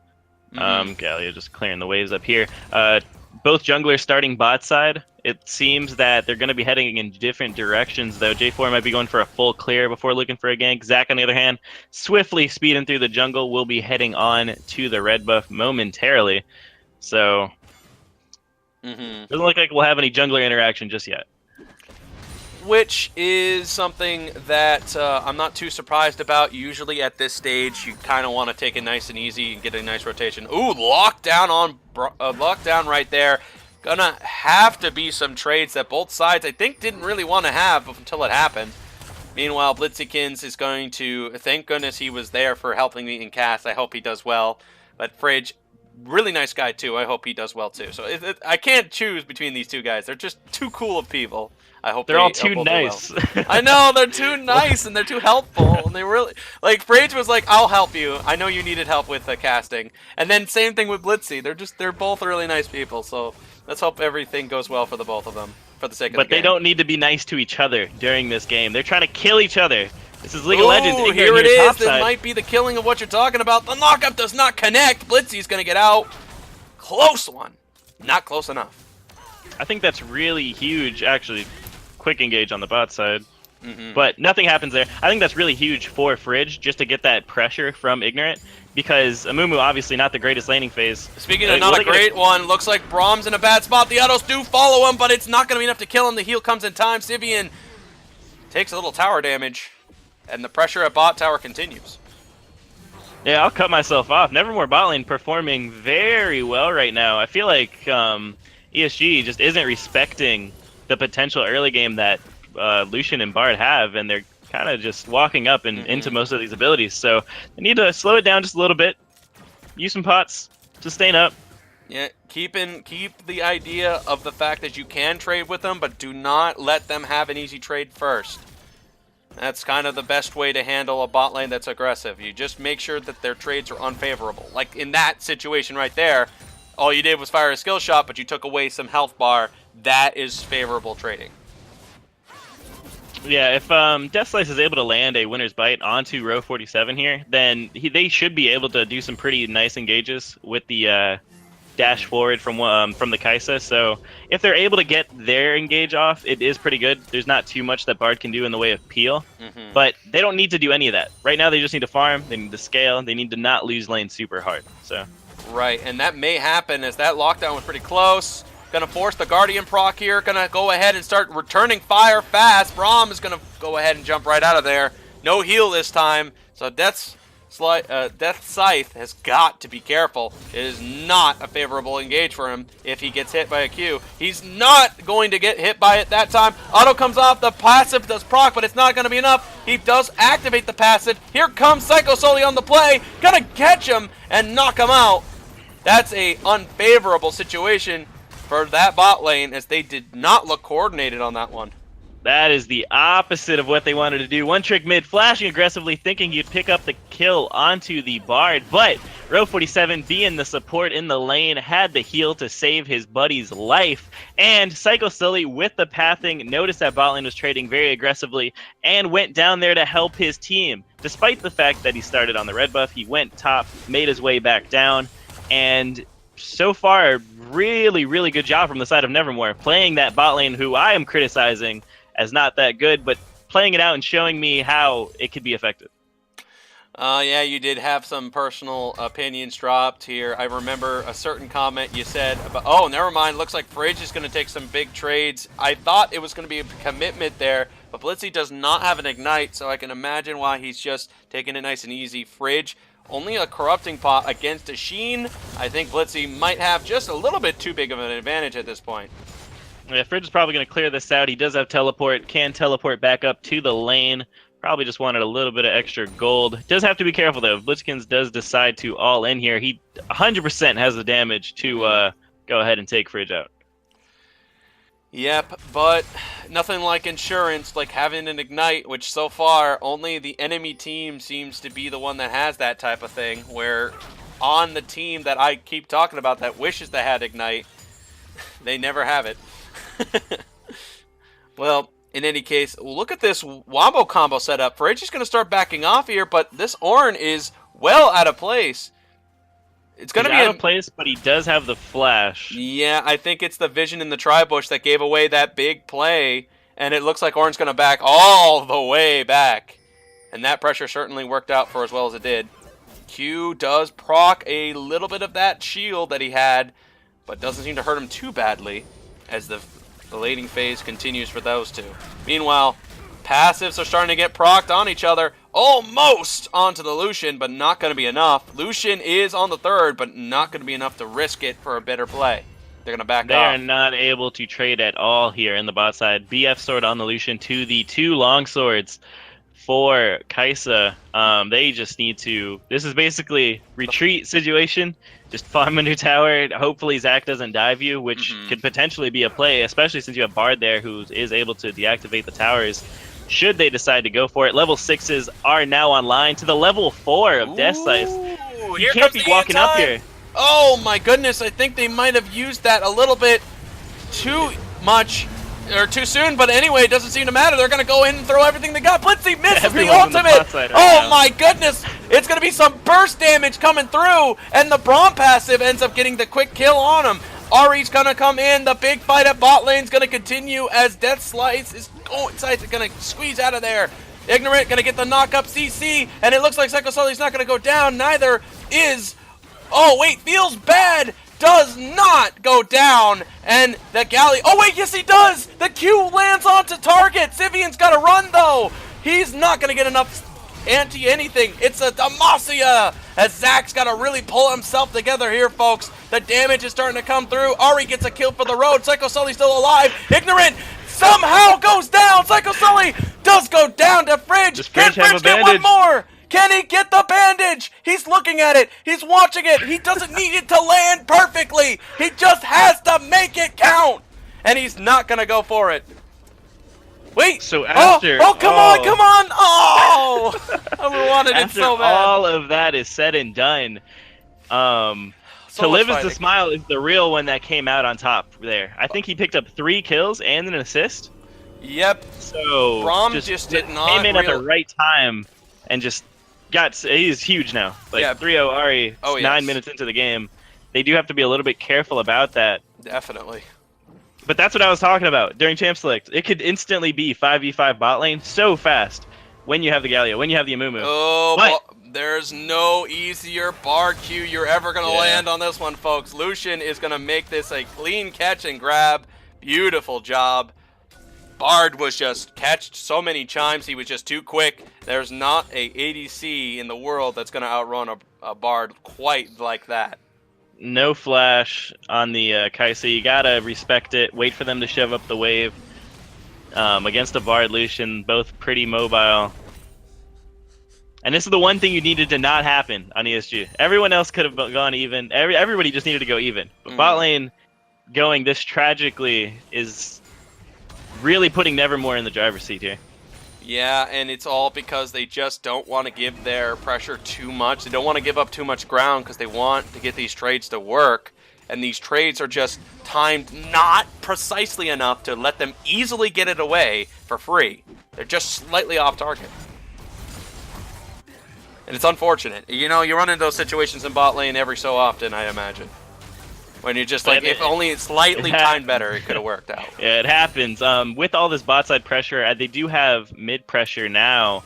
[SPEAKER 3] Galio just clearing the waves up here. Both junglers starting bot side. It seems that they're going to be heading in different directions, though. J4 might be going for a full clear before looking for a gank. Zac, on the other hand, swiftly speeding through the jungle, will be heading on to the red buff momentarily. So, doesn't look like we'll have any jungler interaction just yet.
[SPEAKER 1] Which is something that I'm not too surprised about. Usually at this stage, you kind of want to take it nice and easy and get a nice rotation. Ooh, lockdown right there. Gonna have to be some trades that both sides, I think, didn't really want to have until it happened. Meanwhile, Blitzykins is going to, thank goodness he was there for helping me in cast. I hope he does well. But Fridge, really nice guy too. I hope he does well too. So I can't choose between these two guys. They're just too cool of people. I hope
[SPEAKER 3] they're all too nice.
[SPEAKER 1] Well. I know, they're too nice and they're too helpful. And they really, like, Frage was like, I'll help you. I know you needed help with casting. And then same thing with Blitzy. They're both really nice people. So let's hope everything goes well for the both of them, for the sake of the game.
[SPEAKER 3] But they don't need to be nice to each other during this game. They're trying to kill each other. This is League of Legends.
[SPEAKER 1] Here it is. This might be the killing of what you're talking about. The knockup does not connect. Blitzy's going to get out. Close one. Not close enough.
[SPEAKER 3] I think that's really huge, actually. Quick engage on the bot side. But nothing happens there. I think that's really huge for Fridge, just to get that pressure from Ignorant, because Amumu obviously not the greatest laning phase.
[SPEAKER 1] Speaking of not a great one, looks like Brahm's in a bad spot. The autos do follow him, but it's not going to be enough to kill him. The heal comes in time. Sivian takes a little tower damage, and the pressure at bot tower continues.
[SPEAKER 3] Yeah, I'll cut myself off. Nevermore bot lane performing very well right now. I feel like ESG just isn't respecting the potential early game that Lucian and Bard have, and they're kind of just walking up and into most of these abilities. So they need to slow it down just a little bit, use some pots, sustain up.
[SPEAKER 1] Yeah, keep the idea of the fact that you can trade with them, but do not let them have an easy trade first. That's kind of the best way to handle a bot lane that's aggressive. You just make sure that their trades are unfavorable. Like in that situation right there, all you did was fire a skill shot, but you took away some health bar. That is favorable trading.
[SPEAKER 3] Yeah, if Death Slice is able to land a winner's bite onto row 47 here, then they should be able to do some pretty nice engages with the dash forward from the Kaisa. So if they're able to get their engage off, it is pretty good. There's not too much that Bard can do in the way of peel, but they don't need to do any of that. Right now they just need to farm, they need to scale, they need to not lose lane super hard. So
[SPEAKER 1] right, and that may happen as that lockdown was pretty close. Gonna force the Guardian proc here. Gonna go ahead and start returning fire fast. Braum is gonna go ahead and jump right out of there. No heal this time. So Death's Scythe has got to be careful. It is not a favorable engage for him if he gets hit by a Q. He's not going to get hit by it that time. Auto comes off. The passive does proc, but it's not going to be enough. He does activate the passive. Here comes Psycho Sully on the play. Gonna catch him and knock him out. That's a unfavorable situation for that bot lane, as they did not look coordinated on that one.
[SPEAKER 3] That is the opposite of what they wanted to do. One trick mid, flashing aggressively, thinking you'd pick up the kill onto the Bard, but Row 47, being the support in the lane, had the heal to save his buddy's life, and Psycho Sully, with the pathing, noticed that bot lane was trading very aggressively, and went down there to help his team. Despite the fact that he started on the red buff, he went top, made his way back down, and so far, really, really good job from the side of Nevermore, playing that bot lane, who I am criticizing as not that good, but playing it out and showing me how it could be effective.
[SPEAKER 1] Yeah, you did have some personal opinions dropped here. I remember a certain comment you said about, oh, never mind, looks like Fridge is going to take some big trades. I thought it was going to be a commitment there, but Blitzy does not have an Ignite, so I can imagine why he's just taking it nice and easy. Fridge, only a Corrupting Pot against a Sheen. I think Blitzy might have just a little bit too big of an advantage at this point.
[SPEAKER 3] Yeah, Fridge is probably going to clear this out. He does have teleport, can teleport back up to the lane. Probably just wanted a little bit of extra gold. Does have to be careful, though. If Blitzkins does decide to all in here, he 100% has the damage to go ahead and take Fridge out.
[SPEAKER 1] Yep, but nothing like insurance, like having an Ignite, which so far only the enemy team seems to be the one that has that type of thing, where on the team that I keep talking about that wishes they had Ignite, they never have it. Well, in any case, look at this Wombo combo setup. Fridge is going to start backing off here, but this Ornn is well out of place. It's going to be
[SPEAKER 3] out of place, but he does have the flash.
[SPEAKER 1] Yeah, I think it's the vision in the tri-bush that gave away that big play, and it looks like Ornn's going to back all the way back. And that pressure certainly worked out for as well as it did. Q does proc a little bit of that shield that he had, but doesn't seem to hurt him too badly as the laning phase continues for those two. Meanwhile, passives are starting to get procced on each other, almost onto the Lucian, but not going to be enough. Lucian is on the third, but not going to be enough to risk it for a better play. They're going to back off.
[SPEAKER 3] They are not able to trade at all here in the bot side. BF sword on the Lucian to the two long swords for Kaisa. They just need to... This is basically retreat situation. Just farm a new tower. Hopefully Zac doesn't dive you, which could potentially be a play, especially since you have Bard there who is able to deactivate the towers should they decide to go for it. Level 6s are now online to the level 4 of Death Scythe. You can't be walking up here.
[SPEAKER 1] Oh my goodness, I think they might have used that a little bit too much, or too soon, but anyway, it doesn't seem to matter. They're going to go in and throw everything they got. Blitzy misses the ultimate! Oh my goodness! It's going to be some burst damage coming through, and the Braum passive ends up getting the quick kill on him. Ari's going to come in. The big fight at bot lane is going to continue as Death Slice is going to squeeze out of there. Ignorant going to get the knock up CC, and it looks like Psycho Sully's not going to go down. Neither is... Oh, wait, feels bad. Does not go down, and the galley... Oh, wait, yes, he does! The Q lands onto target! Sivian's got to run, though! He's not going to get enough anti-anything. It's a Demacia, as Zac's got to really pull himself together here, folks. The damage is starting to come through. Ari gets a kill for the road. Psycho Sully's still alive. Ignorant somehow goes down. Psycho Sully does go down to Fridge. Can Fridge get one more? Can he get the bandage? He's looking at it. He's watching it. He doesn't need it to land perfectly. He just has to make it count. And he's not going to go for it. Wait.
[SPEAKER 3] So after...
[SPEAKER 1] Oh, come on, come on. Oh, I wanted it so bad.
[SPEAKER 3] After all of that is said and done, To Live is the Smile is the real one that came out on top there. I think he picked up 3 kills and an assist.
[SPEAKER 1] Yep.
[SPEAKER 3] So
[SPEAKER 1] Braum just did not
[SPEAKER 3] came in at the right time and just... he's huge now. Like, yeah. 3-0 Ari, 9 minutes into the game. They do have to be a little bit careful about that.
[SPEAKER 1] Definitely.
[SPEAKER 3] But that's what I was talking about during Champ Select. It could instantly be 5v5 bot lane so fast. when you have the Galio, when you have the Amumu.
[SPEAKER 1] Oh,
[SPEAKER 3] But-
[SPEAKER 1] there's no easier Bard Q you're ever going to land on this one, folks. Lucian is going to make this a clean catch and grab. Beautiful job. Bard was just catched so many chimes. He was just too quick. There's not a ADC in the world that's going to outrun a Bard quite like that.
[SPEAKER 3] No flash on the Kai'Sa. You gotta respect it. Wait for them to shove up the wave. Against a Bard Lucian, both pretty mobile. And this is the one thing you needed to not happen on ESG. Everyone else could have gone even. Everybody just needed to go even. But bot lane going this tragically is really putting Nevermore in the driver's seat here.
[SPEAKER 1] Yeah, and it's all because they just don't want to give their pressure too much. They don't want to give up too much ground because they want to get these trades to work. And these trades are just timed not precisely enough to let them easily get it away for free. They're just slightly off target. And it's unfortunate. You know, you run into those situations in bot lane every so often, I imagine. When you're just like, if only it's slightly timed better, it could have worked out.
[SPEAKER 3] Yeah, it happens. With all this bot side pressure, they do have mid pressure now.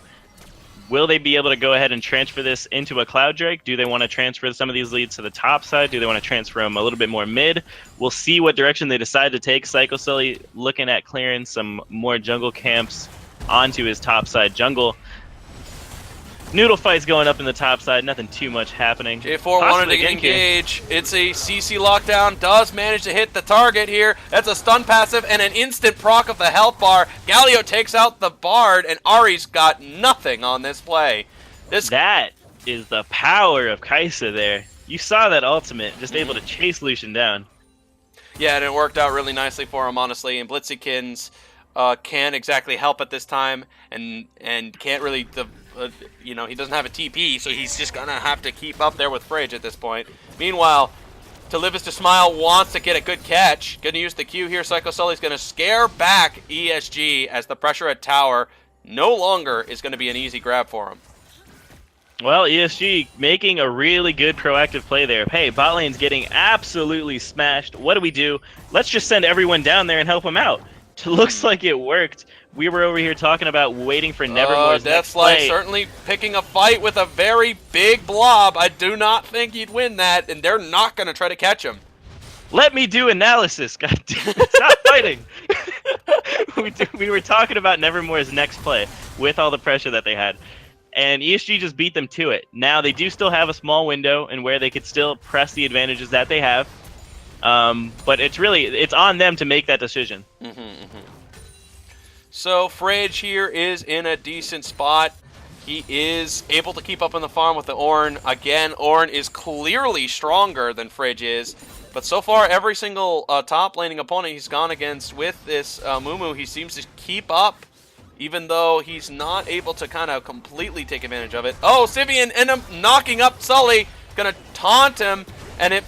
[SPEAKER 3] Will they be able to go ahead and transfer this into a Cloud Drake? Do they want to transfer some of these leads to the top side? Do they want to transfer them a little bit more mid? We'll see what direction they decide to take. Psycho Sully looking at clearing some more jungle camps onto his top side jungle. Noodle fight's going up in the top side, nothing too much happening.
[SPEAKER 1] J4 wanted to engage. It's a CC lockdown, does manage to hit the target here. That's a stun passive and an instant proc of the health bar. Galio takes out the Bard, and Ahri's got nothing on this play.
[SPEAKER 3] That is the power of Kai'Sa there. You saw that ultimate, just able to chase Lucian down.
[SPEAKER 1] Yeah, and it worked out really nicely for him, honestly. And Blitzykins can't exactly help at this time, and can't really... you know, he doesn't have a TP, so he's just gonna have to keep up there with Fridge at this point. Meanwhile, To Live Is To Smile wants to get a good catch. Gonna use the Q here. Psycho Sully's gonna scare back ESG as the pressure at tower no longer is gonna be an easy grab for him.
[SPEAKER 3] Well, ESG making a really good proactive play there. Hey, bot lane's getting absolutely smashed. What do? Let's just send everyone down there and help him out. Looks like it worked. We were over here talking about waiting for Nevermore's next play.
[SPEAKER 1] Deathslide certainly picking a fight with a very big blob. I do not think he'd win that, and they're not going to try to catch him.
[SPEAKER 3] Let me do analysis. God damn it. Stop fighting. We were talking about Nevermore's next play with all the pressure that they had. And ESG just beat them to it. Now, they do still have a small window in where they could still press the advantages that they have. But it's on them to make that decision.
[SPEAKER 1] So Fridge here is in a decent spot. He is able to keep up on the farm with the Ornn. Again, Ornn is clearly stronger than Fridge is. But so far, every single top laning opponent he's gone against with this Mumu, he seems to keep up, even though he's not able to kind of completely take advantage of it. Oh, Sivian end up knocking up Sully. Gonna taunt him, and it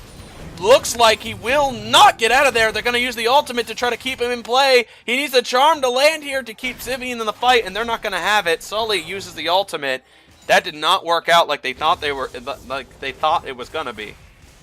[SPEAKER 1] looks like he will not get out of there. They're going to use the ultimate to try to keep him in play. He needs a charm to land here to keep Sivian in the fight, and they're not going to have it. Sully uses the ultimate. That did not work out like they thought it was going to be.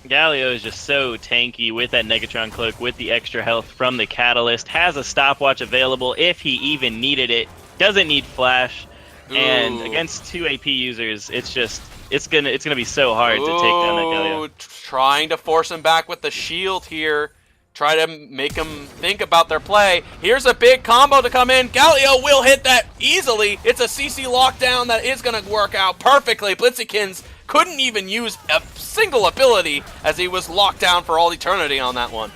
[SPEAKER 3] Galio is just so tanky with that Negatron Cloak, with the extra health from the Catalyst. Has a stopwatch available if he even needed it. Doesn't need flash. And against 2 AP users, it's gonna be so hard to take down that Galio.
[SPEAKER 1] Trying to force him back with the shield here. Try to make him think about their play. Here's a big combo to come in. Galio will hit that easily. It's a CC lockdown that is going to work out perfectly. Blitzykins couldn't even use a single ability as he was locked down for all eternity on that one.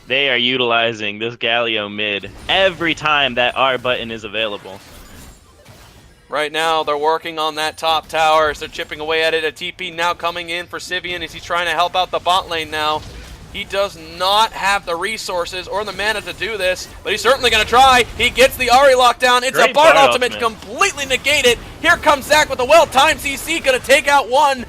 [SPEAKER 3] They are utilizing this Galio mid every time that R button is available.
[SPEAKER 1] Right now, they're working on that top tower as they're chipping away at it. A TP now coming in for Sivian as he's trying to help out the bot lane now. He does not have the resources or the mana to do this, but he's certainly going to try. He gets the Ahri lockdown. It's a Bard ultimate to completely negate it. Here comes Zach with a well-timed CC, going to take out 3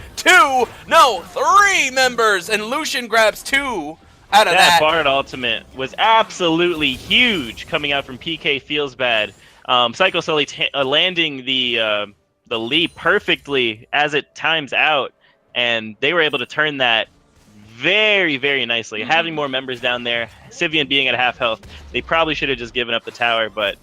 [SPEAKER 1] members, and Lucian grabs 2 out of that.
[SPEAKER 3] That Bard ultimate was absolutely huge coming out from PK Feels Bad. Psycho Sully landing the leap perfectly as it times out, and they were able to turn that very, very nicely. Having more members down there, Sivian being at half health, they probably should have just given up the tower, but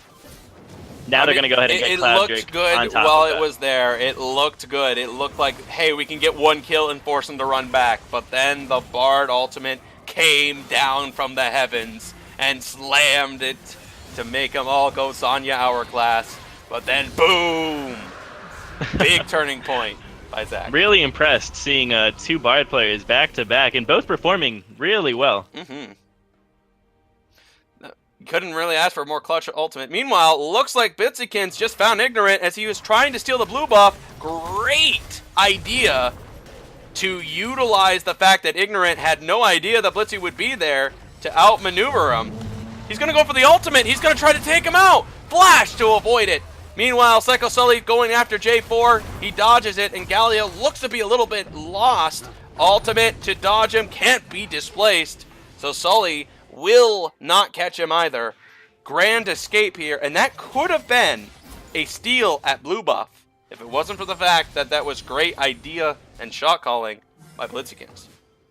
[SPEAKER 3] Now they're going to go ahead and get Cloud Drake
[SPEAKER 1] looked good
[SPEAKER 3] on top
[SPEAKER 1] while
[SPEAKER 3] of
[SPEAKER 1] it
[SPEAKER 3] that.
[SPEAKER 1] was there. It looked good. It looked like, hey, we can get one kill and force them to run back. But then the Bard ultimate came down from the heavens and slammed it to make them all go Zanya Hourglass. But then, boom! Big turning point by Zach.
[SPEAKER 3] Really impressed seeing two Bard players back-to-back and both performing really well.
[SPEAKER 1] Mm-hmm. Couldn't really ask for a more clutch ultimate. Meanwhile, looks like Bitsikins just found Ignorant as he was trying to steal the blue buff. Great idea to utilize the fact that Ignorant had no idea that Blitzy would be there to outmaneuver him. He's going to go for the ultimate. He's going to try to take him out. Flash to avoid it. Meanwhile, Psycho Sully going after J4. He dodges it, and Galio looks to be a little bit lost. Ultimate to dodge him. Can't be displaced. So Sully will not catch him either. Grand escape here, and that could have been a steal at blue buff if it wasn't for the fact that that was great idea and shot calling by Blitzykins.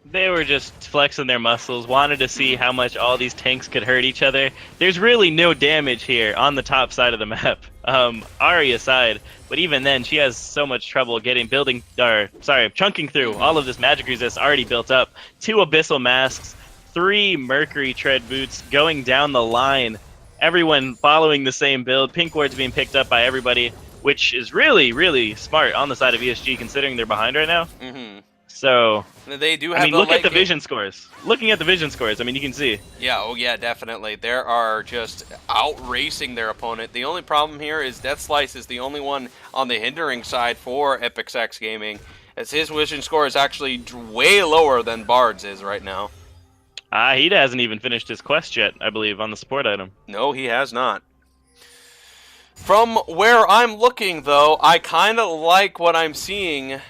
[SPEAKER 3] They were just flexing their muscles, wanted to see how much all these tanks could hurt each other. There's really no damage here on the top side of the map, Ahri aside, but even then she has so much trouble chunking through all of this magic resist already built up. 2 Abyssal Masks, 3 Mercury Tread Boots going down the line. Everyone following the same build. Pink Ward's being picked up by everybody, which is really, really smart on the side of ESG considering they're behind right now.
[SPEAKER 1] Mm-hmm.
[SPEAKER 3] So,
[SPEAKER 1] they do have
[SPEAKER 3] look at the vision scores. Looking at the vision scores, you can see.
[SPEAKER 1] Yeah, oh yeah, definitely. They are just out-racing their opponent. The only problem here is Death Slice is the only one on the hindering side for EpicX Gaming, as his vision score is actually way lower than Bard's is right now.
[SPEAKER 3] He hasn't even finished his quest yet, I believe, on the support item.
[SPEAKER 1] No, he has not. From where I'm looking, though, I kind of like what I'm seeing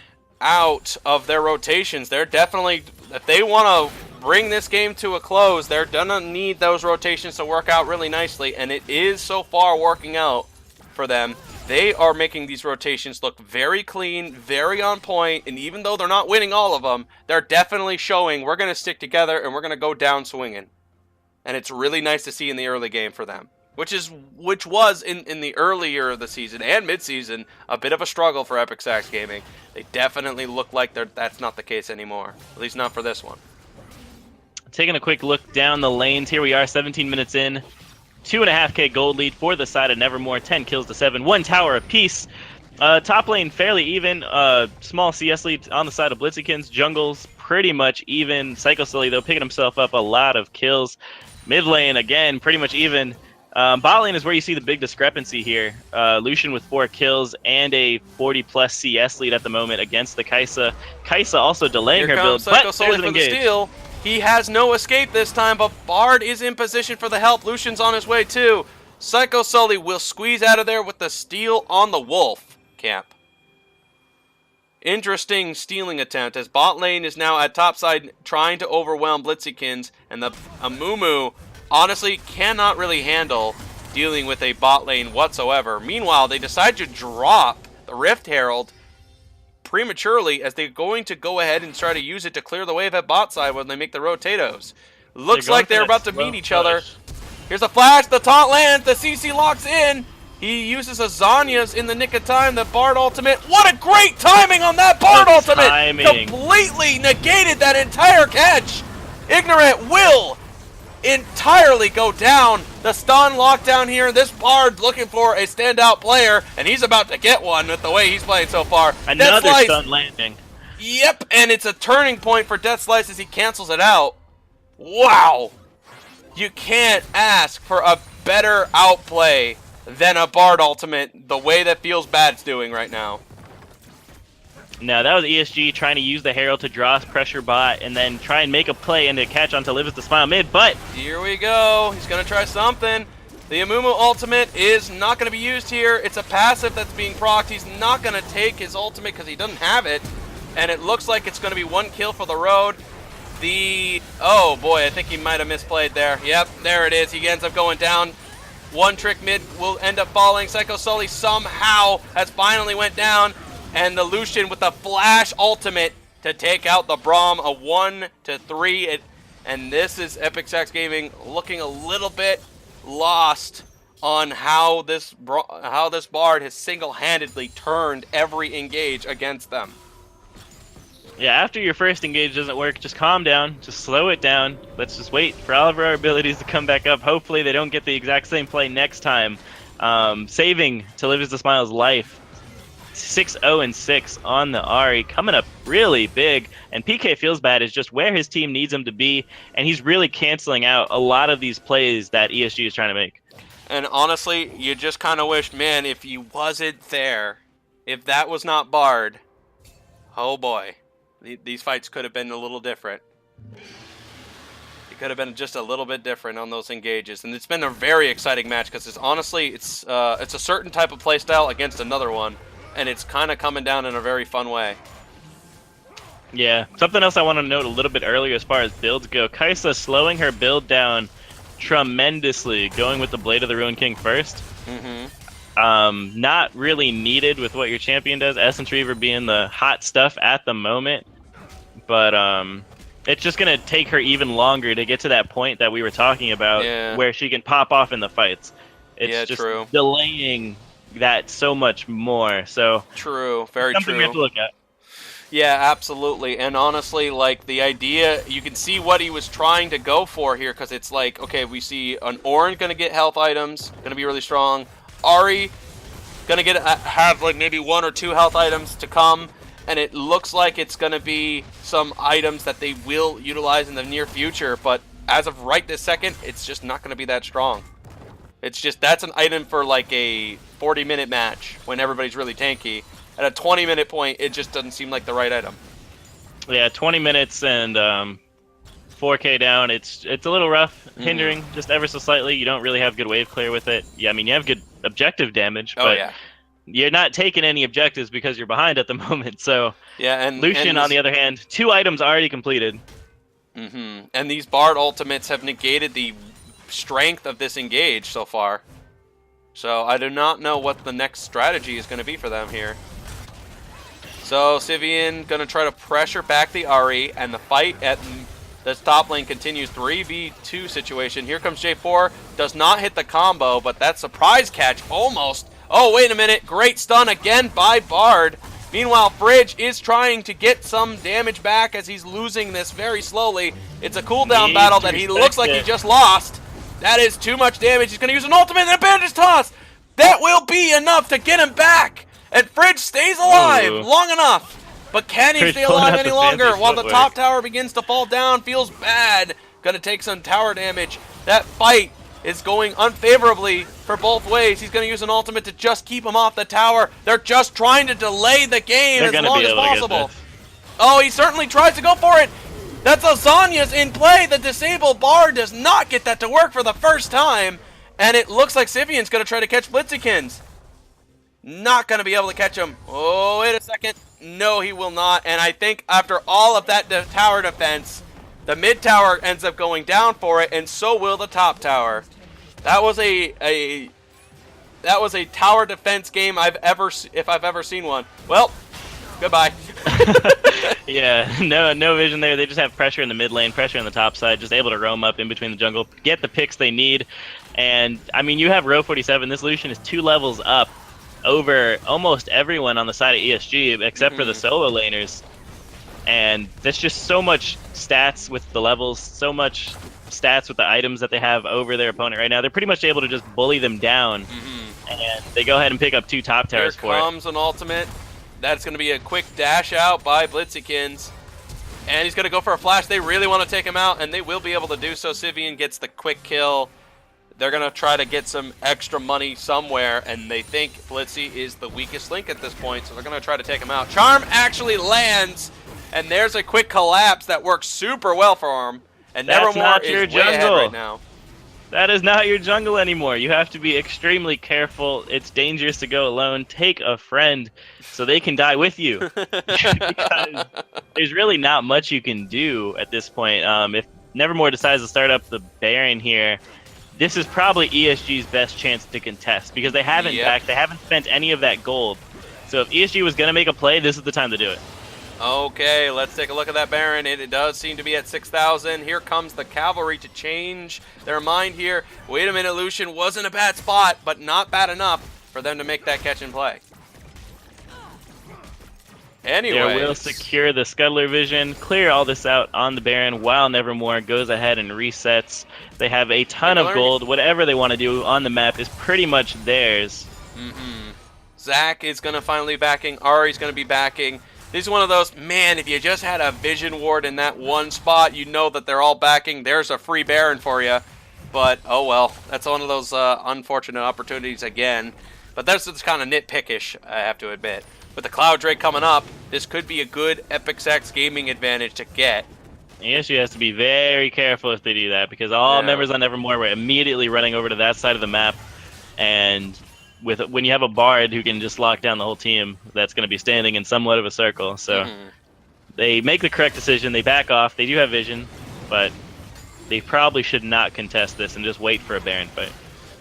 [SPEAKER 1] out of their rotations. They're definitely, if they want to bring this game to a close, they're gonna need those rotations to work out really nicely, and it is so far working out for them. They are making these rotations look very clean, very on point, and even though they're not winning all of them, they're definitely showing we're going to stick together and we're going to go down swinging. And it's really nice to see in the early game for them, which was in the earlier of the season and mid-season a bit of a struggle for EpicX Gaming. They definitely look like that's not the case anymore, at least not for this one.
[SPEAKER 3] Taking a quick look down the lanes, here we are 17 minutes in. 2.5k gold lead for the side of Nevermore, 10 kills to 7, 1 tower apiece. Top lane fairly even, small CS lead on the side of Blitzykins. Jungle's pretty much even. Psycho Sully, though, picking himself up a lot of kills. Mid lane, again, pretty much even. Bot lane is where you see the big discrepancy here. Lucian with 4 kills and a 40-plus CS lead at the moment against the Kai'Sa. Kai'Sa also delaying her build,
[SPEAKER 1] Psycho
[SPEAKER 3] but
[SPEAKER 1] Sully
[SPEAKER 3] there's an
[SPEAKER 1] for the
[SPEAKER 3] engage.
[SPEAKER 1] steal. He has no escape this time, but Bard is in position for the help. Lucian's on his way too. Psycho Sully will squeeze out of there with the steal on the Wolf camp. Interesting stealing attempt as bot lane is now at top side trying to overwhelm Blitzykins, and the Amumu honestly cannot really handle dealing with a bot lane whatsoever. Meanwhile, they decide to drop the Rift Herald prematurely as they're going to go ahead and try to use it to clear the wave at bot side when they make the rotatos. Looks like they're about to meet each other. Here's a flash, the taunt lands, the CC locks in. He uses a Zanya's in the nick of time, the Bard ultimate. What a great timing on that Bard ultimate! Completely negated that entire catch. Ignorant will entirely go down. The stun lockdown here. This Bard looking for a standout player, and he's about to get one with the way he's playing so far.
[SPEAKER 3] Another stun landing.
[SPEAKER 1] Yep, and it's a turning point for Death Slice as he cancels it out. Wow. You can't ask for a better outplay than a Bard ultimate the way that Feels Bad's doing right now.
[SPEAKER 3] No, that was ESG trying to use the Herald to draw pressure bot and then try and make a play and to catch onto Livis the Smile mid, but
[SPEAKER 1] here we go. He's going to try something. The Amumu ultimate is not going to be used here. It's a passive that's being procced. He's not going to take his ultimate because he doesn't have it. And it looks like it's going to be 1 kill for the road. Oh boy, I think he might have misplayed there. Yep, there it is. He ends up going down. 1 trick mid will end up falling. Psycho Sully somehow has finally went down. And the Lucian with the flash ultimate to take out the Braum, a 1-3. And this is EpicX Gaming looking a little bit lost on how this Bard has single-handedly turned every engage against them.
[SPEAKER 3] Yeah, after your first engage doesn't work, just calm down, just slow it down. Let's just wait for all of our abilities to come back up. Hopefully they don't get the exact same play next time. Saving to Live is the Smile's life. 6-0-6 on the Ahri, coming up really big. And PK Feels Bad is just where his team needs him to be, and he's really canceling out a lot of these plays that ESG is trying to make.
[SPEAKER 1] And honestly, you just kind of wish, man, if you wasn't there, if that was not Bard, oh boy. These fights could have been a little different. It could have been just a little bit different on those engages, and it's been a very exciting match because it's a certain type of playstyle against another one, and it's kind of coming down in a very fun way.
[SPEAKER 3] Yeah, something else I want to note a little bit earlier as far as builds go. Kaisa slowing her build down tremendously, going with the Blade of the Ruined King first. Not really needed with what your champion does. Essence Reaver being the hot stuff at the moment. But it's just going to take her even longer to get to that point that we were talking about, where she can pop off in the fights. It's just delaying that so much more. So
[SPEAKER 1] true, very
[SPEAKER 3] something
[SPEAKER 1] true.
[SPEAKER 3] we have to look at.
[SPEAKER 1] Yeah, absolutely. And honestly, like, the idea, you can see what he was trying to go for here, because it's like, okay, we see an Ornn going to get health items, going to be really strong. Ahri going to have like maybe 1 or 2 health items to come, and it looks like it's going to be some items that they will utilize in the near future, but as of right this second, it's just not going to be that strong. It's just, that's an item for like a 40-minute match when everybody's really tanky. At a 20-minute point, it just doesn't seem like the right item.
[SPEAKER 3] Yeah, 20 minutes and 4K down. It's a little rough, hindering just ever so slightly. You don't really have good wave clear with it. Yeah, I mean, you have good objective damage, but you're not taking any objectives because you're behind at the moment. So
[SPEAKER 1] yeah, and
[SPEAKER 3] Lucian, on the other hand, 2 items already completed.
[SPEAKER 1] And these Bard ultimates have negated the strength of this engage so far. So I do not know what the next strategy is going to be for them here. So Sivian going to try to pressure back the Ahri, and the fight at the top lane continues. 3v2 situation. Here comes J4. Does not hit the combo, but that surprise catch almost. Oh, wait a minute. Great stun again by Bard. Meanwhile, Fridge is trying to get some damage back as he's losing this very slowly. It's a cooldown battle that he looks like he just lost. That is too much damage. He's going to use an ultimate and a bandage toss. That will be enough to get him back. And Fridge stays alive long enough. But can he stay alive any longer while the top tower begins to fall down? Feels bad. Going to take some tower damage. That fight is going unfavorably for both ways. He's going to use an ultimate to just keep him off the tower. They're just trying to delay the game as long as possible. Oh, he certainly tries to go for it. That's Azania's in play. The disabled Bard does not get that to work for the first time. And it looks like Sivian's going to try to catch Blitzikins. Not going to be able to catch him. Oh, wait a second. No, he will not. And I think after all of that tower defense, the mid tower ends up going down for it, and so will the top tower. That was a tower defense game if I've ever seen one. Well, goodbye.
[SPEAKER 3] Yeah, no vision there. They just have pressure in the mid lane, pressure on the top side, just able to roam up in between the jungle, get the picks they need. And I mean, you have Row 47. This Lucian is 2 levels up over almost everyone on the side of ESG except for the solo laners. And there's just so much stats with the levels, so much stats with the items that they have over their opponent right now. They're pretty much able to just bully them down. And they go ahead and pick up 2 top towers for it.
[SPEAKER 1] Here comes an ultimate. That's going to be a quick dash out by Blitzikins. And he's going to go for a flash. They really want to take him out, and they will be able to do so. Sivian gets the quick kill. They're going to try to get some extra money somewhere, and they think Blitzy is the weakest link at this point, so they're going to try to take him out. Charm actually lands, and there's a quick collapse that works super well for him. And Nevermore is way ahead right now.
[SPEAKER 3] That is not your jungle anymore. You have to be extremely careful. It's dangerous to go alone. Take a friend so they can die with you. Because there's really not much you can do at this point. If Nevermore decides to start up the Baron here, this is probably ESG's best chance to contest because they haven't they haven't spent any of that gold. So if ESG was going to make a play, this is the time to do it.
[SPEAKER 1] Okay, let's take a look at that Baron. It does seem to be at 6,000. Here comes the cavalry to change their mind here. Wait a minute, Lucian was in a bad spot, but not bad enough for them to make that catch and play. Anyway,
[SPEAKER 3] Yeah, we'll secure the Scuttler vision, clear all this out on the Baron while Nevermore goes ahead and resets. They have a ton of gold. Whatever they want to do on the map is pretty much theirs.
[SPEAKER 1] Zach is going to finally backing. Ari's going to be backing. This is one of those, man, if you just had a vision ward in that one spot, you know that they're all backing. There's a free Baron for you. But, oh well, that's one of those unfortunate opportunities again. But that's just kind of nitpickish, I have to admit. With the Cloud Drake coming up, this could be a good EpicSax gaming advantage to get.
[SPEAKER 3] ESG has to be very careful if they do that, because all members on Nevermore were immediately running over to that side of the map. And when you have a Bard who can just lock down the whole team, that's going to be standing in somewhat of a circle. So they make the correct decision. They back off. They do have vision, but they probably should not contest this and just wait for a Baron fight.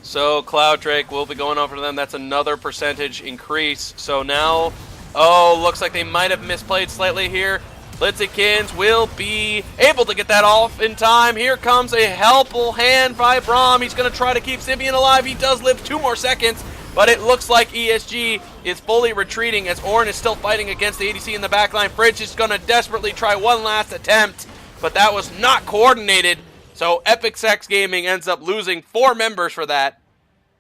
[SPEAKER 1] So Cloud Drake will be going over to them. That's another percentage increase. So now, oh, looks like they might have misplayed slightly here. Blitzykins will be able to get that off in time. Here comes a helpful hand by Braum. He's going to try to keep Simeon alive. He does live 2 more seconds, but it looks like ESG is fully retreating as Ornn is still fighting against the ADC in the backline. Fridge is going to desperately try one last attempt, but that was not coordinated. So EpicSax Gaming ends up losing 4 members for that,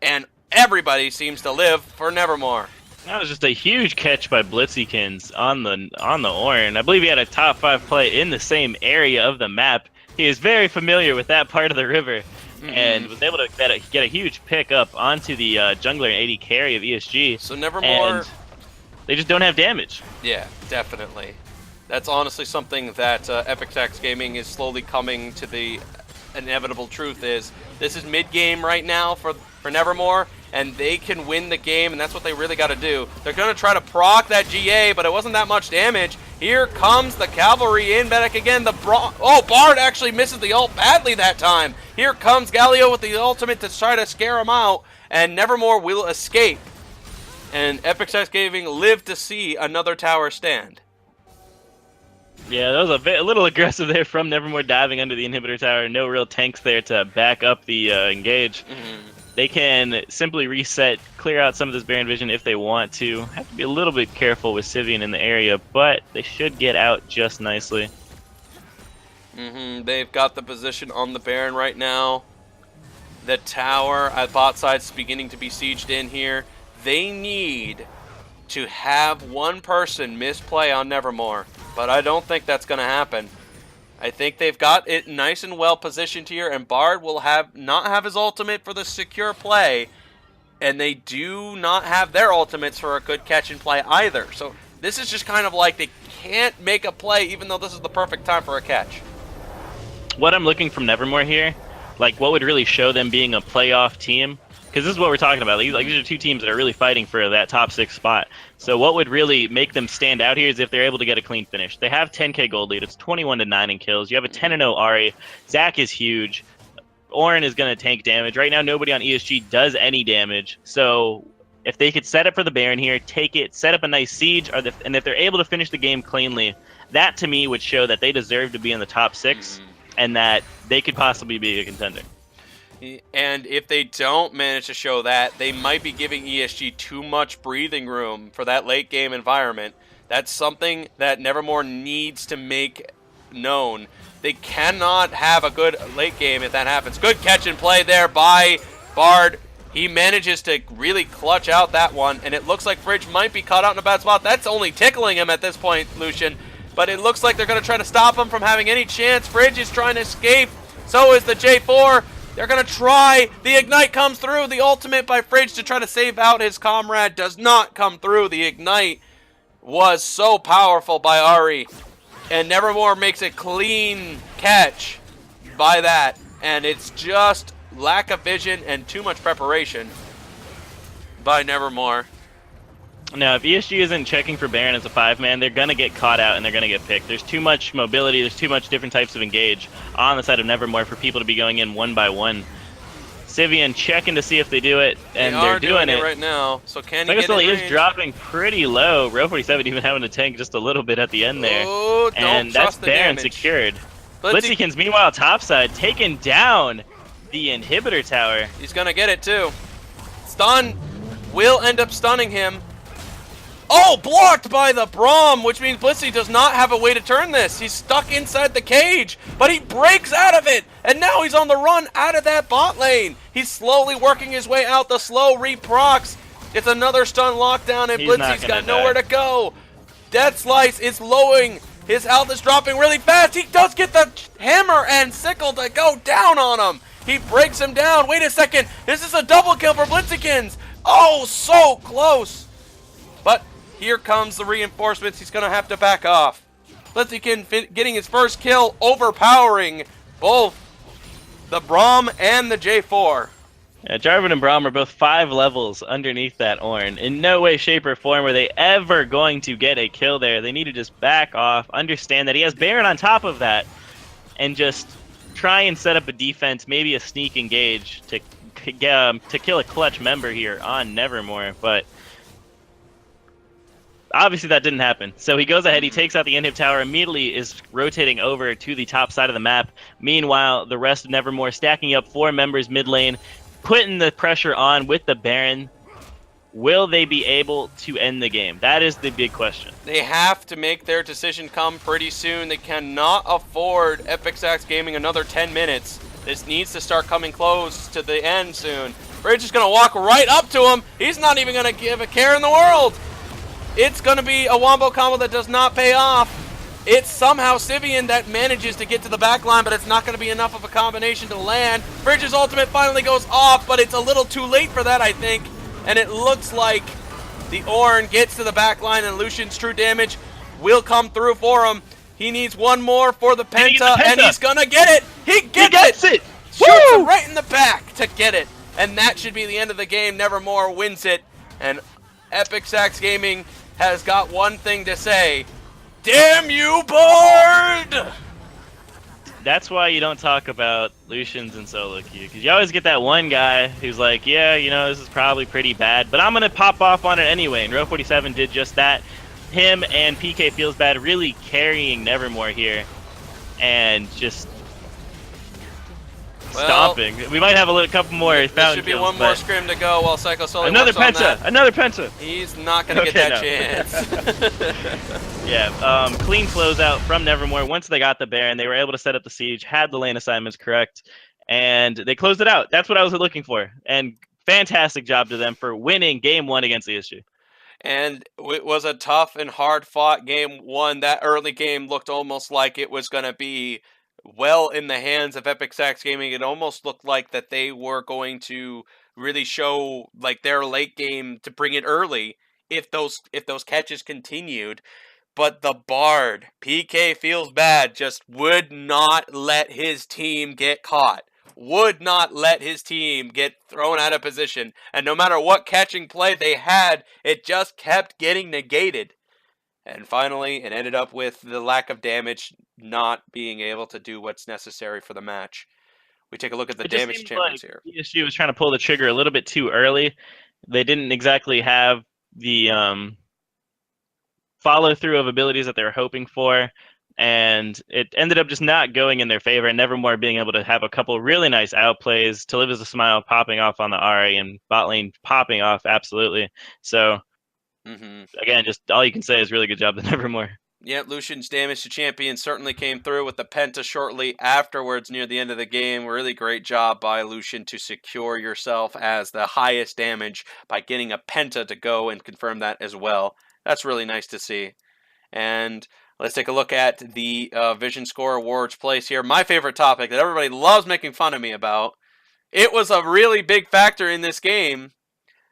[SPEAKER 1] and everybody seems to live for Nevermore.
[SPEAKER 3] That was just a huge catch by Blitzykins on the Ornn. I believe he had a top 5 play in the same area of the map. He is very familiar with that part of the river, and was able to get a huge pick up onto the jungler and AD carry of ESG.
[SPEAKER 1] So Nevermore,
[SPEAKER 3] and they just don't have damage.
[SPEAKER 1] Yeah, definitely. That's honestly something that EpicSax Gaming is slowly coming to the inevitable truth is. This is mid-game right now for Nevermore, and they can win the game, and that's what they really got to do. They're going to try to proc that GA, but it wasn't that much damage. Here comes the cavalry in back again. Bard actually misses the ult badly that time. Here comes Galio with the ultimate to try to scare him out, and Nevermore will escape. And EpicSax Gaming live to see another tower stand.
[SPEAKER 3] Yeah, that was a little aggressive there from Nevermore diving under the inhibitor tower. No real tanks there to back up the engage. They can simply reset, clear out some of this Baron vision if they want to. Have to be a little bit careful with Sivian in the area, but they should get out just nicely.
[SPEAKER 1] They've got the position on the Baron right now. The tower at bot side is beginning to be sieged in here. They need to have one person misplay on Nevermore, but I don't think that's going to happen. I think they've got it nice and well positioned here, and Bard will not have his ultimate for the secure play, and they do not have their ultimates for a good catch and play either. So this is just kind of like they can't make a play even though this is the perfect time for a catch.
[SPEAKER 3] What I'm looking from Nevermore here, like what would really show them being a playoff team, because this is what we're talking about. These are 2 teams that are really fighting for that top 6 spot. So what would really make them stand out here is if they're able to get a clean finish. They have 10k gold lead. It's 21-9 in kills. You have a 10-0 Ahri. Zach is huge. Ornn is going to tank damage. Right now, nobody on ESG does any damage. So if they could set up for the Baron here, take it, set up a nice siege, and if they're able to finish the game cleanly, that to me would show that they deserve to be in the top 6 and that they could possibly be a contender.
[SPEAKER 1] And if they don't manage to show that, they might be giving ESG too much breathing room for that late game environment. That's something that Nevermore needs to make known. They cannot have a good late game if that happens. Good catch and play there by Bard. He manages to really clutch out that one, and it looks like Fridge might be caught out in a bad spot. That's only tickling him at this point, Lucian. But it looks like they're going to try to stop him from having any chance. Fridge is trying to escape. So is the J4. They're going to try. The Ignite comes through. The ultimate by Fridge to try to save out his comrade does not come through. The Ignite was so powerful by Ahri. And Nevermore makes a clean catch by that. And it's just lack of vision and too much preparation by Nevermore.
[SPEAKER 3] Now, if ESG isn't checking for Baron as a 5-man, they're going to get caught out and they're going to get picked. There's too much mobility, there's too much different types of engage on the side of Nevermore for people to be going in one by one. Sivian checking to see if they do it, and they're doing it
[SPEAKER 1] right now. So can he
[SPEAKER 3] Psycho
[SPEAKER 1] get
[SPEAKER 3] Sully
[SPEAKER 1] in
[SPEAKER 3] is
[SPEAKER 1] range?
[SPEAKER 3] dropping pretty low. Row 47 even having to tank just a little bit at the end there.
[SPEAKER 1] Oh, don't
[SPEAKER 3] And that's
[SPEAKER 1] trust the
[SPEAKER 3] Baron
[SPEAKER 1] damage.
[SPEAKER 3] secured.
[SPEAKER 1] Blitzy,
[SPEAKER 3] Blitzykins, meanwhile, topside, taking down the inhibitor tower.
[SPEAKER 1] he's gonna get it too. Stun will end up stunning him. Oh, blocked by the Braum, which means Blitzy does not have a way to turn this. He's stuck inside the cage, but he breaks out of it, and now he's on the run out of that bot lane. He's slowly working his way out. The slow reprocs. It's another stun lockdown, and Blitzy's got nowhere to go. Death Slice is lowing. His health is dropping really fast. He does get the hammer and sickle to go down on him. He breaks him down. Wait a second. This is a double kill for Blitzykins. Oh, so close. But here comes the reinforcements. He's going to have to back off. Blitzykin getting his first kill, overpowering both the Braum and the J4.
[SPEAKER 3] Yeah, Jarvan and Braum are both 5 levels underneath that Ornn. In no way, shape, or form were they ever going to get a kill there. They need to just back off, understand that he has Baron on top of that, and just try and set up a defense, maybe a sneak engage to kill a clutch member here on Nevermore. But obviously that didn't happen. So he goes ahead, he takes out the inhib tower, immediately is rotating over to the top side of the map. Meanwhile, the rest of Nevermore stacking up 4 members mid lane, putting the pressure on with the Baron. Will they be able to end the game? That is the big question.
[SPEAKER 1] They have to make their decision come pretty soon. They cannot afford EpicSax Gaming another 10 minutes. This needs to start coming close to the end soon. Bridge is going to walk right up to him. He's not even going to give a care in the world. It's going to be a wombo combo that does not pay off. It's somehow Sivian that manages to get to the back line, but it's not going to be enough of a combination to land. Bridge's ultimate finally goes off, but it's a little too late for that, I think. And it looks like the Ornn gets to the back line, and Lucian's true damage will come through for him. He needs one more for the Penta, and he's going to get it. He gets it. Shoots him right in the back to get it. And that should be the end of the game. Nevermore wins it. And EpicSax Gaming has got one thing to say. Damn you, Bard!
[SPEAKER 3] That's why you don't talk about Lucians and solo queue, because you always get that one guy who's like, yeah, you know, this is probably pretty bad, but I'm going to pop off on it anyway, and Row 47 did just that. Him and PK Feels Bad really carrying Nevermore here, and just stomping. We might have a couple more fountain
[SPEAKER 1] There should be
[SPEAKER 3] kills,
[SPEAKER 1] one more scrim to go while Psycho Sully
[SPEAKER 3] another
[SPEAKER 1] works on
[SPEAKER 3] Penta!
[SPEAKER 1] that.
[SPEAKER 3] Another Penta!
[SPEAKER 1] He's not going to get that chance.
[SPEAKER 3] Yeah, clean closeout from Nevermore. Once they got the Baron, they were able to set up the siege, had the lane assignments correct, and they closed it out. That's what I was looking for. And fantastic job to them for winning Game 1 against ESG.
[SPEAKER 1] And it was a tough and hard-fought Game 1. That early game looked almost like it was going to be well in the hands of EpicSax Gaming. It almost looked like that they were going to really show like their late game to bring it early if those catches continued. But the Bard, PK Feels Bad, just would not let his team get caught. Would not let his team get thrown out of position. And no matter what catching play they had, it just kept getting negated. And finally, it ended up with the lack of damage not being able to do what's necessary for the match. We take a look at the damage champions here.
[SPEAKER 3] ESG was trying to pull the trigger a little bit too early. They didn't exactly have the follow-through of abilities that they were hoping for, and it ended up just not going in their favor, and Nevermore being able to have a couple really nice outplays. To Live as a Smile popping off on the Ari, and bot lane popping off, absolutely. So, again, just all you can say is really good job to Nevermore.
[SPEAKER 1] Yeah, Lucian's damage to champion certainly came through with the Penta shortly afterwards near the end of the game. Really great job by Lucian to secure yourself as the highest damage by getting a Penta to go and confirm that as well. That's really nice to see. And let's take a look at the Vision Score Awards place here. My favorite topic that everybody loves making fun of me about. It was a really big factor in this game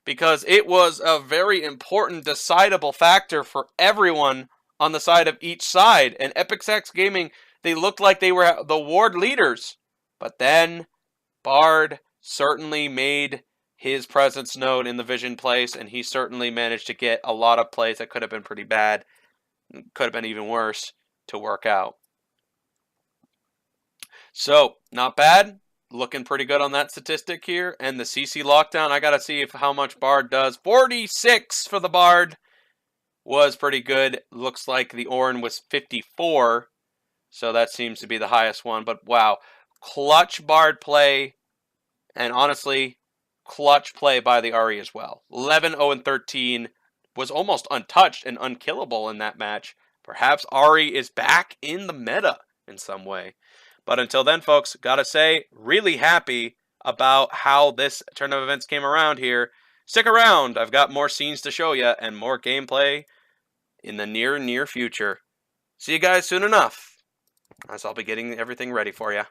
[SPEAKER 1] because it was a very important, decidable factor for everyone on the side of each side. And EpicSax Gaming, they looked like they were the ward leaders. But then Bard certainly made his presence known in the Vision place, and he certainly managed to get a lot of plays that could have been pretty bad, could have been even worse, to work out. So, not bad, looking pretty good on that statistic here. And the CC lockdown, I got to see how much Bard does. 46 for the Bard was pretty good. Looks like the Ornn was 54. So that seems to be the highest one. But wow, clutch Bard play. And honestly, clutch play by the Ahri as well. 11-0-13 was almost untouched and unkillable in that match. Perhaps Ahri is back in the meta in some way. But until then, folks, gotta say, really happy about how this turn of events came around here. Stick around. I've got more scenes to show you and more gameplay in the near future. See you guys soon enough, as I'll be getting everything ready for you.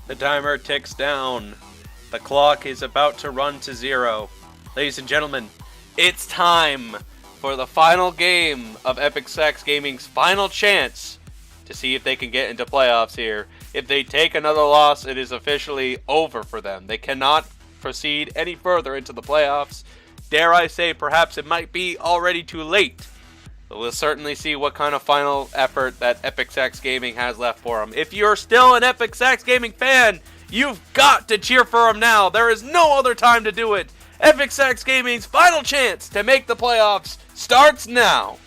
[SPEAKER 1] The timer ticks down. The clock is about to run to 0. Ladies and gentlemen, it's time for the final game of Epic Sax Gaming's final chance to see if they can get into playoffs here. If they take another loss, it is officially over for them. They cannot proceed any further into the playoffs. Dare I say, perhaps it might be already too late. But we'll certainly see what kind of final effort that Epic Sax Gaming has left for them. If you're still an Epic Sax Gaming fan, you've got to cheer for them now. There is no other time to do it. Epic Sax Gaming's final chance to make the playoffs starts now.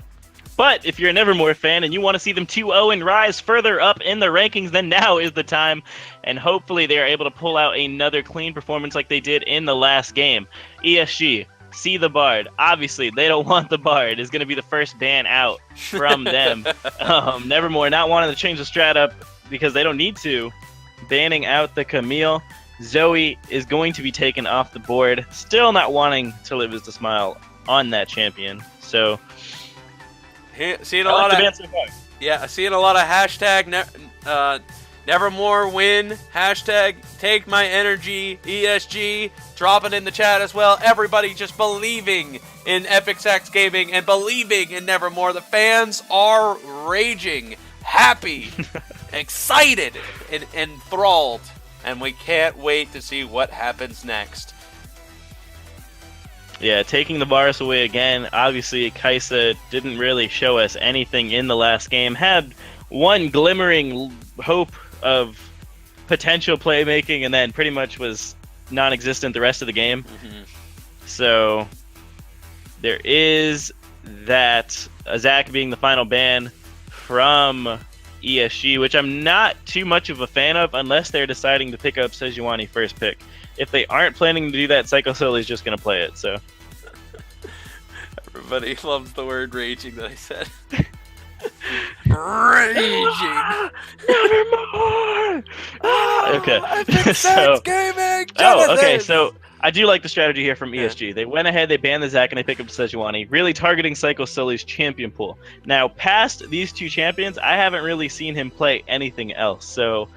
[SPEAKER 3] But if you're a Nevermore fan and you want to see them 2-0 and rise further up in the rankings, then now is the time. And hopefully they are able to pull out another clean performance like they did in the last game. ESG, see the Bard. Obviously, they don't want the Bard. It's going to be the first ban out from them. Nevermore not wanting to change the strat up because they don't need to. Banning out the Camille. Zoe is going to be taken off the board. Still not wanting to live as the smile on that champion. So...
[SPEAKER 1] seeing a lot of hashtag Nevermore win, hashtag take my energy, ESG, drop it in the chat as well. Everybody just believing in Epic Sax Gaming and believing in Nevermore. The fans are raging, happy, excited, and enthralled, and we can't wait to see what happens next.
[SPEAKER 3] Yeah, taking the bars away again. Obviously, Kaisa didn't really show us anything in the last game. Had one glimmering hope of potential playmaking, and then pretty much was non-existent the rest of the game. Mm-hmm. So there is that. Zach being the final ban from ESG, which I'm not too much of a fan of unless they're deciding to pick up Sejuani first pick. If they aren't planning to do that, Psycho Soul is just going to play it. So
[SPEAKER 1] everybody loves the word raging that I said. Raging.
[SPEAKER 3] Nevermore. Okay.
[SPEAKER 1] So gaming.
[SPEAKER 3] Okay. So I do like the strategy here from ESG. They went ahead, they banned the Zac, and they picked up Sejuani, really targeting Psycho Sully's champion pool. Now, past these two champions, I haven't really seen him play anything else. So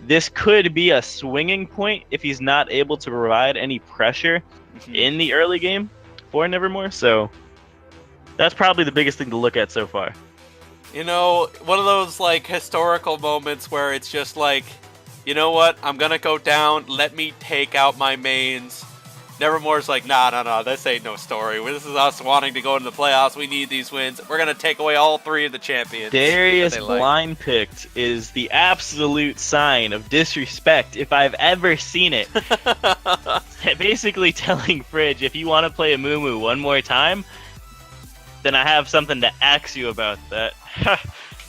[SPEAKER 3] this could be a swinging point if he's not able to provide any pressure in the early game for Nevermore. So that's probably the biggest thing to look at so far.
[SPEAKER 1] You know, one of those like historical moments where it's just like, you know what, I'm gonna go down, let me take out my mains. Nevermore's like, nah, this ain't no story. This is us wanting to go into the playoffs. We need these wins. We're going to take away all three of the champions.
[SPEAKER 3] Darius blind picked is the absolute sign of disrespect if I've ever seen it. Basically telling Fridge, if you want to play a Moo one more time, then I have something to ask you about that.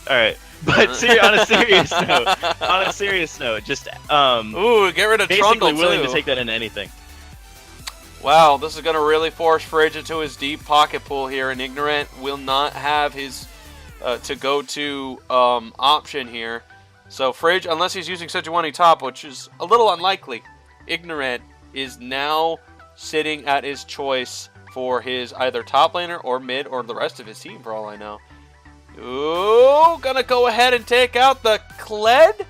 [SPEAKER 3] Alright. But on a serious note, just
[SPEAKER 1] ooh, get rid of
[SPEAKER 3] basically
[SPEAKER 1] Trundle
[SPEAKER 3] willing
[SPEAKER 1] too.
[SPEAKER 3] to take that into anything.
[SPEAKER 1] Wow, this is going to really force Fridge into his deep pocket pool here, and Ignorant will not have his to go to option here. So Fridge, unless he's using Sejuani top, which is a little unlikely, Ignorant is now sitting at his choice for his either top laner or mid or the rest of his team, for all I know. Ooh, gonna go ahead and take out the Kled?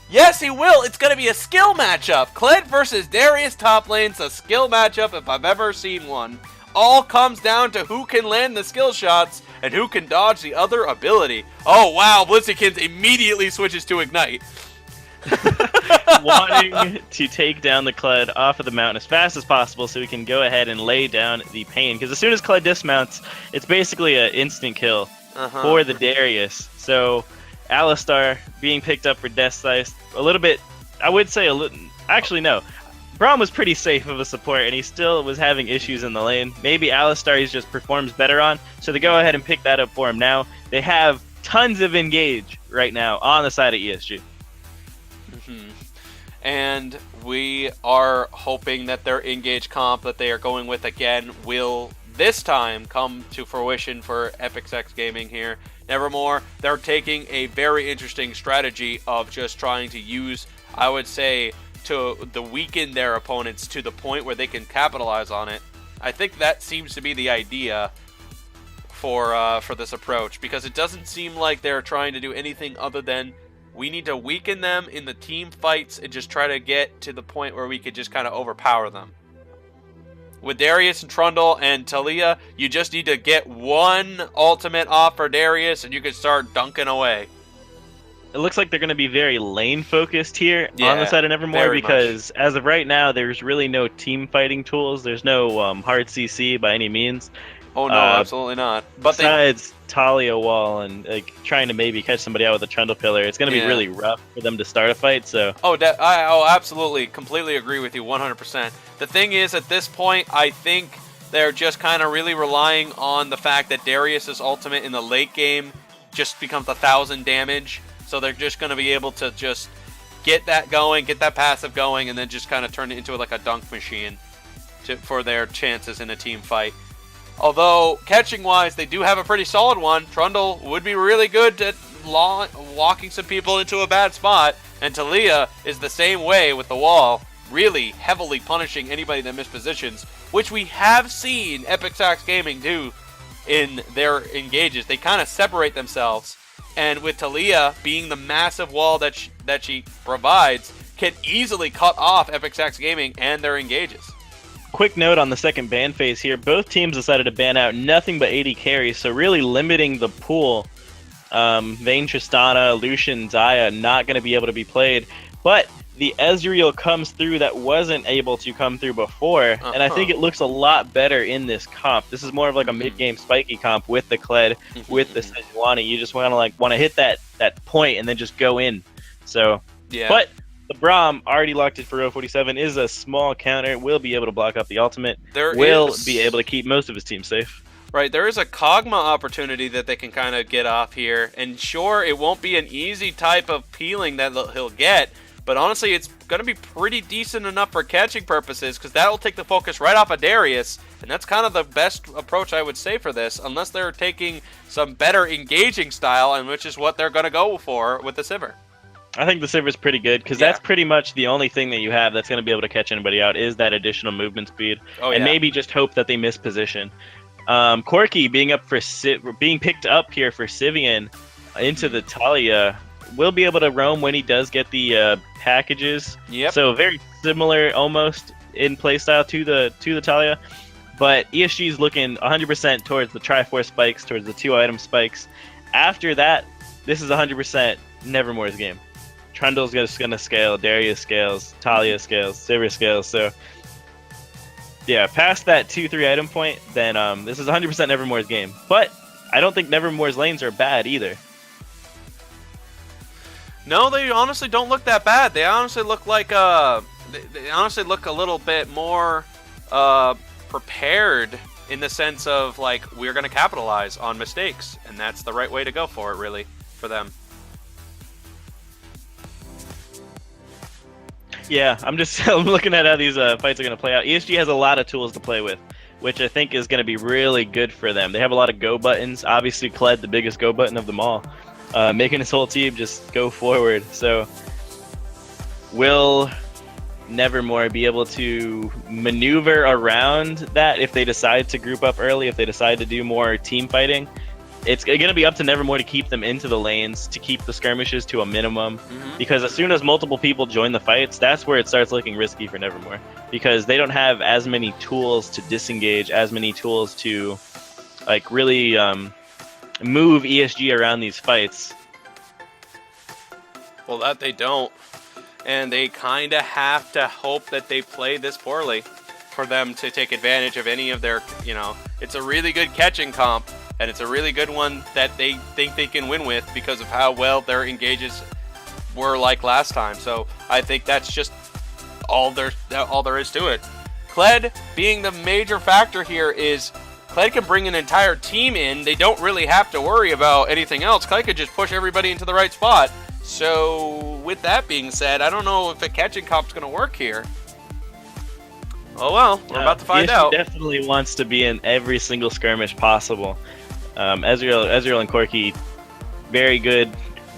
[SPEAKER 1] Yes, he will. It's going to be a skill matchup. Kled versus Darius top lane's a skill matchup if I've ever seen one. All comes down to who can land the skill shots and who can dodge the other ability. Oh, wow. Blitzykins immediately switches to Ignite.
[SPEAKER 3] Wanting to take down the Kled off of the mountain as fast as possible so we can go ahead and lay down the pain. Because as soon as Kled dismounts, it's basically an instant kill for the Darius. So Alistar being picked up for Death Slice, a little bit, I would say a little, actually no. Braum was pretty safe of a support, and he still was having issues in the lane. Maybe Alistar he just performs better on, so they go ahead and pick that up for him now. They have tons of engage right now on the side of ESG.
[SPEAKER 1] And we are hoping that their engage comp that they are going with again will this time come to fruition for Epic Sax Gaming here. Nevermore, they're taking a very interesting strategy of just trying to use, I would say, to weaken their opponents to the point where they can capitalize on it. I think that seems to be the idea for this approach, because it doesn't seem like they're trying to do anything other than We need to weaken them in the team fights and just try to get to the point where we could just kind of overpower them. With Darius and Trundle and Talia, you just need to get one ultimate off for Darius and you can start dunking away.
[SPEAKER 3] It looks like they're going to be very lane focused here on
[SPEAKER 1] Yeah,
[SPEAKER 3] the side of Nevermore
[SPEAKER 1] very
[SPEAKER 3] because as of right now, there's really no team fighting tools. There's no hard CC by any means.
[SPEAKER 1] Oh no, absolutely not. But
[SPEAKER 3] besides Talia wall and like trying to maybe catch somebody out with a Trundle pillar, it's going to be really rough for them to start a fight. So
[SPEAKER 1] I absolutely, completely agree with you 100%. The thing is, at this point, I think they're just kind of really relying on the fact that Darius's ultimate in the late game just becomes 1,000 damage. So they're just going to be able to just get that going, get that passive going, and then just kind of turn it into like a dunk machine for their chances in a team fight. Although, catching-wise, they do have a pretty solid one. Trundle would be really good at walking some people into a bad spot. And Talia is the same way with the wall, really heavily punishing anybody that mispositions, which we have seen Epic Sax Gaming do in their engages. They kind of separate themselves. And with Talia being the massive wall that she provides, can easily cut off Epic Sax Gaming and their engages.
[SPEAKER 3] Quick note on the second ban phase here. Both teams decided to ban out nothing but 80 carries, so really limiting the pool. Vayne, Tristana, Lucian, Zaya not going to be able to be played. But the Ezreal comes through that wasn't able to come through before, and I think it looks a lot better in this comp. This is more of like a mid-game spiky comp with the Kled, with the Sejuani. You just want to hit that point and then just go in. So,
[SPEAKER 1] yeah. But
[SPEAKER 3] the Braum already locked it for row 47 is a small counter. Will be able to block up the ultimate. Will be able to keep most of his team safe.
[SPEAKER 1] Right, there is a Kog'Maw opportunity that they can kind of get off here. And sure, it won't be an easy type of peeling that he'll get. But honestly, it's going to be pretty decent enough for catching purposes because that'll take the focus right off of Darius. And that's kind of the best approach I would say for this, unless they're taking some better engaging style, and which is what they're going to go for with the Sivir.
[SPEAKER 3] I think the Sivir's pretty good because that's pretty much the only thing that you have that's going to be able to catch anybody out is that additional movement speed. And maybe just hope that they miss position. Corki being picked up here for Sivian into the Talia will be able to roam when he does get the packages.
[SPEAKER 1] Yep.
[SPEAKER 3] So very similar almost in playstyle to the Talia. But ESG is looking 100% towards the Triforce spikes, towards the 2-item spikes. After that, this is 100% Nevermore's game. Trundle's just going to scale, Darius scales, Talia scales, Sivir scales. So yeah, past that 2-3 item point, then this is 100% Nevermore's game. But I don't think Nevermore's lanes are bad either.
[SPEAKER 1] No, they honestly don't look that bad. They honestly look like they honestly look a little bit more prepared in the sense of like we're going to capitalize on mistakes, and that's the right way to go for it, really, for them.
[SPEAKER 3] Yeah, I'm looking at how these fights are going to play out. ESG has a lot of tools to play with, which I think is going to be really good for them. They have a lot of go buttons. Obviously, Kled, the biggest go button of them all, making his whole team just go forward. So, will Nevermore be able to maneuver around that if they decide to group up early, if they decide to do more team fighting? It's going to be up to Nevermore to keep them into the lanes, to keep the skirmishes to a minimum. Because as soon as multiple people join the fights, that's where it starts looking risky for Nevermore. Because they don't have as many tools to disengage, as many tools to like really move ESG around these fights.
[SPEAKER 1] Well, that they don't. And they kind of have to hope that they play this poorly for them to take advantage of any of their, it's a really good catching comp. And it's a really good one that they think they can win with because of how well their engages were like last time. So I think that's just all there is to it. Kled being the major factor here is Kled can bring an entire team in. They don't really have to worry about anything else. Kled could just push everybody into the right spot. So with that being said, I don't know if the catching comp's going to work here. Oh well, we're about to find out.
[SPEAKER 3] Definitely wants to be in every single skirmish possible. Ezreal and Corki, very good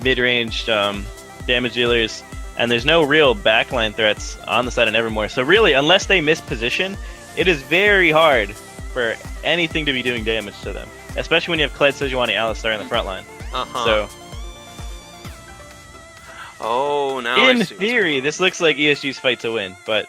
[SPEAKER 3] mid-range damage dealers, and there's no real backline threats on the side of Nevermore. So really, unless they miss position, it is very hard for anything to be doing damage to them, especially when you have Kled, Sejuani, Alistar in the front line. So
[SPEAKER 1] Oh, now I
[SPEAKER 3] In
[SPEAKER 1] see.
[SPEAKER 3] theory, this looks like ESG's fight to win, but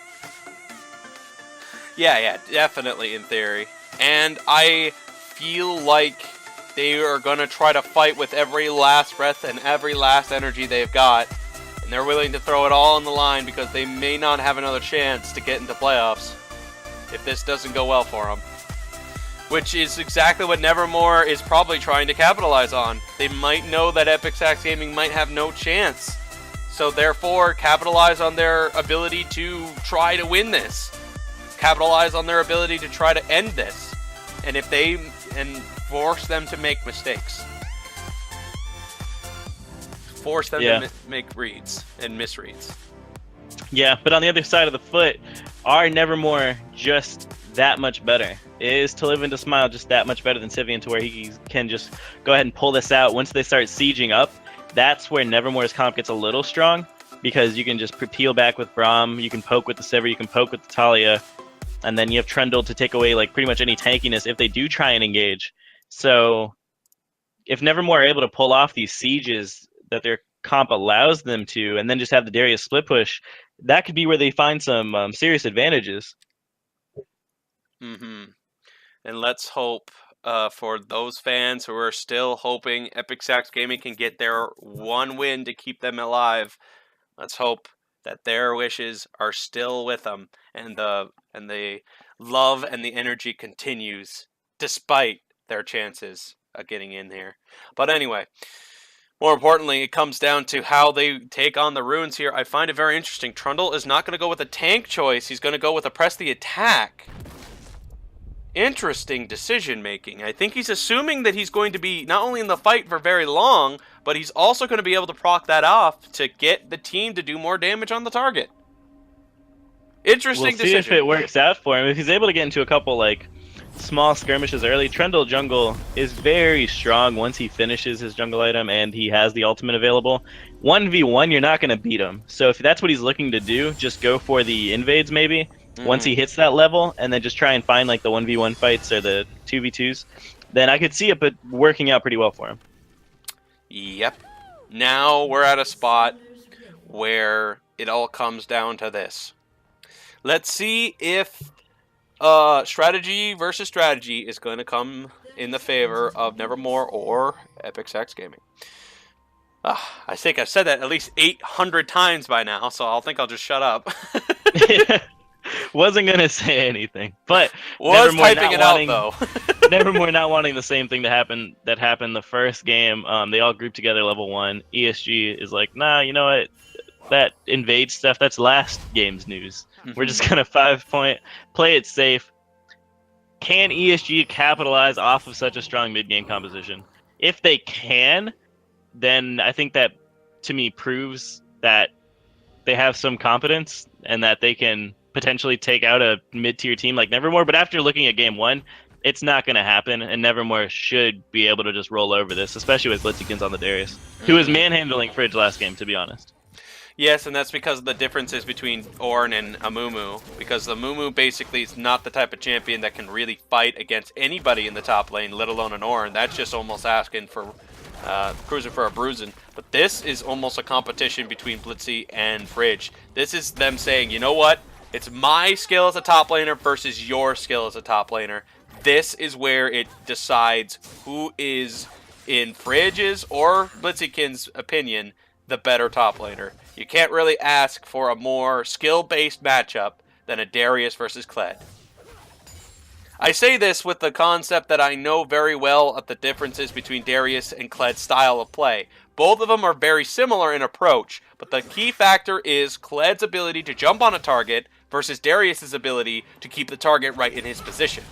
[SPEAKER 1] Yeah, definitely in theory. And I feel like they are going to try to fight with every last breath and every last energy they've got. And they're willing to throw it all on the line because they may not have another chance to get into playoffs if this doesn't go well for them. Which is exactly what Nevermore is probably trying to capitalize on. They might know that ESG Gaming might have no chance. So therefore, capitalize on their ability to try to win this. Capitalize on their ability to try to end this. And force them to make mistakes. Force them to make reads and misreads.
[SPEAKER 3] yeah. But on the other side of the foot, are Nevermore just that much better? Is To Live and To Smile just that much better than Sivian to where he can just go ahead and pull this out? Once they start sieging up, that's where Nevermore's comp gets a little strong, because you can just peel back with Braum, you can poke with the Sivir, you can poke with the Talia, and then you have Trundle to take away like pretty much any tankiness if they do try and engage. So if Nevermore are able to pull off these sieges that their comp allows them to, and then just have the Darius split push, that could be where they find some serious advantages.
[SPEAKER 1] Mm-hmm. And let's hope for those fans who are still hoping ESG Gaming can get their one win to keep them alive. Let's hope that their wishes are still with them, and the love and the energy continues despite their chances of getting in here. But anyway, more importantly, it comes down to how they take on the runes here. I find it very interesting. Trundle is not going to go with a tank choice. He's going to go with a press the attack. Interesting decision making. I think he's assuming that he's going to be not only in the fight for very long, but he's also going to be able to proc that off to get the team to do more damage on the target. Interesting decision.
[SPEAKER 3] We'll see if it works out for him. If he's able to get into a couple like small skirmishes early, Trundle jungle is very strong once he finishes his jungle item and he has the ultimate available. 1v1, you're not going to beat him. So if that's what he's looking to do, just go for the invades maybe. Once he hits that level, and then just try and find like the 1v1 fights or the 2v2s, then I could see it working out pretty well for him.
[SPEAKER 1] Yep. Now we're at a spot where it all comes down to this. Let's see if strategy versus strategy is going to come in the favor of Nevermore or ESG Gaming. I think I've said that at least 800 times by now, so I'll just shut up.
[SPEAKER 3] Wasn't gonna say anything, but
[SPEAKER 1] was typing it out though.
[SPEAKER 3] Nevermore not wanting the same thing that happened the first game. They all grouped together level 1. ESG is like, nah, you know what? That invade stuff, that's last game's news. We're just gonna 5-point, play it safe. Can ESG capitalize off of such a strong mid-game composition? If they can, then I think that to me proves that they have some competence and that they can potentially take out a mid-tier team like Nevermore. But after looking at game 1, it's not going to happen, and Nevermore should be able to just roll over this, especially with Blitzykins on the Darius, who was manhandling Fridge last game, to be honest.
[SPEAKER 1] Yes, and that's because of the differences between Ornn and Amumu, because Amumu basically is not the type of champion that can really fight against anybody in the top lane, let alone an Ornn. That's just almost asking for cruising for a bruising. But this is almost a competition between Blitzy and Fridge. This is them saying, you know what? It's my skill as a top laner versus your skill as a top laner. This is where it decides who is, in Fridge's or Blitzykins' opinion, the better top laner. You can't really ask for a more skill-based matchup than a Darius versus Kled. I say this with the concept that I know very well of the differences between Darius and Kled's style of play. Both of them are very similar in approach, but the key factor is Kled's ability to jump on a target versus Darius's ability to keep the target right in his position.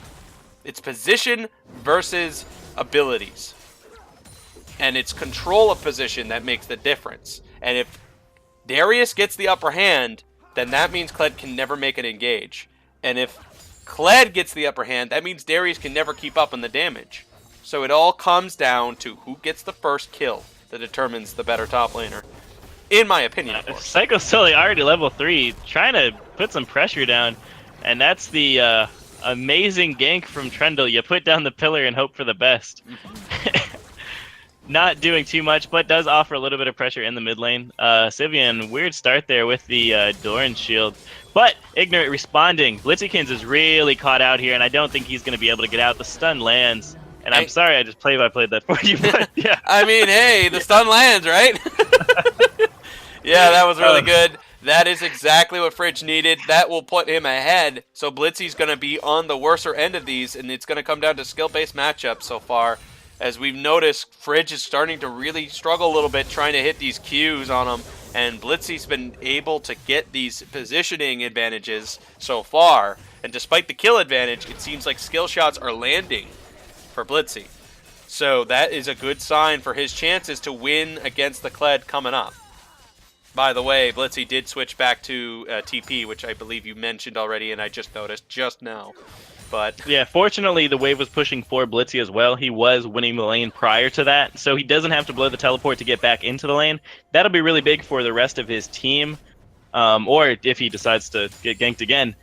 [SPEAKER 1] It's position versus abilities. And it's control of position that makes the difference. And if Darius gets the upper hand, then that means Kled can never make it engage. And if Kled gets the upper hand, that means Darius can never keep up on the damage. So it all comes down to who gets the first kill that determines the better top laner. In my opinion, of course.
[SPEAKER 3] Psycho Sully already level 3, trying to put some pressure down. And that's the amazing gank from Trundle. You put down the pillar and hope for the best. not doing too much, but does offer a little bit of pressure in the mid lane. Sivian, weird start there with the Doran shield. But Ignorant responding. Blitzykins is really caught out here, and I don't think he's going to be able to get out. The stun lands. And I'm sorry I just play-by-played that for you, but yeah.
[SPEAKER 1] I mean, hey, the stun lands, right? Yeah, that was really good. That is exactly what Fridge needed. That will put him ahead. So Blitzy's going to be on the worser end of these, and it's going to come down to skill-based matchups so far. As we've noticed, Fridge is starting to really struggle a little bit trying to hit these Qs on him, and Blitzy's been able to get these positioning advantages so far. And despite the kill advantage, it seems like skill shots are landing for Blitzy. So that is a good sign for his chances to win against the Kled coming up. By the way, Blitzy did switch back to TP, which I believe you mentioned already, and I just noticed just now. But
[SPEAKER 3] yeah, fortunately, the wave was pushing for Blitzy as well. He was winning the lane prior to that, so he doesn't have to blow the teleport to get back into the lane. That'll be really big for the rest of his team, or if he decides to get ganked again.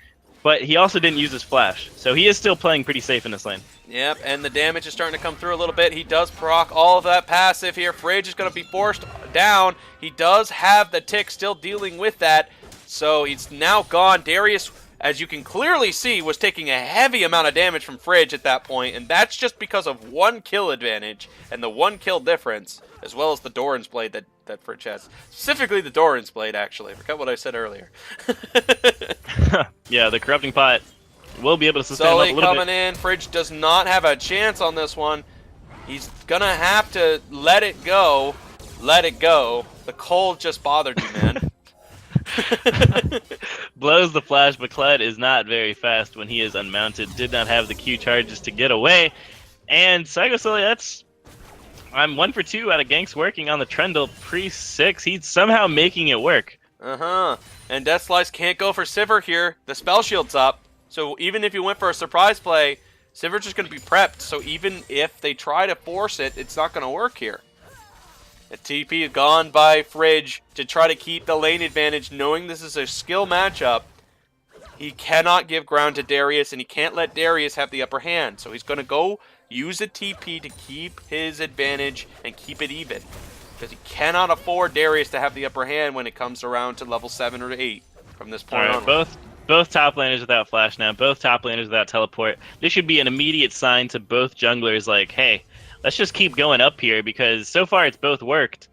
[SPEAKER 3] But he also didn't use his flash, so he is still playing pretty safe in this lane.
[SPEAKER 1] Yep, and the damage is starting to come through a little bit. He does proc all of that passive here. Fridge is going to be forced down. He does have the tick still dealing with that, so he's now gone. Darius, as you can clearly see, was taking a heavy amount of damage from Fridge at that point, and that's just because of one kill advantage and the one kill difference, as well as the Doran's Blade that Fridge has. Specifically the Doran's Blade, actually. I forgot what I said earlier.
[SPEAKER 3] Yeah, the Corrupting Pot will be able to sustain
[SPEAKER 1] Sully
[SPEAKER 3] up a little
[SPEAKER 1] coming in. Fridge does not have a chance on this one. He's going to have to let it go. Let it go. The cold just bothered you, man.
[SPEAKER 3] Blows the flash, but Kled is not very fast when he is unmounted. Did not have the Q charges to get away. And Psycho Sully, I'm 1 for 2 out of ganks working on the Trundle pre-6. He's somehow making it work.
[SPEAKER 1] And Death Slice can't go for Sivir here. The spell shield's up. So even if you went for a surprise play, Sivir's just going to be prepped. So even if they try to force it, it's not going to work here. The TP is gone by Fridge to try to keep the lane advantage, knowing this is a skill matchup. He cannot give ground to Darius, and he can't let Darius have the upper hand. So he's going to go use a TP to keep his advantage and keep it even. Because he cannot afford Darius to have the upper hand when it comes around to level 7 or 8 from this point on.
[SPEAKER 3] Both top laners without flash now, both top laners without teleport. This should be an immediate sign to both junglers like, hey, let's just keep going up here because so far it's both worked.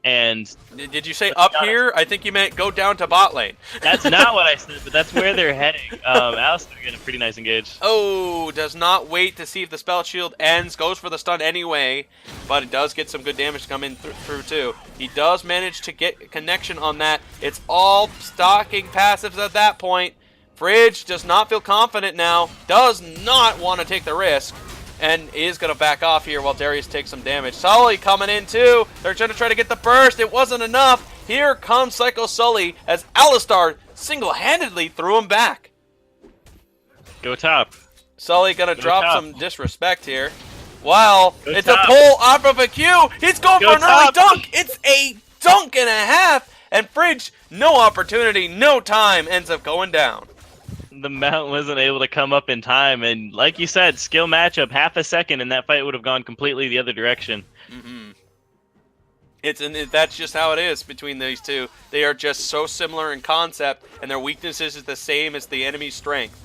[SPEAKER 3] And
[SPEAKER 1] did you say up here? I think you meant go down to bot lane.
[SPEAKER 3] That's not what I said, but that's where they're heading. Alistair getting a pretty nice engage.
[SPEAKER 1] Oh, does not wait to see if the spell shield ends. Goes for the stun anyway, but it does get some good damage to come in through too. He does manage to get connection on that. It's all stocking passives at that point. Fridge does not feel confident now. Does not want to take the risk. And is going to back off here while Darius takes some damage. Sully coming in too. They're going to try to get the burst. It wasn't enough. Here comes Psycho Sully as Alistar single-handedly threw him back.
[SPEAKER 3] Go top.
[SPEAKER 1] Sully going to drop some disrespect here. Wow. It's
[SPEAKER 3] top.
[SPEAKER 1] A pull off of a Q. He's going for an early
[SPEAKER 3] top.
[SPEAKER 1] dunk. It's a dunk and a half. And Fridge, no opportunity, no time, ends up going down.
[SPEAKER 3] The mount wasn't able to come up in time, and like you said, skill matchup, half a second, and that fight would have gone completely the other direction.
[SPEAKER 1] That's just how it is between these two. They are just so similar in concept, and their weaknesses is the same as the enemy's strength.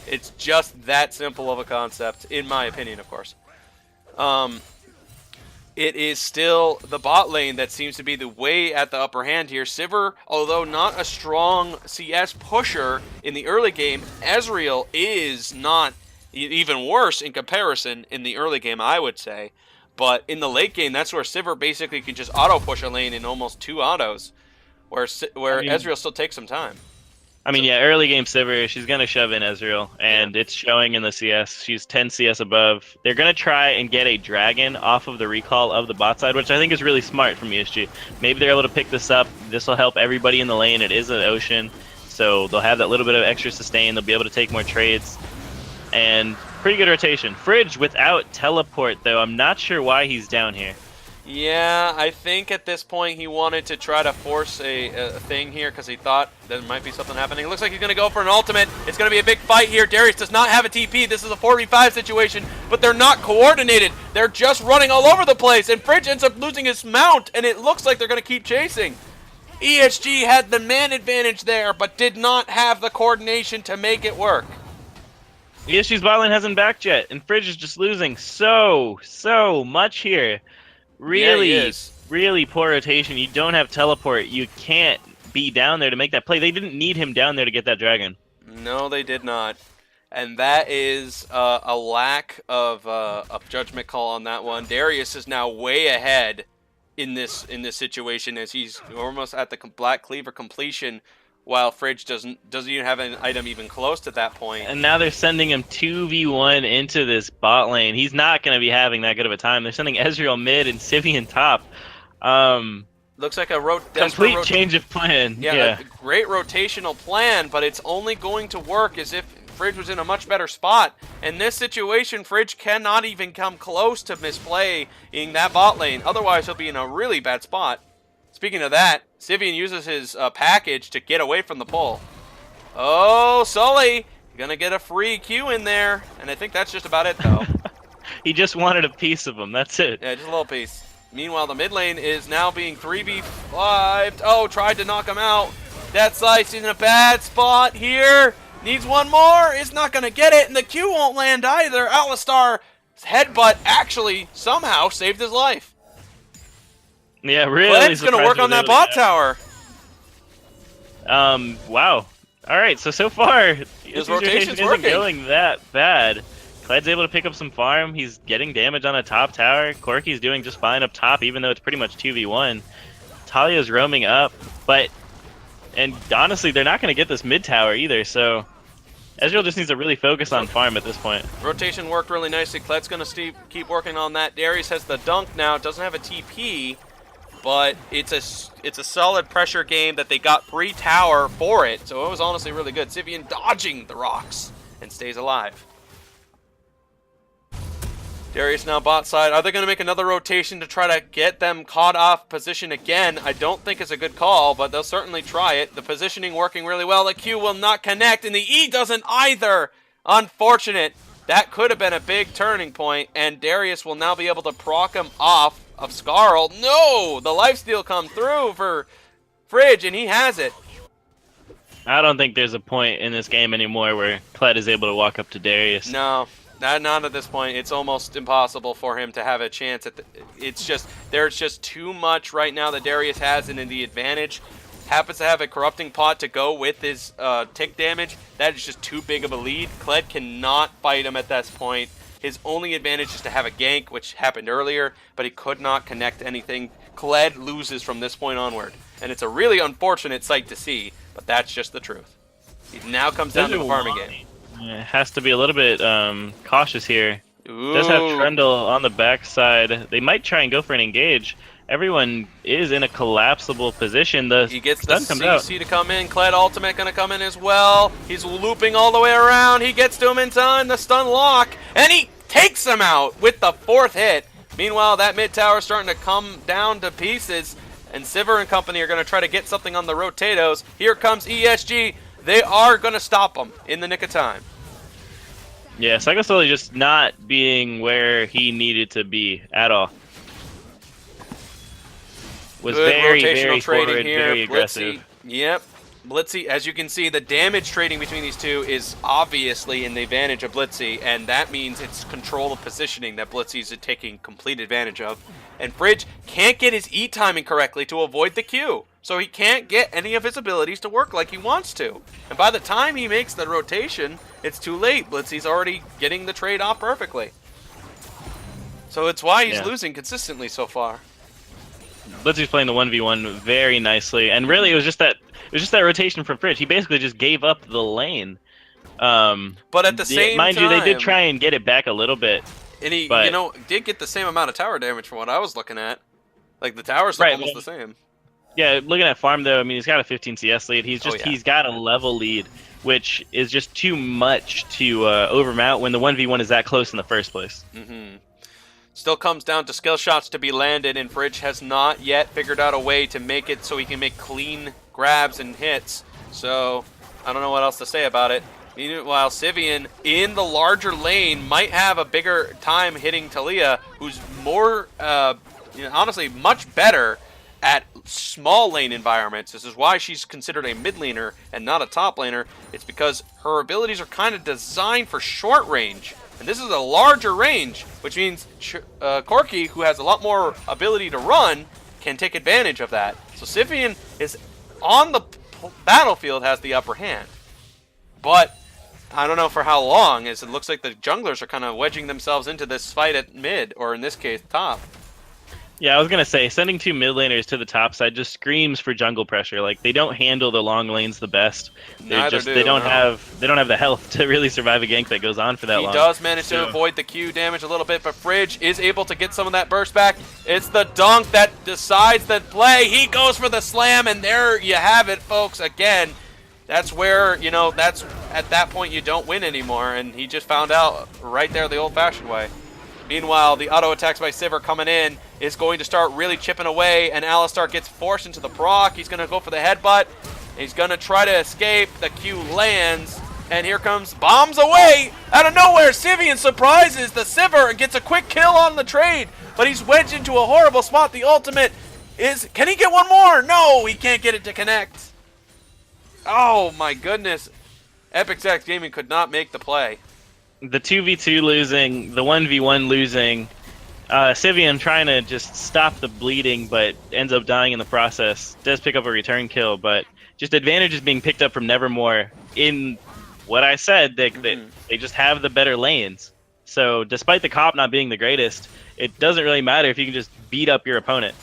[SPEAKER 1] It's just that simple of a concept, in my opinion, of course. It is still the bot lane that seems to be the way at the upper hand here. Sivir, although not a strong CS pusher in the early game, Ezreal is not even worse in comparison in the early game, I would say. But in the late game, that's where Sivir basically can just auto-push a lane in almost 2 autos, where Ezreal still takes some time.
[SPEAKER 3] I mean, yeah, early game Sivir, she's going to shove in Ezreal, and it's showing in the CS. She's 10 CS above. They're going to try and get a dragon off of the recall of the bot side, which I think is really smart from ESG. Maybe they're able to pick this up. This will help everybody in the lane. It is an ocean, so they'll have that little bit of extra sustain. They'll be able to take more trades, and pretty good rotation. Fridge without teleport, though. I'm not sure why he's down here.
[SPEAKER 1] Yeah, I think at this point he wanted to try to force a thing here because he thought there might be something happening. It looks like he's going to go for an ultimate. It's going to be a big fight here. Darius does not have a TP. This is a 4v5 situation, but they're not coordinated. They're just running all over the place, and Fridge ends up losing his mount, and it looks like they're going to keep chasing. ESG had the man advantage there, but did not have the coordination to make it work.
[SPEAKER 3] ESG's bot lane hasn't backed yet, and Fridge is just losing so much here. Really, really poor rotation. You don't have teleport. You can't be down there to make that play. They didn't need him down there to get that dragon.
[SPEAKER 1] No, they did not. And that is a lack of judgment call on that one. Darius is now way ahead in this situation as he's almost at the Black Cleaver completion, while Fridge doesn't even have an item even close to that point.
[SPEAKER 3] And now they're sending him 2v1 into this bot lane. He's not going to be having that good of a time. They're sending Ezreal mid and Sivian top.
[SPEAKER 1] Looks like a
[SPEAKER 3] complete change of plan.
[SPEAKER 1] Yeah, a great rotational plan, but it's only going to work as if Fridge was in a much better spot. In this situation, Fridge cannot even come close to misplaying that bot lane. Otherwise, he'll be in a really bad spot. Speaking of that, Sivian uses his package to get away from the pull. Oh, Sully, gonna get a free Q in there, and I think that's just about it, though.
[SPEAKER 3] He just wanted a piece of him, that's it.
[SPEAKER 1] Yeah, just a little piece. Meanwhile, the mid lane is now being 3v5'd. Oh, tried to knock him out. Death Slice in a bad spot here. Needs one more, is not gonna get it, and the Q won't land either. Alistar's headbutt actually somehow saved his life.
[SPEAKER 3] Yeah, really.
[SPEAKER 1] Glenn's gonna work on that bot tower.
[SPEAKER 3] Wow. All right. So far,
[SPEAKER 1] his
[SPEAKER 3] rotation
[SPEAKER 1] rotation's
[SPEAKER 3] isn't
[SPEAKER 1] working.
[SPEAKER 3] going that bad. Cled's able to pick up some farm. He's getting damage on a top tower. Corki's doing just fine up top, even though it's pretty much 2v1. Talia's roaming up, and honestly, they're not going to get this mid tower either. So Ezreal just needs to really focus on farm at this point.
[SPEAKER 1] Rotation worked really nicely. Cled's gonna keep working on that. Darius has the dunk now. Doesn't have a TP. But it's a solid pressure game that they got free tower for it, so it was honestly really good. Sivian dodging the rocks and stays alive. Darius now bot side. Are they going to make another rotation to try to get them caught off position again? I don't think it's a good call, but they'll certainly try it. The positioning working really well. The Q will not connect, and the E doesn't either. Unfortunate. That could have been a big turning point, and Darius will now be able to proc him off of Scarl. No! The lifesteal come through for Fridge, and he has it.
[SPEAKER 3] I don't think there's a point in this game anymore where Kled is able to walk up to Darius.
[SPEAKER 1] No, not at this point. It's almost impossible for him to have a chance. There's just too much right now that Darius has in the advantage. Happens to have a corrupting pot to go with his tick damage. That is just too big of a lead. Kled cannot fight him at this point. His only advantage is to have a gank, which happened earlier, but he could not connect anything. Kled loses from this point onward, and it's a really unfortunate sight to see, but that's just the truth. He now comes down to the farming game.
[SPEAKER 3] Yeah, has to be a little bit cautious here.
[SPEAKER 1] Ooh.
[SPEAKER 3] Does have Trundle on the backside. They might try and go for an engage. Everyone is in a collapsible position.
[SPEAKER 1] He gets the CC to come in. Kled ultimate going to come in as well. He's looping all the way around. He gets to him in time. The stun lock. And he takes him out with the 4th hit. Meanwhile, that mid tower is starting to come down to pieces. And Sivir and company are going to try to get something on the rotatos. Here comes ESG. They are going to stop him in the nick of time.
[SPEAKER 3] Yeah, Psychosoli just not being where he needed to be at all. Was
[SPEAKER 1] good
[SPEAKER 3] very,
[SPEAKER 1] rotational
[SPEAKER 3] very
[SPEAKER 1] trading
[SPEAKER 3] forward,
[SPEAKER 1] here.
[SPEAKER 3] very aggressive.
[SPEAKER 1] Blitzy. Yep. Blitzy, as you can see, the damage trading between these two is obviously in the advantage of Blitzy, and that means it's control of positioning that Blitzy's taking complete advantage of. And Fridge can't get his E timing correctly to avoid the Q, so he can't get any of his abilities to work like he wants to. And by the time he makes the rotation, it's too late. Blitzy's already getting the trade off perfectly. So it's why he's losing consistently so far.
[SPEAKER 3] Blitzy's playing the 1v1 very nicely, and really it was just that rotation from Fridge. He basically just gave up the lane.
[SPEAKER 1] But at the same time,
[SPEAKER 3] mind you, they did try and get it back a little bit.
[SPEAKER 1] And he, did get the same amount of tower damage from what I was looking at. Like the towers look almost the same.
[SPEAKER 3] Yeah, looking at farm though, I mean he's got a 15 CS lead. He's got a level lead, which is just too much to overmount when the 1v1 is that close in the first place.
[SPEAKER 1] Mm-hmm. Still comes down to skill shots to be landed, and Fridge has not yet figured out a way to make it so he can make clean grabs and hits. So I don't know what else to say about it. Meanwhile, Sivian in the larger lane might have a bigger time hitting Talia, who's more, honestly, much better at small lane environments. This is why she's considered a mid laner and not a top laner. It's because her abilities are kind of designed for short range. And this is a larger range, which means Corki, who has a lot more ability to run, can take advantage of that. So Sivian is on the battlefield, has the upper hand. But I don't know for how long, as it looks like the junglers are kind of wedging themselves into this fight at mid, or in this case, top.
[SPEAKER 3] Yeah, I was gonna say sending 2 mid laners to the top side just screams for jungle pressure. Like, they don't handle the long lanes the best. They don't have the health to really survive a gank that goes on for that long.
[SPEAKER 1] He does manage to avoid the Q damage a little bit, but Fridge is able to get some of that burst back. It's the dunk that decides the play. He goes for the slam, and there you have it, folks. Again, that's where, that's at that point you don't win anymore, and he just found out right there the old-fashioned way. Meanwhile, the auto attacks by Sivir coming in is going to start really chipping away, and Alistar gets forced into the proc. He's going to go for the headbutt. He's going to try to escape. The Q lands, and here comes bombs away out of nowhere. Sivian surprises the Sivir and gets a quick kill on the trade, but he's wedged into a horrible spot. The ultimate is, can he get one more? No, he can't get it to connect. Oh my goodness. EpicX Gaming could not make the play.
[SPEAKER 3] The 2v2 losing, the 1v1 losing, Sivian trying to just stop the bleeding, but ends up dying in the process. Does pick up a return kill, but just advantages being picked up from Nevermore. In what I said, they just have the better lanes. So despite the comp not being the greatest, it doesn't really matter if you can just beat up your opponent.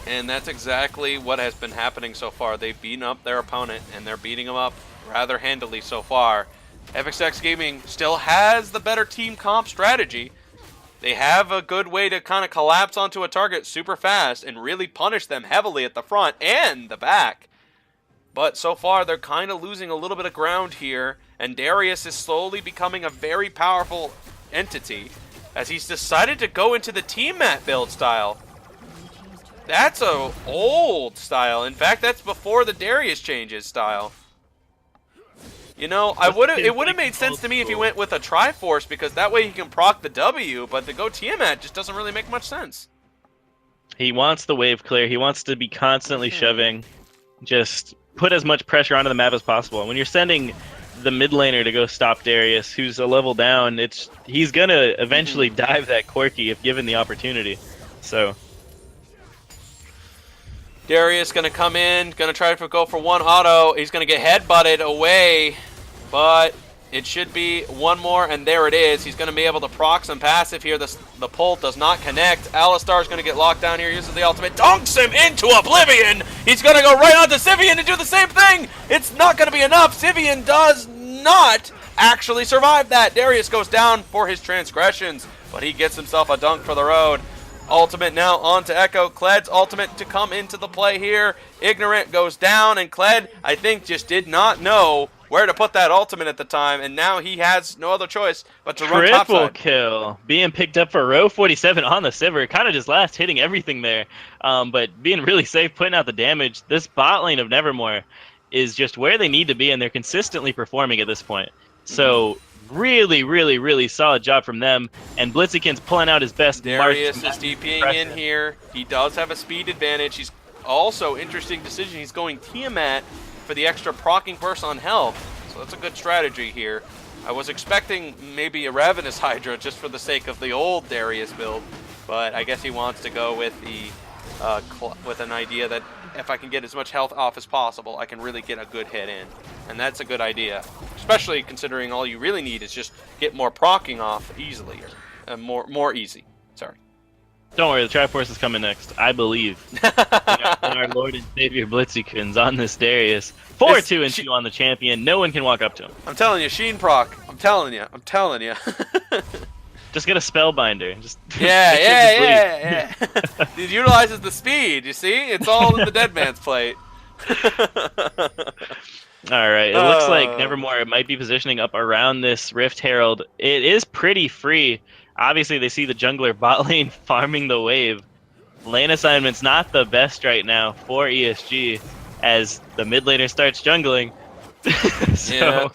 [SPEAKER 1] And that's exactly what has been happening so far. They've beaten up their opponent, and they're beating them up rather handily so far. EpicX Gaming still has the better team comp strategy. They have a good way to kind of collapse onto a target super fast and really punish them heavily at the front and the back. But so far, they're kind of losing a little bit of ground here, and Darius is slowly becoming a very powerful entity as he's decided to go into the team mat build style. That's a old style. In fact, that's before the Darius changes style. It would have made sense to me if he went with a Triforce, because that way he can proc the W, but to go Tiamat just doesn't really make much sense.
[SPEAKER 3] He wants the wave clear. He wants to be constantly shoving. Just put as much pressure onto the map as possible. When you're sending the mid laner to go stop Darius, who's a level down, he's going to eventually dive that Corki if given the opportunity. So
[SPEAKER 1] Darius going to come in, going to try to go for one auto. He's going to get headbutted away, but it should be one more, and there it is. He's going to be able to proc some passive here. The pull does not connect. Alistar's going to get locked down here, uses the ultimate, dunks him into oblivion. He's going to go right onto Sivian and do the same thing. It's not going to be enough. Sivian does not actually survive that. Darius goes down for his transgressions, but he gets himself a dunk for the road. Ultimate now onto Echo. Kled's ultimate to come into the play here. Ignorant goes down, and Kled, I think, just did not know where to put that ultimate at the time, and now he has no other choice but to run topside.
[SPEAKER 3] Triple kill. Being picked up for row 47 on the Sivir. Kind of just last hitting everything there, but being really safe, putting out the damage. This bot lane of Nevermore is just where they need to be, and they're consistently performing at this point. So really, really, really solid job from them, and Blitzykin's pulling out his best.
[SPEAKER 1] Darius is DPing in here. He does have a speed advantage. He's also, interesting decision, he's going Tiamat for the extra proccing burst on health. So that's a good strategy here. I was expecting maybe a Ravenous Hydra just for the sake of the old Darius build, but I guess he wants to go with with an idea that if I can get as much health off as possible, I can really get a good hit in. And that's a good idea, especially considering all you really need is just get more proccing off easily, or more easy. Sorry.
[SPEAKER 3] Don't worry, the Triforce is coming next. I believe in our Lord and Savior Blitzykin's on this Darius. 4-2-2 on the champion. No one can walk up to him.
[SPEAKER 1] I'm telling you, Sheen proc. I'm telling you.
[SPEAKER 3] Just get a Spellbinder. Just
[SPEAKER 1] yeah. It utilizes the speed, you see? It's all in the dead man's plate.
[SPEAKER 3] Alright, it looks like Nevermore might be positioning up around this Rift Herald. It is pretty free. Obviously, they see the jungler bot lane farming the wave. Lane assignment's not the best right now for ESG as the mid laner starts jungling. So
[SPEAKER 1] Yeah.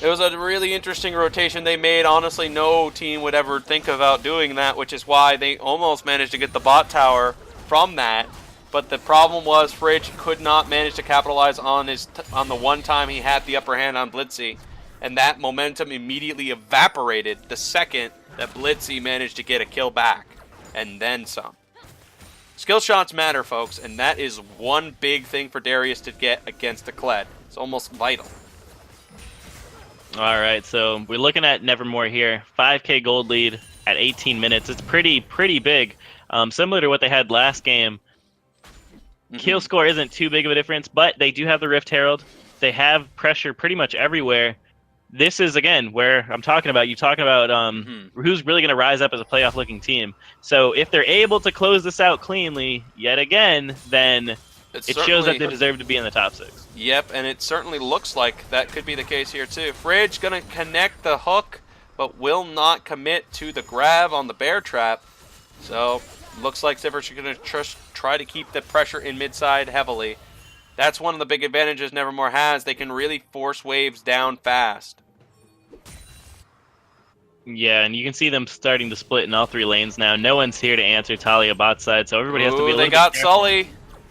[SPEAKER 1] It was a really interesting rotation they made. Honestly, no team would ever think about doing that, which is why they almost managed to get the bot tower from that. But the problem was Fridge could not manage to capitalize on on the one time he had the upper hand on Blitzy. And that momentum immediately evaporated the second that Blitzy managed to get a kill back. And then some. Skill shots matter, folks, and that is one big thing for Darius to get against a Kled. It's almost vital.
[SPEAKER 3] all right, so we're looking at Nevermore here. 5k gold lead at 18 minutes. It's pretty big. Similar to what they had last game. Kill score isn't too big of a difference, but they do have the Rift Herald. They have pressure pretty much everywhere. This is, again, where I'm talking about. You're talking about who's really going to rise up as a playoff-looking team. So if they're able to close this out cleanly yet again, then it shows that they deserve to be in the top 6.
[SPEAKER 1] Yep, and it certainly looks like that could be the case here too. Fridge going to connect the hook, but will not commit to the grab on the bear trap. So looks like Sivers are going to try to keep the pressure in mid-side heavily. That's one of the big advantages Nevermore has. They can really force waves down fast.
[SPEAKER 3] Yeah, and you can see them starting to split in all 3 lanes now. No one's here to answer Talia bot side, so everybody has to be a little
[SPEAKER 1] They
[SPEAKER 3] bit
[SPEAKER 1] got
[SPEAKER 3] careful.
[SPEAKER 1] Sully.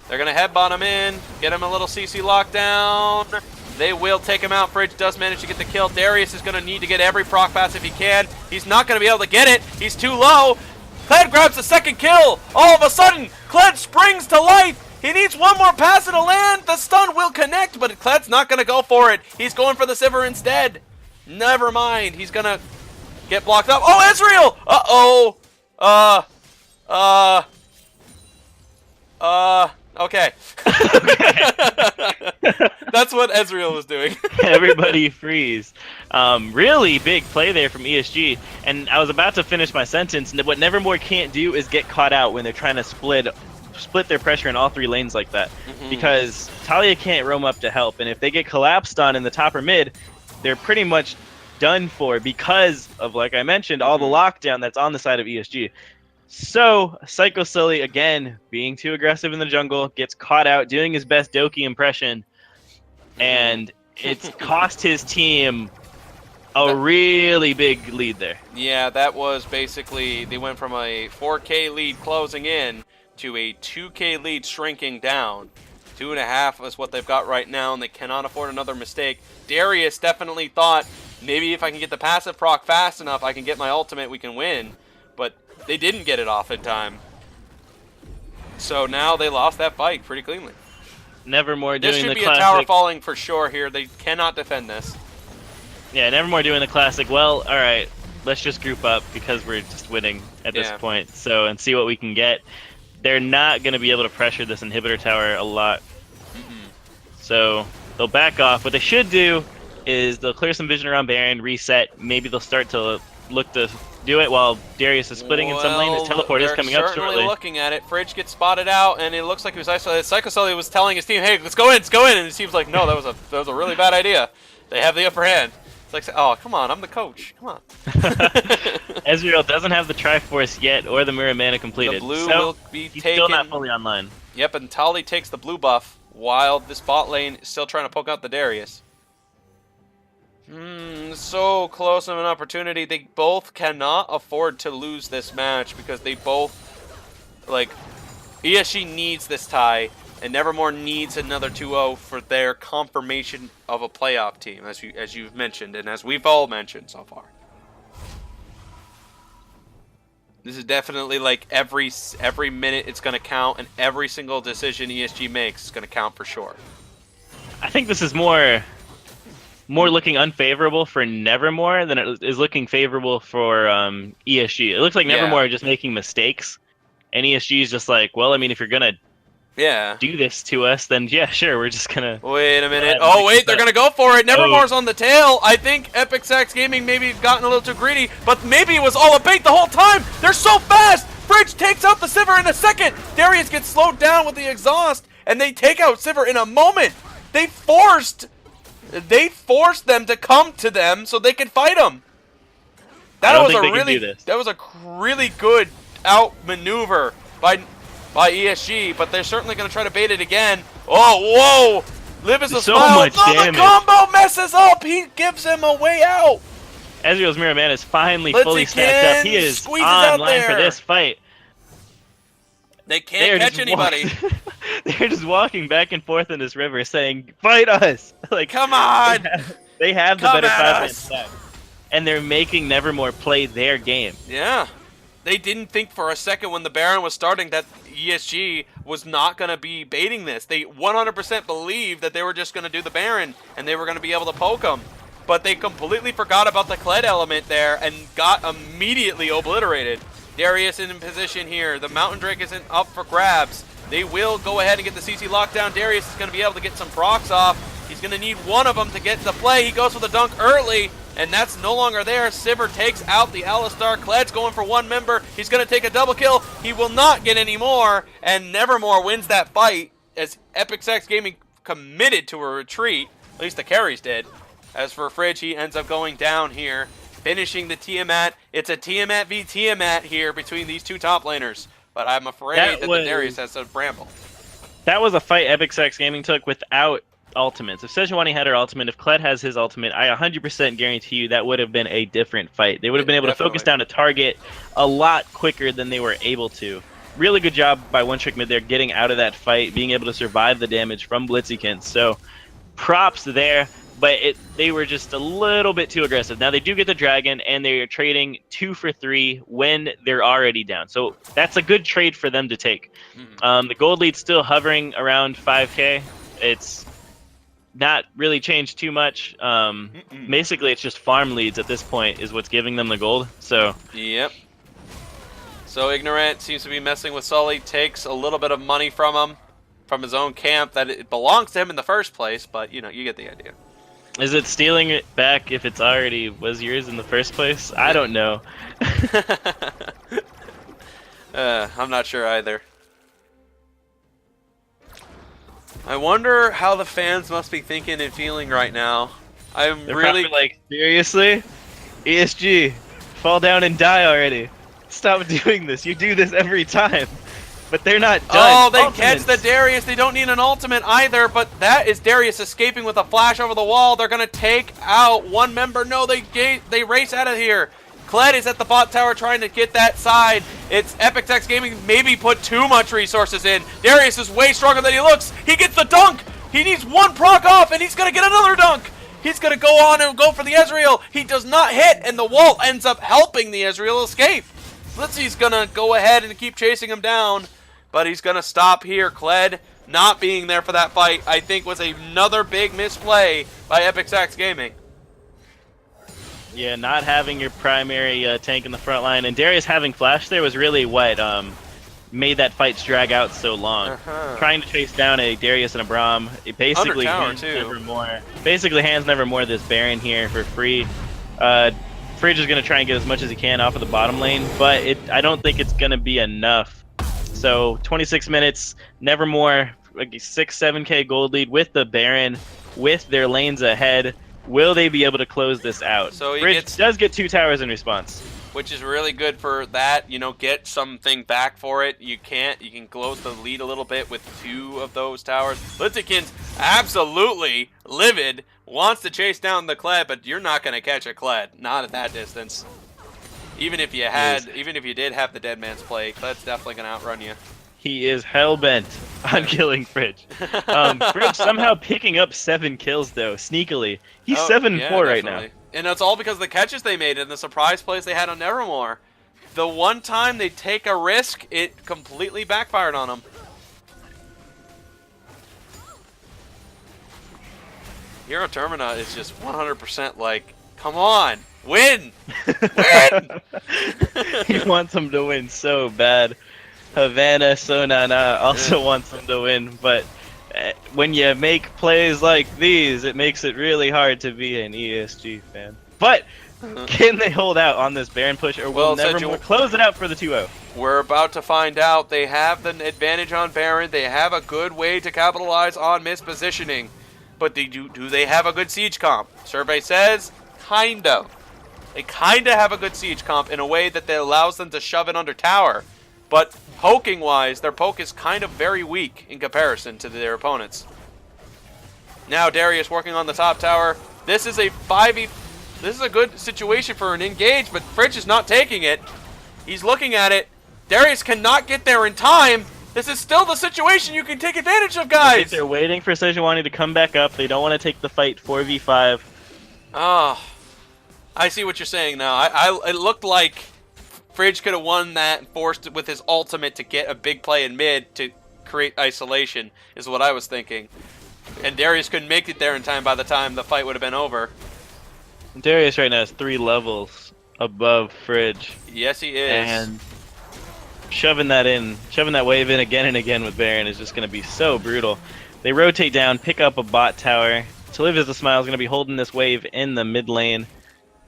[SPEAKER 1] They're going to headbutt him in, get him a little CC lockdown. They will take him out. Fridge does manage to get the kill. Darius is going to need to get every proc pass if he can. He's not going to be able to get it. He's too low. Kled grabs the second kill. All of a sudden, Kled springs to life. He needs one more pass to land. The stun will connect, but Kled's not going to go for it. He's going for the Sivir instead. Never mind. He's going to get blocked up. Oh, Ezreal! Uh-oh. Okay. That's what Ezreal was doing.
[SPEAKER 3] Everybody freeze. Really big play there from ESG. And I was about to finish my sentence. What Nevermore can't do is get caught out when they're trying to split their pressure in all 3 lanes like that. Because Talia can't roam up to help. And if they get collapsed on in the top or mid, they're pretty much done for because of, like I mentioned, all the lockdown that's on the side of ESG. So, Psycho Sully, again, being too aggressive in the jungle, gets caught out doing his best Doki impression, and it's cost his team a really big lead there.
[SPEAKER 1] Yeah, that was basically, they went from a 4K lead closing in to a 2K lead shrinking down. 2.5 is what they've got right now, and they cannot afford another mistake. Darius definitely thought, maybe if I can get the passive proc fast enough, I can get my ultimate, we can win. But they didn't get it off in time. So now they lost that fight pretty cleanly.
[SPEAKER 3] Nevermore doing the classic.
[SPEAKER 1] This should be a tower falling for sure here. They cannot defend this.
[SPEAKER 3] Yeah, Nevermore doing the classic. Well, all right, let's just group up because we're just winning at this point. So, and see what we can get. They're not going to be able to pressure this inhibitor tower a lot. So they'll back off. What they should do is they'll clear some vision around Baron, reset. Maybe they'll start to look to do it while Darius is splitting in some lane. His teleport is coming up shortly.
[SPEAKER 1] Certainly looking at it. Fridge gets spotted out, and it looks like he was isolated. Psycho Sully was telling his team, "Hey, let's go in, and his team's like, "No, that was a really bad idea. They have the upper hand." It's like, "Oh, come on, I'm the coach. Come on."
[SPEAKER 3] Ezreal doesn't have the Triforce yet, or the Mirror Mana completed.
[SPEAKER 1] The blue
[SPEAKER 3] so
[SPEAKER 1] will be
[SPEAKER 3] he's
[SPEAKER 1] taken.
[SPEAKER 3] still not fully online.
[SPEAKER 1] Yep, and Tali takes the blue buff while this bot lane is still trying to poke out the Darius. So close of an opportunity. They both cannot afford to lose this match because they both, like, ESG needs this tie, and Nevermore needs another 2-0 for their confirmation of a playoff team, as you've mentioned, and as we've all mentioned so far. This is definitely like every minute it's going to count, and every single decision ESG makes is going to count for sure.
[SPEAKER 3] I think this is more looking unfavorable for Nevermore than it is looking favorable for ESG. It looks like Nevermore are just making mistakes, and ESG is just like, well, I mean, if you're gonna do this to us, then yeah, sure, we're just gonna.
[SPEAKER 1] Wait a minute. Oh wait, they're gonna go for it. Nevermore's on the tail. I think Epic Sax Gaming maybe gotten a little too greedy, but maybe it was all a bait the whole time. They're so fast. Fridge takes out the Sivir in a second. Darius gets slowed down with the exhaust, and they take out Sivir in a moment. They forced them to come to them so they could fight him.
[SPEAKER 3] I don't think they can do this.
[SPEAKER 1] That was a really good outmaneuver by ESG, but they're certainly going to try to bait it again. Oh, whoa! Liv is a
[SPEAKER 3] So
[SPEAKER 1] smile.
[SPEAKER 3] much damage.
[SPEAKER 1] The combo messes up. He gives him a way out.
[SPEAKER 3] Ezreal's Mirror Man is finally
[SPEAKER 1] Blitzy
[SPEAKER 3] fully stacked up. He is
[SPEAKER 1] squeezes out
[SPEAKER 3] online
[SPEAKER 1] there.
[SPEAKER 3] for this fight.
[SPEAKER 1] They can't catch anybody.
[SPEAKER 3] They're just walking back and forth in this river saying, fight us! Like,
[SPEAKER 1] come on!
[SPEAKER 3] They have the
[SPEAKER 1] Come
[SPEAKER 3] better
[SPEAKER 1] at
[SPEAKER 3] 5-man
[SPEAKER 1] us.
[SPEAKER 3] stack. And they're making Nevermore play their game.
[SPEAKER 1] Yeah. They didn't think for a second when the Baron was starting that ESG was not going to be baiting this. They 100% believed that they were just going to do the Baron and they were going to be able to poke him. But they completely forgot about the Kled element there and got immediately obliterated. Darius is in position here. The Mountain Drake isn't up for grabs. They will go ahead and get the CC lockdown. Darius is going to be able to get some procs off. He's going to need one of them to get the play. He goes for the dunk early, and that's no longer there. Sivir takes out the Alistar. Kled's going for one member. He's going to take a double kill. He will not get any more, and Nevermore wins that fight as EpicSex Gaming committed to a retreat. At least the carries did. As for Fridge, he ends up going down here, finishing the Tiamat. It's a Tiamat v Tiamat here between these two top laners. But I'm afraid that the Darius has a Bramble.
[SPEAKER 3] That was a fight EpicSex Gaming took without ultimates. If Sejuani had her ultimate, if Kled has his ultimate, I 100% guarantee you that would have been a different fight. They would have been able to focus down a target a lot quicker than they were able to. Really good job by One Trick Mid there getting out of that fight, being able to survive the damage from Blitzykins. So props there. But they were just a little bit too aggressive. Now they do get the dragon, and they are trading 2 for 3 when they're already down. So that's a good trade for them to take. The gold lead's still hovering around 5K. It's not really changed too much. Basically, it's just farm leads at this point is what's giving them the gold. So
[SPEAKER 1] yep. So Ignorant seems to be messing with Sully. Takes a little bit of money from him, from his own camp that it belongs to him in the first place. But you know, you get the idea.
[SPEAKER 3] Is it stealing it back if it's already was yours in the first place? I don't know.
[SPEAKER 1] I'm not sure either. I wonder how the fans must be thinking and feeling right now.
[SPEAKER 3] They're really like, seriously? ESG, fall down and die already. Stop doing this. You do this every time. But they're not done.
[SPEAKER 1] Oh, they catch the Darius. They don't need an ultimate either, but that is Darius escaping with a flash over the wall. They're going to take out one member. No, they race out of here. Kled is at the bot tower trying to get that side. It's EpicSex Gaming maybe put too much resources in. Darius is way stronger than he looks. He gets the dunk. He needs one proc off, and he's going to get another dunk. He's going to go on and go for the Ezreal. He does not hit, and the wall ends up helping the Ezreal escape. Blitzy's going to go ahead and keep chasing him down. But he's going to stop here. Kled not being there for that fight, I think, was another big misplay by EpicSex Gaming.
[SPEAKER 3] Yeah, not having your primary tank in the front line. And Darius having flash there was really what made that fight drag out so long. Trying to chase down a Darius and a Braum. It basically hands Nevermore this Baron here for free. Fridge is going to try and get as much as he can off of the bottom lane, but I don't think it's going to be enough. So 26 minutes, Nevermore, like 6-7K gold lead with the Baron, with their lanes ahead. Will they be able to close this out?
[SPEAKER 1] So
[SPEAKER 3] Fridge does get 2 towers in response,
[SPEAKER 1] which is really good for that. You know, get something back for it. You can close the lead a little bit with 2 of those towers. Blitzykins absolutely livid, wants to chase down the Kled, but you're not going to catch a Kled, not at that distance. Even if you did have the Dead Man's Play, Kled's definitely going to outrun you.
[SPEAKER 3] He is hell-bent on killing Fridge. Fridge somehow picking up 7 kills, though, sneakily. He's 7-4 right now.
[SPEAKER 1] And that's all because of the catches they made and the surprise plays they had on Nevermore. The one time they take a risk, it completely backfired on them. Hero Termina is just 100% like, come on, win! Win!
[SPEAKER 3] He wants them to win so bad. Havana Sonana also wants them to win, but when you make plays like these, it makes it really hard to be an ESG fan. But can they hold out on this Baron push, or will Nevermore close it out for the 2-0?
[SPEAKER 1] We're about to find out. They have the advantage on Baron. They have a good way to capitalize on mispositioning. But do they have a good siege comp? Survey says, kind of. They kind of have a good siege comp in a way that allows them to shove it under tower. But poking-wise, their poke is kind of very weak in comparison to their opponents. Now Darius working on the top tower. This is a 5v. This is a good situation for an engage, but Fridge is not taking it. He's looking at it. Darius cannot get there in time. This is still the situation you can take advantage of, guys.
[SPEAKER 3] I think they're waiting for Sejuani to come back up. They don't want to take the fight 4v5.
[SPEAKER 1] Oh, I see what you're saying now. It looked like Fridge could have won that and forced it with his ultimate to get a big play in mid to create isolation, is what I was thinking. And Darius couldn't make it there in time by the time the fight would have been over.
[SPEAKER 3] Darius right now is 3 levels above Fridge.
[SPEAKER 1] Yes, he is.
[SPEAKER 3] And shoving that wave in again and again with Baron is just going to be so brutal. They rotate down, pick up a bot tower. TssT Smile is going to be holding this wave in the mid lane.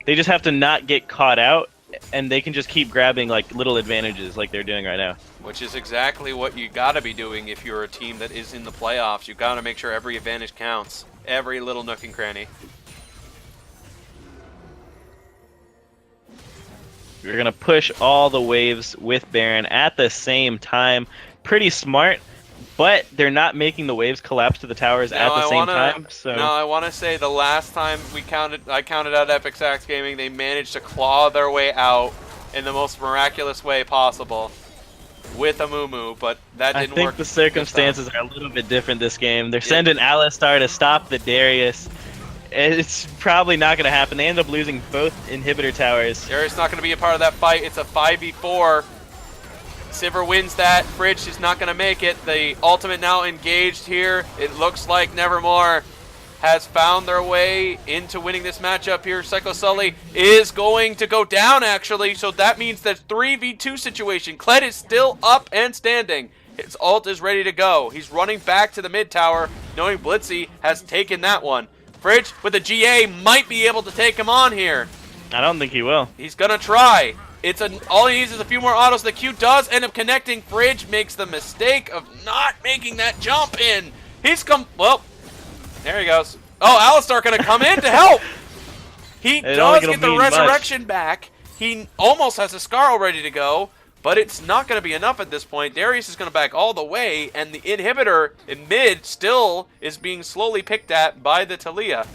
[SPEAKER 3] They just have to not get caught out, and they can just keep grabbing like little advantages like they're doing right now.
[SPEAKER 1] Which is exactly what you got to be doing if you're a team that is in the playoffs. You got to make sure every advantage counts. Every little nook and cranny.
[SPEAKER 3] We're going to push all the waves with Baron at the same time. Pretty smart, but they're not making the waves collapse to the towers at the same time. So.
[SPEAKER 1] No, I want to say the last time I counted out EpicSax Gaming, they managed to claw their way out in the most miraculous way possible with a Mumu, but that didn't work.
[SPEAKER 3] I think the circumstances are a little bit different this game. They're sending Alistar to stop the Darius. It's probably not going to happen. They end up losing both inhibitor towers.
[SPEAKER 1] Darius not going to be a part of that fight. It's a 5v4. Sivir wins that. Fridge is not going to make it. The ultimate now engaged here. It looks like Nevermore has found their way into winning this matchup here. Psycho Sully is going to go down, actually, so that means that 3v2 situation. Kled is still up and standing. His ult is ready to go. He's running back to the mid tower, knowing Blitzy has taken that one. Fridge with a GA might be able to take him on here.
[SPEAKER 3] I don't think he will.
[SPEAKER 1] He's gonna try. All he needs is a few more autos. The Q does end up connecting. Fridge makes the mistake of not making that jump in. Well, there he goes. Oh, Alistar gonna come in to help. He does get the resurrection back. He almost has a Scarl ready to go, but it's not gonna be enough at this point. Darius is gonna back all the way, and the inhibitor in mid still is being slowly picked at by the Talia.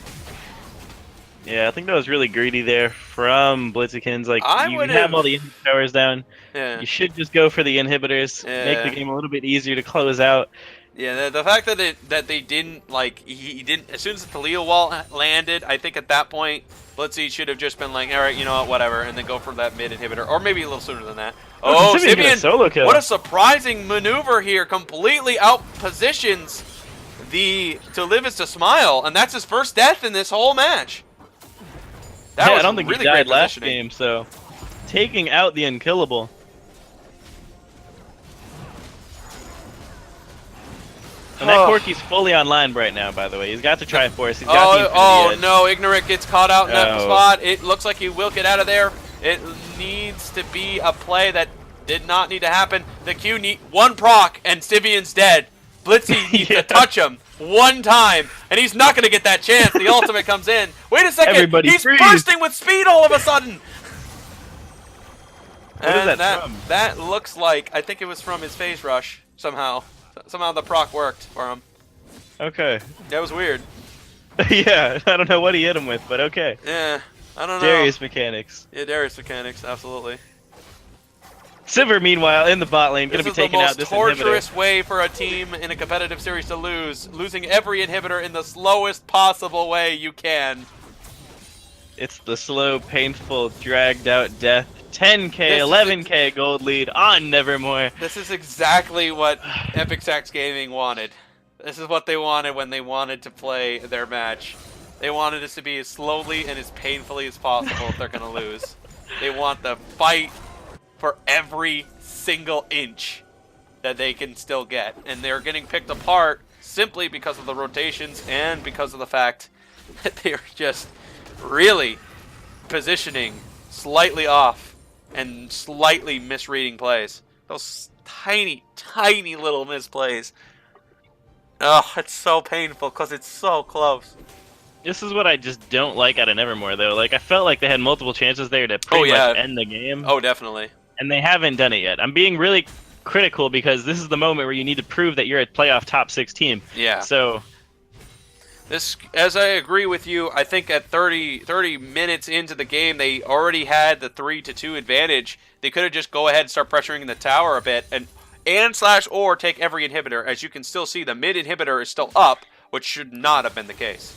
[SPEAKER 3] Yeah, I think that was really greedy there from Blitzykins. Like, you
[SPEAKER 1] would've...
[SPEAKER 3] have all the inhib towers down.
[SPEAKER 1] Yeah.
[SPEAKER 3] You should just go for the inhibitors.
[SPEAKER 1] Yeah.
[SPEAKER 3] Make the game a little bit easier to close out.
[SPEAKER 1] Yeah, the fact that they didn't, like, he didn't, as soon as the Talia wall landed, I think at that point, Blitzy should have just been like, all right, you know what, whatever, and then go for that mid inhibitor, or maybe a little sooner than that. Oh, Sibian,
[SPEAKER 3] solo kill.
[SPEAKER 1] What a surprising maneuver here, completely out-positions the TssT Smile, and that's his first death in this whole match. That was
[SPEAKER 3] I don't think
[SPEAKER 1] really
[SPEAKER 3] he died
[SPEAKER 1] great
[SPEAKER 3] last
[SPEAKER 1] positioning.
[SPEAKER 3] game, so taking out the unkillable. And that Corki's fully online right now, by the way. He's got the Triforce. He's got the Infinity Edge.
[SPEAKER 1] No, Ignorant gets caught out in that spot. It looks like he will get out of there. It needs to be a play that did not need to happen. The Q need one proc, and Sivian's dead. Blitzy needs to touch him one time, and he's not going to get that chance. The ultimate comes in. Wait a second. He's bursting with speed all of a sudden.
[SPEAKER 3] What is that from?
[SPEAKER 1] That looks like, I think it was from his phase rush somehow. Somehow the proc worked for him.
[SPEAKER 3] Okay.
[SPEAKER 1] That was weird.
[SPEAKER 3] Yeah, I don't know what he hit him with, but okay.
[SPEAKER 1] Yeah, I don't know.
[SPEAKER 3] Darius mechanics.
[SPEAKER 1] Yeah, Darius mechanics, absolutely.
[SPEAKER 3] Sivir, meanwhile, in the bot lane, going to be taking out this inhibitor.
[SPEAKER 1] This is the most torturous way for a team in a competitive series to lose. Losing every inhibitor in the slowest possible way you can.
[SPEAKER 3] It's the slow, painful, dragged-out death. 10k, 11k gold lead on Nevermore.
[SPEAKER 1] This is exactly what EpicSax Gaming wanted. This is what they wanted when they wanted to play their match. They wanted this to be as slowly and as painfully as possible if they're going to lose. They want the fight for every single inch that they can still get. And they're getting picked apart simply because of the rotations and because of the fact that they're just really positioning slightly off and slightly misreading plays. Those tiny, tiny little misplays. Oh, it's so painful because it's so close.
[SPEAKER 3] This is what I just don't like out of Nevermore, though. Like, I felt like they had multiple chances there to pretty much end the game.
[SPEAKER 1] Oh, definitely.
[SPEAKER 3] And they haven't done it yet. I'm being really critical because this is the moment where you need to prove that you're a playoff top 6 team.
[SPEAKER 1] Yeah.
[SPEAKER 3] So,
[SPEAKER 1] this, as I agree with you, I think at 30 minutes into the game, they already had the 3-2 advantage. They could have just go ahead and start pressuring the tower a bit and/or take every inhibitor. As you can still see, the mid inhibitor is still up, which should not have been the case.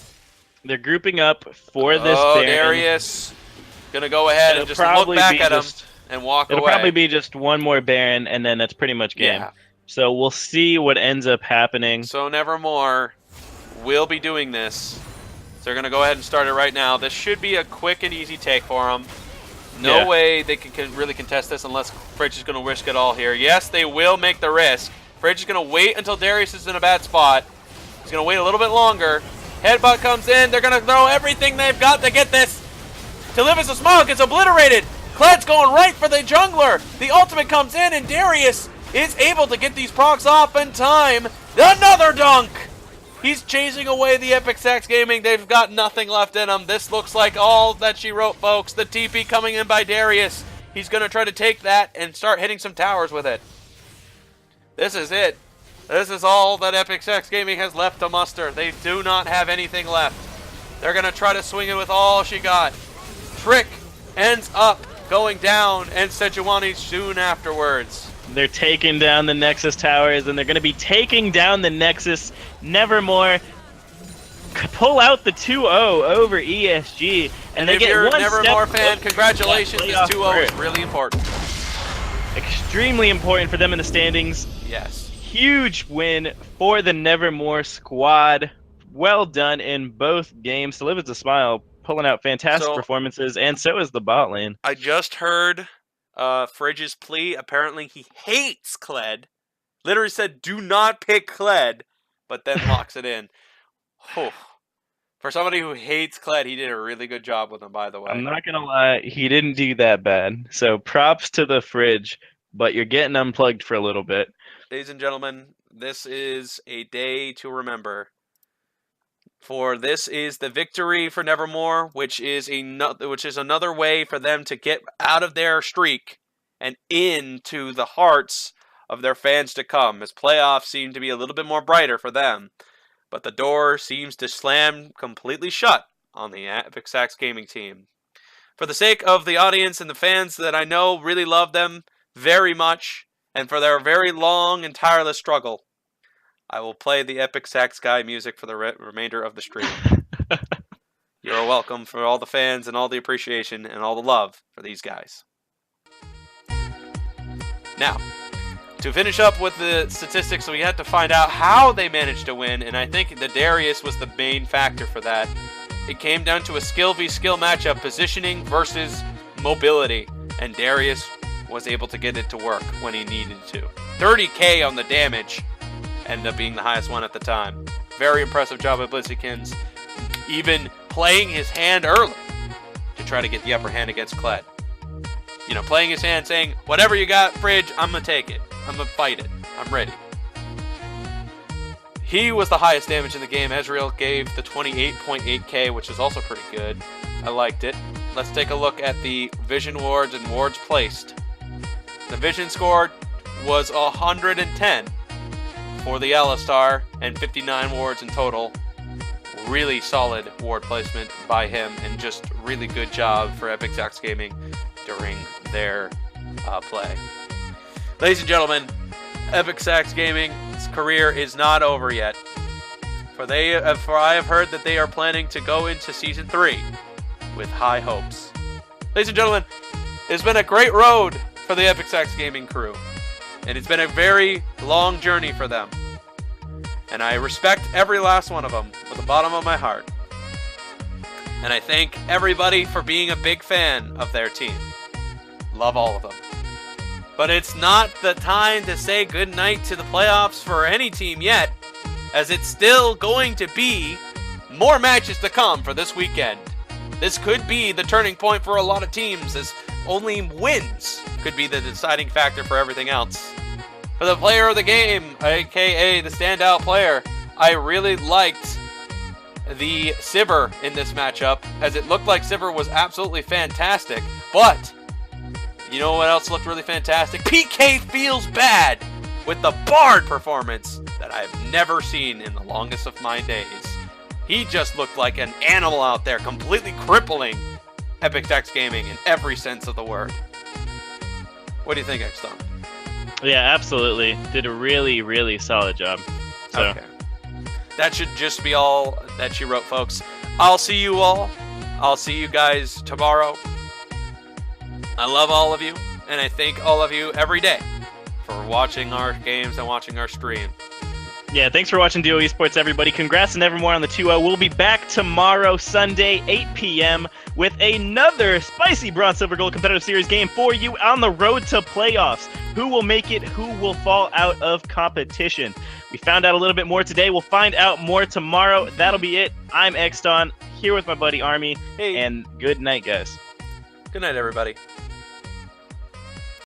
[SPEAKER 3] They're grouping up for this Baron.
[SPEAKER 1] Darius gonna go ahead and just look back at him and walk away.
[SPEAKER 3] It'll probably be just one more Baron, and then that's pretty much game.
[SPEAKER 1] Yeah.
[SPEAKER 3] So we'll see what ends up happening.
[SPEAKER 1] So Nevermore will be doing this. So they're gonna go ahead and start it right now. This should be a quick and easy take for them. No way they can really contest this unless Fridge is gonna risk it all here. Yes, they will make the risk. Fridge is gonna wait until Darius is in a bad spot. He's gonna wait a little bit longer. Headbutt comes in. They're going to throw everything they've got to get this. To live as a smile gets obliterated. Kled's going right for the jungler. The ultimate comes in, and Darius is able to get these procs off in time. Another dunk. He's chasing away the Epic Sax Gaming. They've got nothing left in them. This looks like all that she wrote, folks. The TP coming in by Darius. He's going to try to take that and start hitting some towers with it. This is it. This is all that Epic Sax Gaming has left to muster. They do not have anything left. They're going to try to swing it with all she got. Trick ends up going down, and Sejuani soon afterwards.
[SPEAKER 3] They're taking down the Nexus towers, and they're going to be taking down the Nexus. Nevermore pull out the 2-0 over ESG, and they
[SPEAKER 1] if
[SPEAKER 3] get
[SPEAKER 1] you're
[SPEAKER 3] one
[SPEAKER 1] a Nevermore fan,
[SPEAKER 3] step
[SPEAKER 1] congratulations. This 2-0 is really important.
[SPEAKER 3] Extremely important for them in the standings.
[SPEAKER 1] Yes.
[SPEAKER 3] Huge win for the Nevermore squad. Well done in both games. To live as a smile, pulling out fantastic performances, and so is the bot lane.
[SPEAKER 1] I just heard Fridge's plea. Apparently he hates Kled. Literally said, do not pick Kled, but then locks it in. Oh. For somebody who hates Kled, he did a really good job with him, by the way.
[SPEAKER 3] I'm not going to lie, he didn't do that bad. So props to the Fridge, but you're getting unplugged for a little bit.
[SPEAKER 1] Ladies and gentlemen, this is a day to remember. For this is the victory for Nevermore, which is another way for them to get out of their streak and into the hearts of their fans to come, as playoffs seem to be a little bit more brighter for them. But the door seems to slam completely shut on the Epic Sax Gaming team. For the sake of the audience and the fans that I know really love them very much, and for their very long and tireless struggle, I will play the Epic Sax Guy music for the remainder of the stream. You're welcome for all the fans and all the appreciation and all the love for these guys. Now, to finish up with the statistics, we had to find out how they managed to win, and I think the Darius was the main factor for that. It came down to a skill v skill matchup, positioning versus mobility, and Darius was able to get it to work when he needed to. 30k on the damage, ended up being the highest one at the time. Very impressive job by BSGCS, even playing his hand early to try to get the upper hand against Kled. You know, playing his hand, saying, whatever you got, Fridge, I'm going to take it. I'm going to fight it. I'm ready. He was the highest damage in the game. Ezreal gave the 28.8k, which is also pretty good. I liked it. Let's take a look at the vision wards and wards placed. The vision score was 110 for the Alistar and 59 wards in total. Really solid ward placement by him, and just really good job for Epic Sax Gaming during their play. Ladies and gentlemen, Epic Sax Gaming's career is not over yet. For I have heard that they are planning to go into Season 3 with high hopes. Ladies and gentlemen, it's been a great road for the Epic Sax Gaming crew, and it's been a very long journey for them. And I respect every last one of them from the bottom of my heart. And I thank everybody for being a big fan of their team. Love all of them. But it's not the time to say goodnight to the playoffs for any team yet, as it's still going to be more matches to come for this weekend. This could be the turning point for a lot of teams, as only wins could be the deciding factor for everything else. For the player of the game, aka the standout player, I really liked the Sivir in this matchup, as it looked like Sivir was absolutely fantastic, but you know what else looked really fantastic? PK Feels Bad with the Bard performance that I've never seen in the longest of my days. He just looked like an animal out there, completely crippling Epic Tex Gaming in every sense of the word. What do you think, X-Stone?
[SPEAKER 3] Yeah, absolutely. Did a really, really solid job. So.
[SPEAKER 1] Okay. That should just be all that she wrote, folks. I'll see you all. I'll see you guys tomorrow. I love all of you, and I thank all of you every day for watching our games and watching our stream.
[SPEAKER 3] Yeah, thanks for watching Duo Esports, everybody. Congrats to Nevermore on the 2-0. We'll be back tomorrow, Sunday, 8 p.m. with another spicy Bronze, Silver, Gold competitive series game for you on the road to playoffs. Who will make it? Who will fall out of competition? We found out a little bit more today. We'll find out more tomorrow. That'll be it. I'm Xton, here with my buddy Army.
[SPEAKER 1] Hey.
[SPEAKER 3] And good night, guys.
[SPEAKER 1] Good night, everybody.